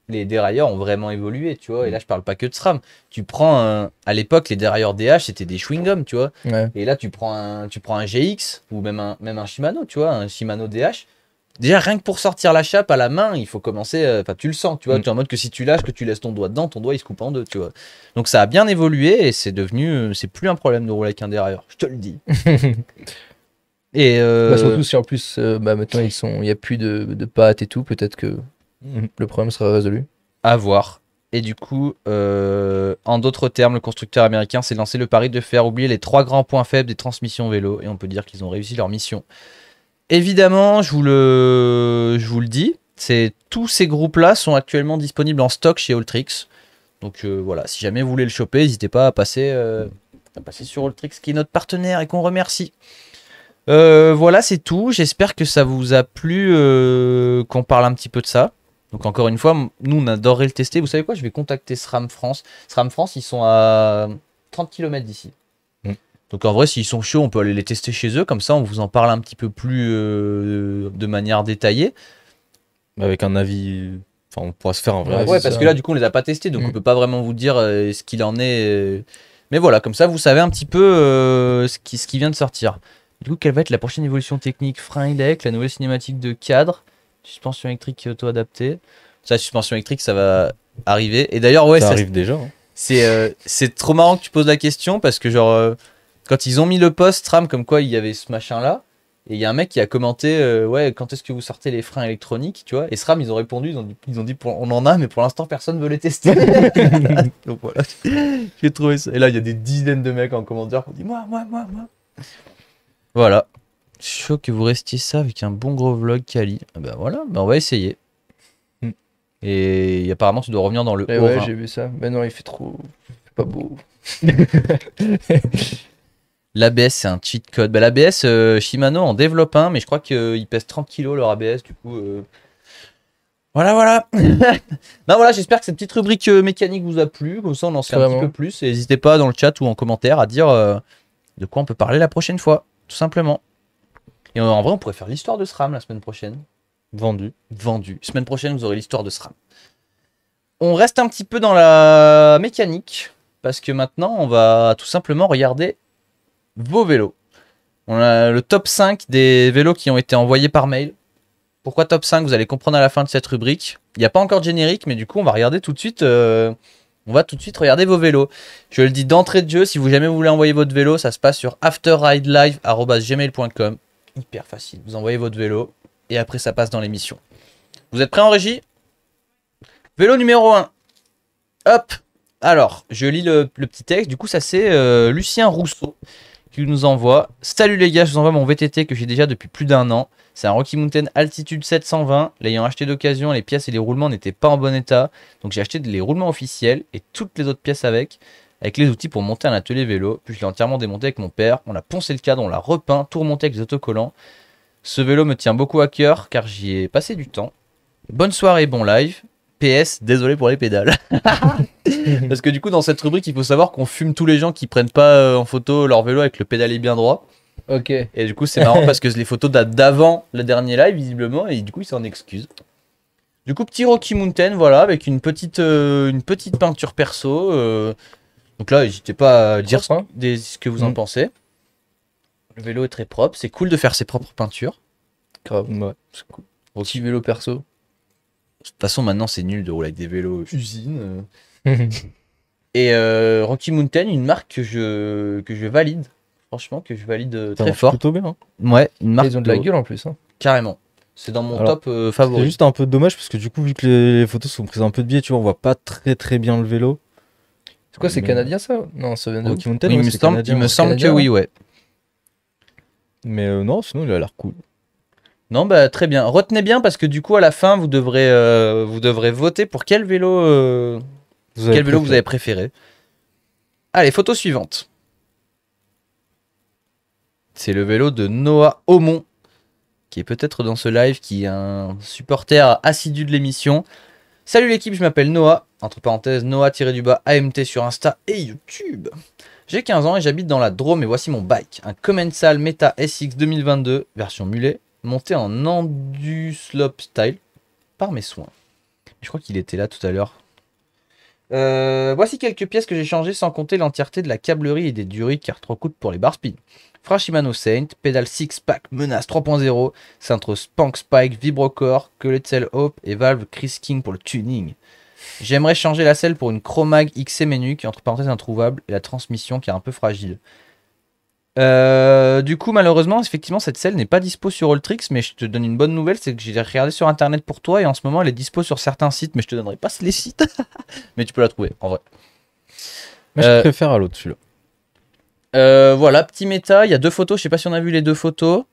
les dérailleurs ont vraiment évolué, tu vois. Et là, je parle pas que de SRAM. Tu prends à l'époque, les dérailleurs DH, c'était des chewing-gums, tu vois. Ouais. Et là, tu prends un GX ou même un Shimano, tu vois, un Shimano DH. Déjà, rien que pour sortir la chape à la main, il faut commencer. Enfin, tu le sens, tu vois. Tu es en mode que si tu lâches, que tu laisses ton doigt dedans, ton doigt il se coupe en deux, tu vois. Donc, ça a bien évolué et c'est devenu. C'est plus un problème de rouler avec un dérailleur, je te le dis. Et bah, surtout si en plus, maintenant, il n'y a plus de pattes et tout, peut-être que. Le problème sera résolu. À voir. Et du coup, en d'autres termes, le constructeur américain s'est lancé le pari de faire oublier les 3 grands points faibles des transmissions vélo. Et on peut dire qu'ils ont réussi leur mission. Évidemment, je vous le dis, tous ces groupes-là sont actuellement disponibles en stock chez Alltrix. Donc voilà, si jamais vous voulez le choper, n'hésitez pas à passer sur Alltrix, qui est notre partenaire et qu'on remercie. Voilà, c'est tout. J'espère que ça vous a plu, qu'on parle un petit peu de ça. Donc encore une fois, nous on adorerait le tester. Vous savez quoi? Je vais contacter SRAM France. SRAM France, ils sont à 30 km d'ici. Donc en vrai, s'ils sont chauds, on peut aller les tester chez eux. Comme ça, on vous en parle un petit peu plus de manière détaillée. Avec un avis... Enfin, on pourra se faire un vrai avis. Ouais, parce que là, du coup, on les a pas testés. Donc on peut pas vraiment vous dire ce qu'il en est. Mais voilà, comme ça, vous savez un petit peu ce qui vient de sortir. Du coup, quelle va être la prochaine évolution technique? Frein élec, la nouvelle cinématique de cadre, suspension électrique auto-adaptée. Ça, la suspension électrique, ça va arriver. Et d'ailleurs, ouais, ça arrive déjà. Hein. C'est trop marrant que tu poses la question parce que, genre, quand ils ont mis le post SRAM, comme quoi il y avait ce machin-là, et il y a un mec qui a commenté, ouais, quand est-ce que vous sortez les freins électroniques, tu vois? Et SRAM, ils ont répondu, ils ont dit on en a, mais pour l'instant, personne ne veut les tester. Donc voilà, j'ai trouvé ça. Et là, il y a des dizaines de mecs en commentaire qui ont dit moi. Voilà. Chaud que vous restiez ça avec un bon gros vlog quali. Ben voilà, on va essayer. Et apparemment, tu dois revenir dans le haut. Ouais, j'ai vu ça. Mais non, il fait trop. C'est pas beau. L'ABS, c'est un cheat code. Bah, l'ABS, Shimano en développe un, mais je crois qu'il pèse 30 kg leur ABS. Du coup, voilà. Non, voilà, j'espère que cette petite rubrique mécanique vous a plu. Comme ça, on en sait un petit peu plus. Et n'hésitez pas dans le chat ou en commentaire à dire de quoi on peut parler la prochaine fois. Tout simplement. Et en vrai, on pourrait faire l'histoire de SRAM la semaine prochaine. Vendu. Semaine prochaine, vous aurez l'histoire de SRAM. On reste un petit peu dans la mécanique, parce que maintenant, on va tout simplement regarder vos vélos. On a le top 5 des vélos qui ont été envoyés par mail. Pourquoi top 5? Vous allez comprendre à la fin de cette rubrique. Il n'y a pas encore de générique, mais du coup, on va regarder tout de suite. On va tout de suite regarder vos vélos. Je le dis d'entrée de jeu, si vous jamais voulez envoyer votre vélo, ça se passe sur afterridelive@gmail.com. Hyper facile. Vous envoyez votre vélo et après ça passe dans l'émission. Vous êtes prêts en régie? Vélo numéro 1. Hop. Alors, je lis le petit texte. Du coup, ça c'est Lucien Rousseau qui nous envoie. Salut les gars, je vous envoie mon VTT que j'ai déjà depuis plus d'1 an. C'est un Rocky Mountain Altitude 720. L'ayant acheté d'occasion, les pièces et les roulements n'étaient pas en bon état. Donc j'ai acheté les roulements officiels et toutes les autres pièces avec les outils pour monter un atelier vélo. Puis je l'ai entièrement démonté avec mon père. On a poncé le cadre, on l'a repeint, tout remonté avec des autocollants. Ce vélo me tient beaucoup à cœur car j'y ai passé du temps. Bonne soirée, bon live. PS, désolé pour les pédales. Parce que du coup, dans cette rubrique, il faut savoir qu'on fume tous les gens qui prennent pas en photo leur vélo avec le pédalier bien droit. Ok. Et du coup, c'est marrant parce que les photos datent d'avant le dernier live, visiblement, et du coup, il s'en excuse. Du coup, petit Rocky Mountain, voilà, avec une petite peinture perso. Donc là, n'hésitez pas à dire ce que vous en pensez. Le vélo est très propre, c'est cool de faire ses propres peintures. Grave, ouais, c'est cool. Petit vélo perso. De toute façon, maintenant, c'est nul de rouler avec des vélos usine. Et Rocky Mountain, une marque que je valide. Franchement, que je valide très fort. Plutôt bien. Hein. Ouais, une marque. Ils ont de la gueule en plus. Hein. Carrément. C'est dans mon top favori. C'est juste un peu dommage parce que du coup, vu que les photos sont prises un peu de biais, tu vois, on voit pas très bien le vélo. C'est quoi, c'est canadien ça? Non, ça vient de Rocky Mountain, il me semble que oui, ouais. Mais non, sinon, il a l'air cool. Non, bah très bien. Retenez bien parce que du coup, à la fin, vous devrez voter pour quel vélo, vous avez préféré. Allez, photo suivante. C'est le vélo de Noah Aumont, qui est peut-être dans ce live, qui est un supporter assidu de l'émission. Salut l'équipe, je m'appelle Noah, entre parenthèses Noah-AMT sur Insta et YouTube. J'ai 15 ans et j'habite dans la Drôme et voici mon bike, un Commensal Meta SX 2022, version mulet, monté en Enduslope Style par mes soins. Je crois qu'il était là tout à l'heure. Voici quelques pièces que j'ai changées sans compter l'entièreté de la câblerie et des durées car trop coûte pour les bar spin. Frein Shimano Saint, pédale 6-pack Menace 3.0, cintre Spank Spike, Vibrocore, Colletzel Hope et valve Chris King pour le tuning. J'aimerais changer la selle pour une Chromag XC menu qui est entre parenthèses introuvable et la transmission qui est un peu fragile. Du coup, malheureusement, effectivement, cette selle n'est pas dispo sur Alltrix, mais je te donne une bonne nouvelle, c'est que j'ai regardé sur internet pour toi et en ce moment elle est dispo sur certains sites, mais je te donnerai pas les sites. Mais tu peux la trouver, en vrai. Mais je préfère à l'autre, celui-là. Voilà, petit méta, il y a 2 photos, je sais pas si on a vu les 2 photos.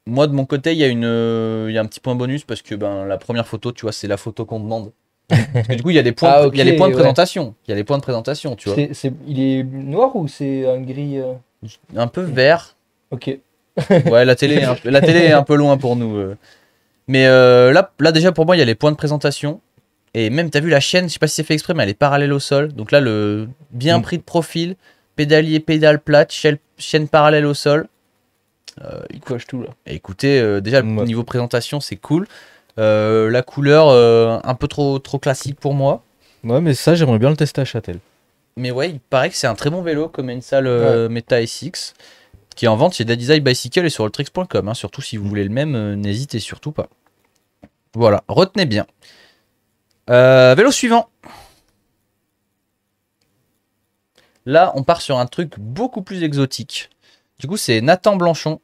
Moi, de mon côté, il y a un petit point bonus parce que la première photo, tu vois, c'est la photo qu'on demande. Parce que du coup, il y a des points, il y a les points de présentation. Il y a les points de présentation, tu vois. Il est noir ou c'est un gris un peu vert. Ok. Ouais, la télé est un peu loin pour nous. Mais là, déjà, pour moi, il y a les points de présentation. Et même, t'as vu la chaîne, je sais pas si c'est fait exprès, mais elle est parallèle au sol. Donc là, le bien pris de profil, pédalier, pédale plate, chaîne parallèle au sol. Il coche tout là. Et écoutez, déjà, le niveau présentation, c'est cool. La couleur, un peu trop classique pour moi. Ouais, mais ça, j'aimerais bien le tester à Châtel. Mais ouais, il paraît que c'est un très bon vélo, comme une salle Meta SX, qui est en vente chez Daddy's Eye Bicycle et sur alltrix.com. Hein. Surtout si vous voulez le même, n'hésitez surtout pas. Voilà, retenez bien. Vélo suivant. Là, on part sur un truc beaucoup plus exotique. Du coup, c'est Nathan Blanchon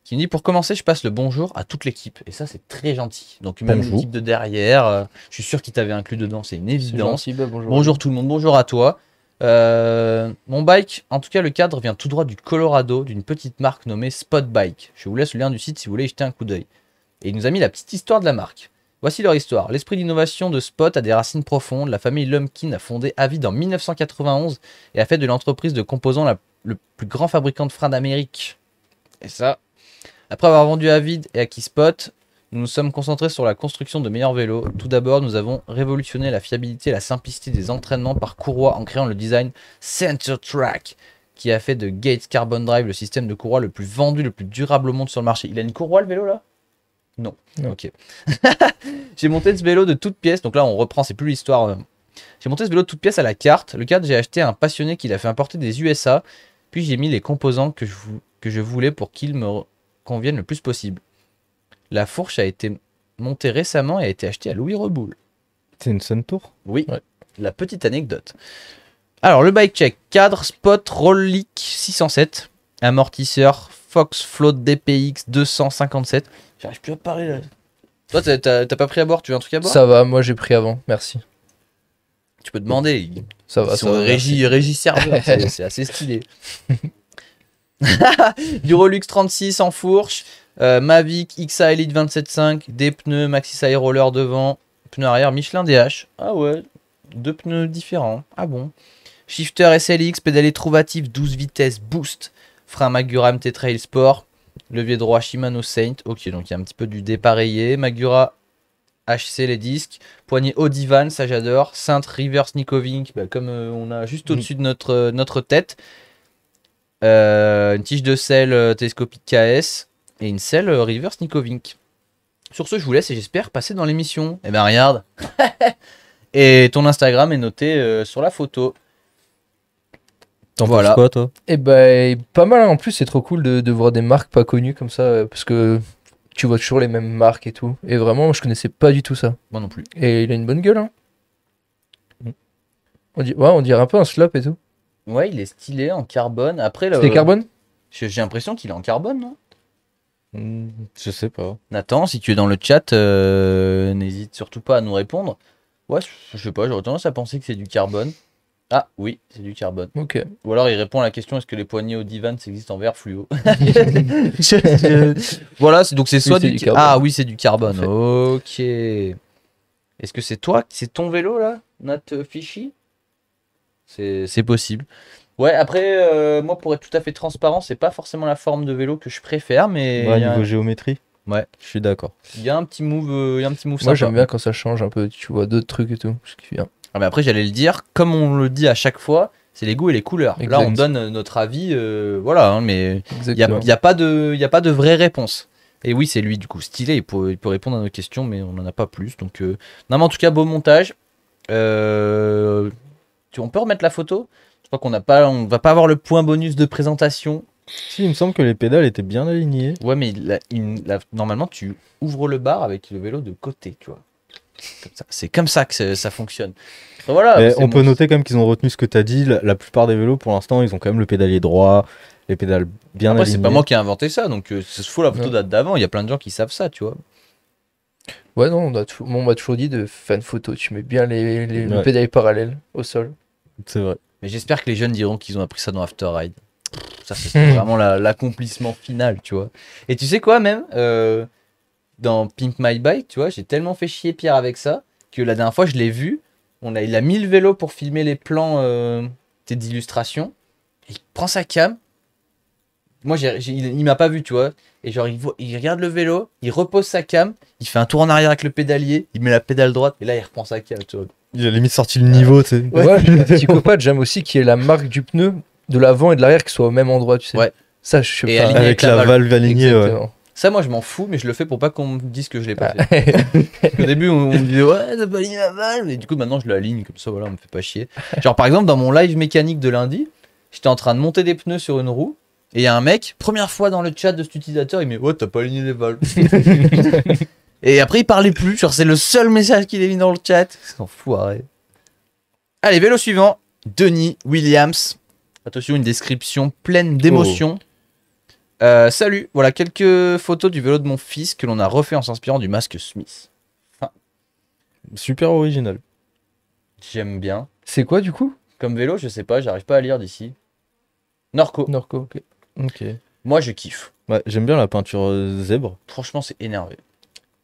qui me dit pour commencer, je passe le bonjour à toute l'équipe. Et ça, c'est très gentil. Donc, même l'équipe de derrière, je suis sûr qu'il t'avait inclus dedans, c'est une évidence. Bonjour tout le monde, bonjour à toi. Mon bike, en tout cas, le cadre vient tout droit du Colorado, d'une petite marque nommée Spot Bike. Je vous laisse le lien du site si vous voulez y jeter un coup d'œil. Et il nous a mis la petite histoire de la marque. Voici leur histoire. L'esprit d'innovation de Spot a des racines profondes. La famille Lumpkin a fondé Avid en 1991 et a fait de l'entreprise de composants le plus grand fabricant de freins d'Amérique. Et ça, après avoir vendu Avid et acquis Spot, nous nous sommes concentrés sur la construction de meilleurs vélos. Tout d'abord, nous avons révolutionné la fiabilité et la simplicité des entraînements par courroie en créant le design Center Track, qui a fait de Gates Carbon Drive le système de courroie le plus vendu, le plus durable au monde sur le marché. Il a une courroie le vélo là? Non. Ok. J'ai monté ce vélo de toutes pièces, donc là on reprend, c'est plus l'histoire. J'ai monté ce vélo de toutes pièces à la carte. Le cadre, j'ai acheté à un passionné qui l'a fait importer des USA, puis j'ai mis les composants que je voulais pour qu'ils me conviennent le plus possible. La fourche a été montée récemment et a été achetée à Louis Reboul. C'est une Suntour? Oui, ouais. La petite anecdote. Alors, le bike check. Cadre Spot Rollick 607. Amortisseur Fox Float DPX 257. J'arrive plus à parler là. Toi, t'as pas pris à boire? Tu veux un truc à boire? Ça va, moi j'ai pris avant, merci. Tu peux demander. Ça va, ça va. Régie serveur, c'est assez stylé. Du Rolux 36 en fourche. Mavic XA Elite 27.5. Des pneus Maxxis Air Roller devant. Pneus arrière Michelin DH. Ah ouais. 2 pneus différents. Ah bon. Shifter SLX. Pédalier Trouvatif 12 vitesses Boost. Frein Magura MT Trail Sport. Levier droit Shimano Saint. Ok, donc il y a un petit peu du dépareillé. Magura HC les disques. Poignée Odivan, ça j'adore. Cintre Reverse Nikovink, bah, comme on a juste au-dessus de notre tête. Une tige de selle télescopique KS. Et une selle Reverse Nikovink. Sur ce, je vous laisse et j'espère passer dans l'émission. Eh ben regarde. Et ton Instagram est noté sur la photo. T'en penses quoi, toi? Eh ben, pas mal. En plus, c'est trop cool de voir des marques pas connues comme ça. Parce que tu vois toujours les mêmes marques et tout. Et vraiment, je connaissais pas du tout ça. Moi non plus. Et il a une bonne gueule, hein. On dirait un peu un slop et tout. Ouais, il est stylé en carbone. Après, c'est carbone? J'ai l'impression qu'il est en carbone, non? Je sais pas. Nathan, si tu es dans le chat, n'hésite surtout pas à nous répondre. Ouais, je sais pas, j'aurais tendance à penser que c'est du carbone. Ah oui, c'est du carbone. Ok. Ou alors il répond à la question, est-ce que les poignées Odivan existent en verre fluo? Voilà, donc c'est soit du carbone. Ah oui, c'est du carbone. Ok. Est-ce que c'est toi, c'est ton vélo là, Nat Fishy? C'est possible. Ouais, après, moi pour être tout à fait transparent, c'est pas forcément la forme de vélo que je préfère, mais... Ouais, niveau géométrie. Ouais. Je suis d'accord. Il y a un petit move, sympa. Moi j'aime bien quand ça change un peu, tu vois d'autres trucs et tout. Je kiffe bien. Ah mais après j'allais le dire, comme on le dit à chaque fois, c'est les goûts et les couleurs. Exact. Là on donne notre avis, voilà, hein, mais il n'y a pas de vraie réponse. Et oui, c'est lui du coup, stylé, il peut répondre à nos questions, mais on n'en a pas plus. Donc, non mais en tout cas, beau montage. On peut remettre la photo? Je crois on va pas avoir le point bonus de présentation. Si, il me semble que les pédales étaient bien alignées. Ouais, mais normalement tu ouvres le bar avec le vélo de côté, tu vois. C'est comme ça que ça fonctionne. Voilà, on peut noter quand même qu'ils ont retenu ce que tu as dit. La plupart des vélos, pour l'instant, ils ont quand même le pédalier droit, les pédales bien alignées. C'est pas moi qui ai inventé ça, donc c'est faux, la photo date d'avant. Il y a plein de gens qui savent ça, tu vois. Ouais, non, on m'a toujours dit de faire une photo. Tu mets bien le pédalier parallèle au sol. C'est vrai. Mais j'espère que les jeunes diront qu'ils ont appris ça dans After Ride. Ça, c'est vraiment l'accomplissement final, tu vois. Et tu sais quoi, même dans Pimp My Bike, tu vois, j'ai tellement fait chier Pierre avec ça que la dernière fois, je l'ai vu. Il a mis le vélo pour filmer les plans d'illustration. Il prend sa cam. Moi, il m'a pas vu, tu vois. Et genre, il regarde le vélo, il repose sa cam, il fait un tour en arrière avec le pédalier, il met la pédale droite, et là, il reprend sa cam, tu vois. Il a limite sorti le niveau, tu sais. Ouais, Psychopathe, j'aime aussi qu'il y ait la marque du pneu de l'avant et de l'arrière qui soit au même endroit, tu sais. Ouais. Ça, je sais pas. Avec la valve alignée, ouais. Ça, moi, je m'en fous, mais je le fais pour pas qu'on me dise que je l'ai pas fait. Au début, on me disait, ouais, t'as pas aligné la valve. Et du coup, maintenant, je l'aligne comme ça, voilà, on me fait pas chier. Genre, par exemple, dans mon live mécanique de lundi, j'étais en train de monter des pneus sur une roue. Et il y a un mec, première fois dans le chat de cet utilisateur, il met, ouais, t'as pas aligné les valves. Et après, il parlait plus. Genre, c'est le seul message qu'il a mis dans le chat. C'est enfoiré. Allez, vélo suivant. Denis Williams. Attention, une description pleine d'émotions. Salut, voilà quelques photos du vélo de mon fils que l'on a refait en s'inspirant du masque Smith. Enfin, super original. J'aime bien. C'est quoi du coup? Comme vélo, je sais pas, j'arrive pas à lire d'ici. Norco, ok. Moi, je kiffe. Ouais, j'aime bien la peinture zèbre. Franchement, c'est énervé.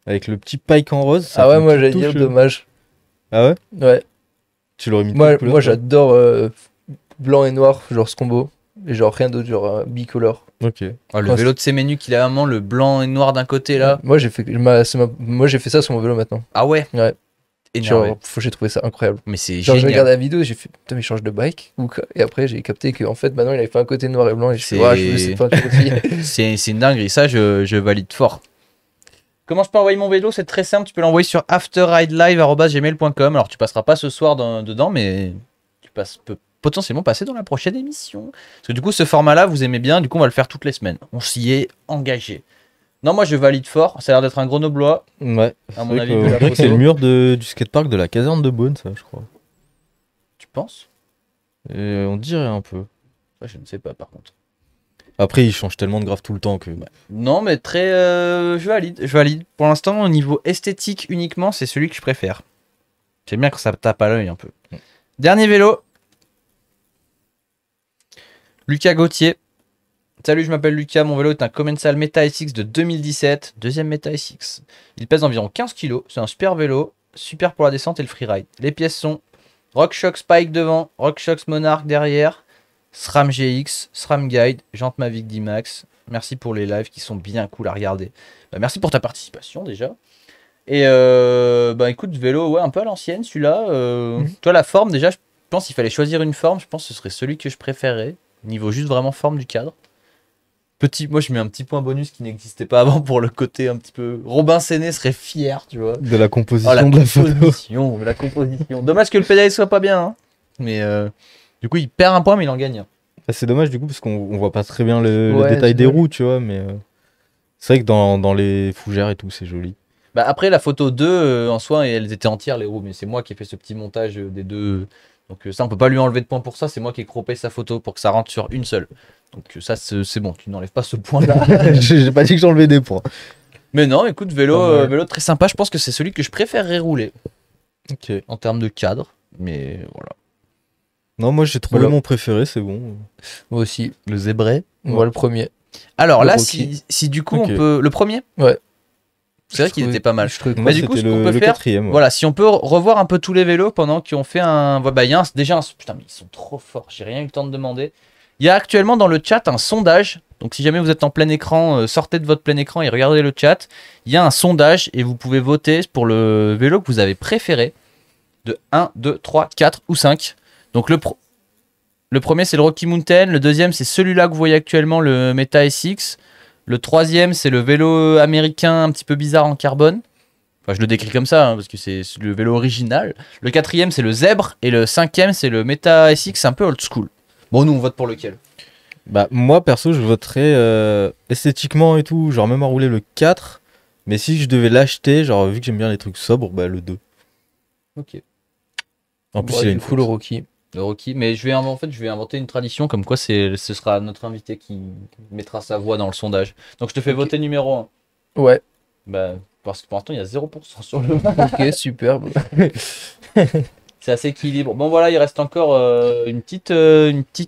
Avec le petit pike en rose. Ah ouais, moi j'allais dire dommage. Ah ouais? Ouais. Tu l'aurais mis moi j'adore blanc et noir, genre ce combo. Et genre rien d'autre, genre bicolore. Ok. Ah, le vélo de Semenuk, il a vraiment le blanc et noir d'un côté là. Moi j'ai fait ça sur mon vélo maintenant. Ah ouais? Ouais. énervé. J'ai trouvé ça incroyable. Mais c'est genre, génial. Je regardé la vidéo et j'ai fait putain, mais il change de bike ou quoi. Et après, j'ai capté qu'en fait, maintenant, il avait fait un côté noir et blanc. Et je fait, je veux cette peinture aussi. C'est une dinguerie. Ça, je valide fort. Comment je peux envoyer mon vélo? C'est très simple. Tu peux l'envoyer sur afterridelive@gmail.com. Alors, tu passeras pas ce soir dedans, mais tu peux potentiellement passer dans la prochaine émission. Parce que du coup, ce format-là, vous aimez bien. Du coup, on va le faire toutes les semaines. On s'y est engagé. Non, moi je valide fort. Ça a l'air d'être un grenoblois. Ouais. À mon avis, c'est le mur du skatepark de la caserne de Beaune, ça, je crois. Tu penses? On dirait un peu. Ouais, je ne sais pas, par contre. Après, il change tellement de graphes tout le temps que. Non, mais très. Je valide. Pour l'instant, au niveau esthétique uniquement, c'est celui que je préfère. J'aime bien quand ça tape à l'œil un peu. Dernier vélo. Lucas Gauthier. Salut, je m'appelle Lucas, mon vélo est un Commensal Meta SX de 2017, deuxième Meta SX. Il pèse environ 15 kg, c'est un super vélo, super pour la descente et le freeride. Les pièces sont RockShox Spike devant, RockShox Monarch derrière, SRAM GX, SRAM Guide, jante Mavic D-Max. Merci pour les lives qui sont bien cool à regarder. Merci pour ta participation déjà. Et écoute, vélo, ouais, un peu à l'ancienne celui-là. Toi, la forme, déjà, je pense qu'il fallait choisir une forme, je pense que ce serait celui que je préférais, niveau juste vraiment forme du cadre. Moi je mets un petit point bonus qui n'existait pas avant pour le côté un petit peu... Robin Séné serait fier, tu vois. De la composition de la composition. Dommage que le pédalier soit pas bien, hein. Mais du coup il perd un point mais il en gagne. C'est dommage du coup parce qu'on voit pas très bien le détail des roues, tu vois, mais c'est vrai que dans les fougères et tout c'est joli. Bah après la photo 2 en soi elles étaient entières les roues, mais c'est moi qui ai fait ce petit montage des deux. Donc ça on peut pas lui enlever de point pour ça, c'est moi qui ai croppé sa photo pour que ça rentre sur une seule. Donc ça c'est bon, tu n'enlèves pas ce point là. J'ai pas dit que j'enlevais des points. Mais non, écoute, vélo très sympa, je pense que c'est celui que je préférerais rouler. Ok. En termes de cadre, mais voilà. Non, moi j'ai trouvé mon préféré, c'est bon. Moi aussi. Le zébré. Moi le premier. Alors là, si du coup on peut... Le premier? Ouais. C'est vrai qu'il était pas mal. Mais du coup, ce qu'on peut faire, voilà, si on peut revoir un peu tous les vélos pendant qu'on fait un... Bah, il y a déjà putain, mais ils sont trop forts, j'ai rien eu le temps de demander. Il y a actuellement dans le chat un sondage. Donc si jamais vous êtes en plein écran, sortez de votre plein écran et regardez le chat. Il y a un sondage et vous pouvez voter pour le vélo que vous avez préféré. De 1, 2, 3, 4 ou 5. Donc le premier c'est le Rocky Mountain. Le deuxième c'est celui-là que vous voyez actuellement, le Meta SX. Le troisième c'est le vélo américain un petit peu bizarre en carbone. Enfin je le décris comme ça hein, parce que c'est le vélo original. Le quatrième c'est le Zèbre. Et le cinquième c'est le Meta SX un peu old school. Bon, nous on vote pour lequel? Bah moi perso je voterais esthétiquement et tout, genre même à rouler le 4. Mais si je devais l'acheter, genre vu que j'aime bien les trucs sobres, bah le 2. Ok. En plus il a une le Rocky. Le Rocky, mais je vais inventer une tradition comme quoi ce sera notre invité qui mettra sa voix dans le sondage. Donc je te fais voter numéro 1. Ouais. Bah parce que pour l'instant il y a 0% sur le... Ok, superbe. C'est assez équilibre. Bon voilà, il reste encore une petite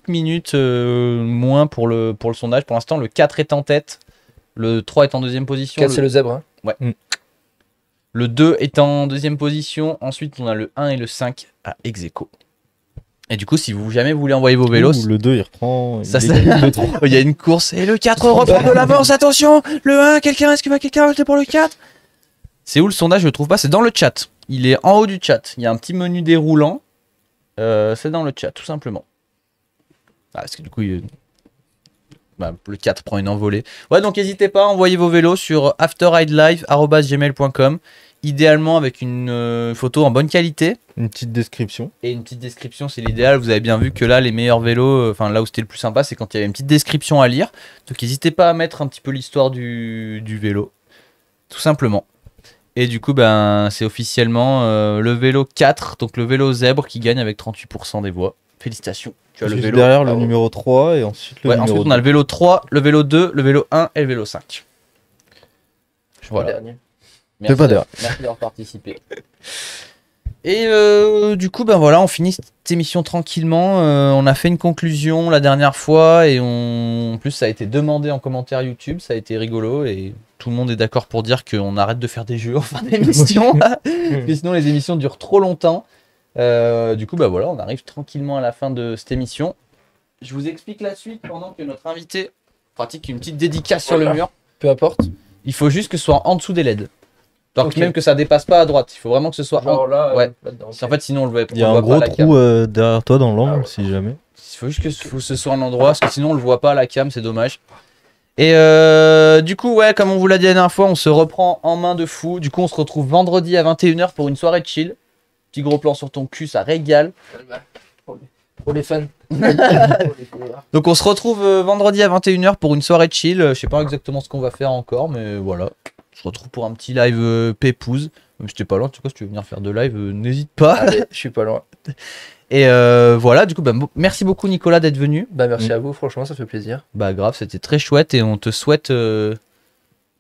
minute moins pour le sondage. Pour l'instant, le 4 est en tête. Le 3 est en deuxième position. 4 c'est le Zèbre. Hein. Ouais. Le 2 est en deuxième position. Ensuite, on a le 1 et le 5 à ex-aequo. Et du coup, si vous jamais voulez envoyer vos vélos... le 2 il reprend... Il y a une course. Et le 4 reprend de l'avance, attention. Le 1, est-ce que quelqu'un va voter pour le 4? C'est où le sondage? Je le trouve pas. C'est dans le chat. Il est en haut du chat. Il y a un petit menu déroulant. C'est dans le chat, tout simplement. Parce que du coup, le 4 prend une envolée. Ouais, donc n'hésitez pas à envoyer vos vélos sur afterridelive@gmail.com. Idéalement avec une photo en bonne qualité. Une petite description. Et une petite description, c'est l'idéal. Vous avez bien vu que là, les meilleurs vélos, enfin là où c'était le plus sympa, c'est quand il y avait une petite description à lire. Donc n'hésitez pas à mettre un petit peu l'histoire du vélo. Tout simplement. Et du coup, c'est officiellement le vélo 4, donc le vélo Zèbre qui gagne avec 38% des voix. Félicitations. Tu as le vélo derrière le numéro 3 et ensuite le numéro 2. Ensuite, on a le vélo 3, le vélo 2, le vélo 1 et le vélo 5. Voilà. Merci d'avoir participé. Et du coup, voilà, on finit cette émission tranquillement. On a fait une conclusion la dernière fois et en plus, ça a été demandé en commentaire YouTube. Ça a été rigolo et tout le monde est d'accord pour dire qu'on arrête de faire des jeux en fin d'émission. Parce que sinon, les émissions durent trop longtemps. Du coup, voilà, on arrive tranquillement à la fin de cette émission. Je vous explique la suite pendant que notre invité pratique une petite dédicace sur le mur. Peu importe. Il faut juste que ce soit en dessous des LED. Donc même que ça dépasse pas à droite, il faut vraiment que ce soit genre là, ouais. En fait sinon on le voit. Il y a un gros trou derrière toi dans l'angle si jamais. Il faut juste que ce soit un endroit parce que sinon on le voit pas à la cam, c'est dommage. Et du coup ouais, comme on vous l'a dit la dernière fois, on se reprend en main de fou. Du coup on se retrouve vendredi à 21 h pour une soirée de chill. Petit gros plan sur ton cul, ça régale. Pour les fans. Donc on se retrouve vendredi à 21 h pour une soirée de chill. Je sais pas exactement ce qu'on va faire encore, mais voilà. On se retrouve pour un petit live pépouze. Même si t'es pas loin, en tout cas, si tu veux venir faire de live, n'hésite pas. Allez, je suis pas loin. Et voilà, du coup, bah, merci beaucoup Nicolas d'être venu. Bah merci à vous, franchement, ça fait plaisir. Bah grave, c'était très chouette et on te souhaite... on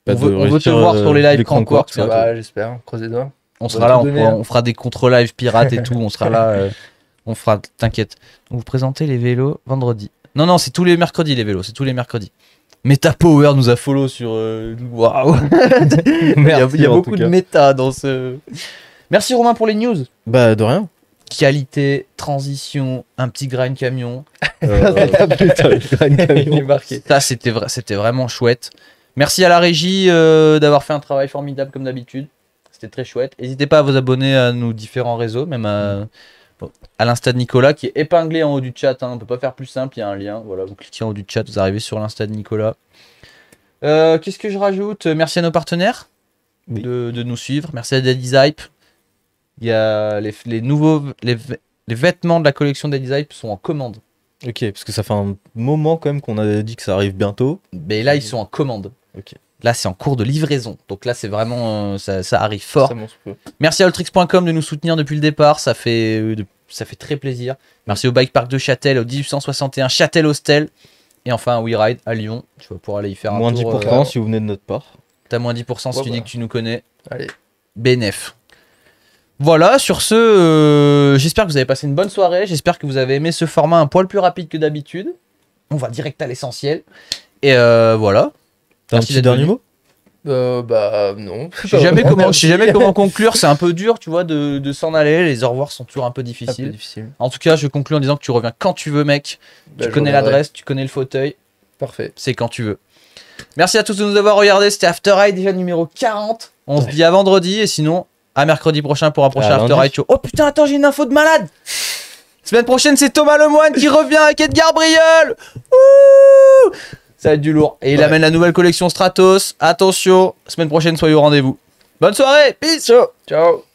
veut te voir sur les lives Crankworx. Bah j'espère, croisez les doigts. On sera là, on fera des contre-lives pirates et tout, on sera là, on fera, t'inquiète. On vous présenter les vélos vendredi. Non, c'est tous les mercredis les vélos, c'est tous les mercredis. Meta Power nous a follow sur... Waouh. Il y a beaucoup de méta dans ce... Merci Romain pour les news. Bah de rien. Qualité, transition, un petit grind camion. Ça c'était vraiment chouette. Merci à la régie d'avoir fait un travail formidable comme d'habitude. C'était très chouette. N'hésitez pas à vous abonner à nos différents réseaux, même à l'Insta de Nicolas qui est épinglé en haut du chat. On ne peut pas faire plus simple, il y a un lien. Voilà, vous cliquez en haut du chat, vous arrivez sur l'Insta de Nicolas. Qu'est-ce que je rajoute? Merci à nos partenaires de nous suivre. Merci à Daddy's Hype. Il y a les vêtements de la collection Daddy's Hype sont en commande. Ok, parce que ça fait un moment quand même qu'on avait dit que ça arrive bientôt. Mais là, ils sont en commande. Ok. Là, c'est en cours de livraison. Donc là, c'est vraiment... ça arrive fort. Merci à Ultrix.com de nous soutenir depuis le départ. Ça fait très plaisir. Merci au Bike Park de Châtel, au 1861 Châtel-Hostel. Et enfin à WeRide à Lyon. Tu vas pouvoir aller y faire un tour. Moins 10% si vous venez de notre part. T'as moins 10% si tu dis que tu nous connais. Allez. BNF. Voilà, sur ce, j'espère que vous avez passé une bonne soirée. J'espère que vous avez aimé ce format un poil plus rapide que d'habitude. On va direct à l'essentiel. Et voilà. T'as un petit dernier mot? Bah non. Je sais jamais comment conclure, c'est un peu dur, tu vois, de s'en aller. Les au revoir sont toujours un peu difficiles. En tout cas, je conclue en disant que tu reviens quand tu veux, mec. Tu connais l'adresse, tu connais le fauteuil. Parfait. C'est quand tu veux. Merci à tous de nous avoir regardés. C'était After Ride, déjà numéro 40. On se dit à vendredi et sinon à mercredi prochain pour un prochain After Ride show. Oh putain, attends, j'ai une info de malade. Semaine prochaine, c'est Thomas Lemoine qui revient avec Edgar Briol. Ouh, ça va être du lourd. Et il amène la nouvelle collection Stratos. Attention, semaine prochaine, soyez au rendez-vous. Bonne soirée, peace. Ciao.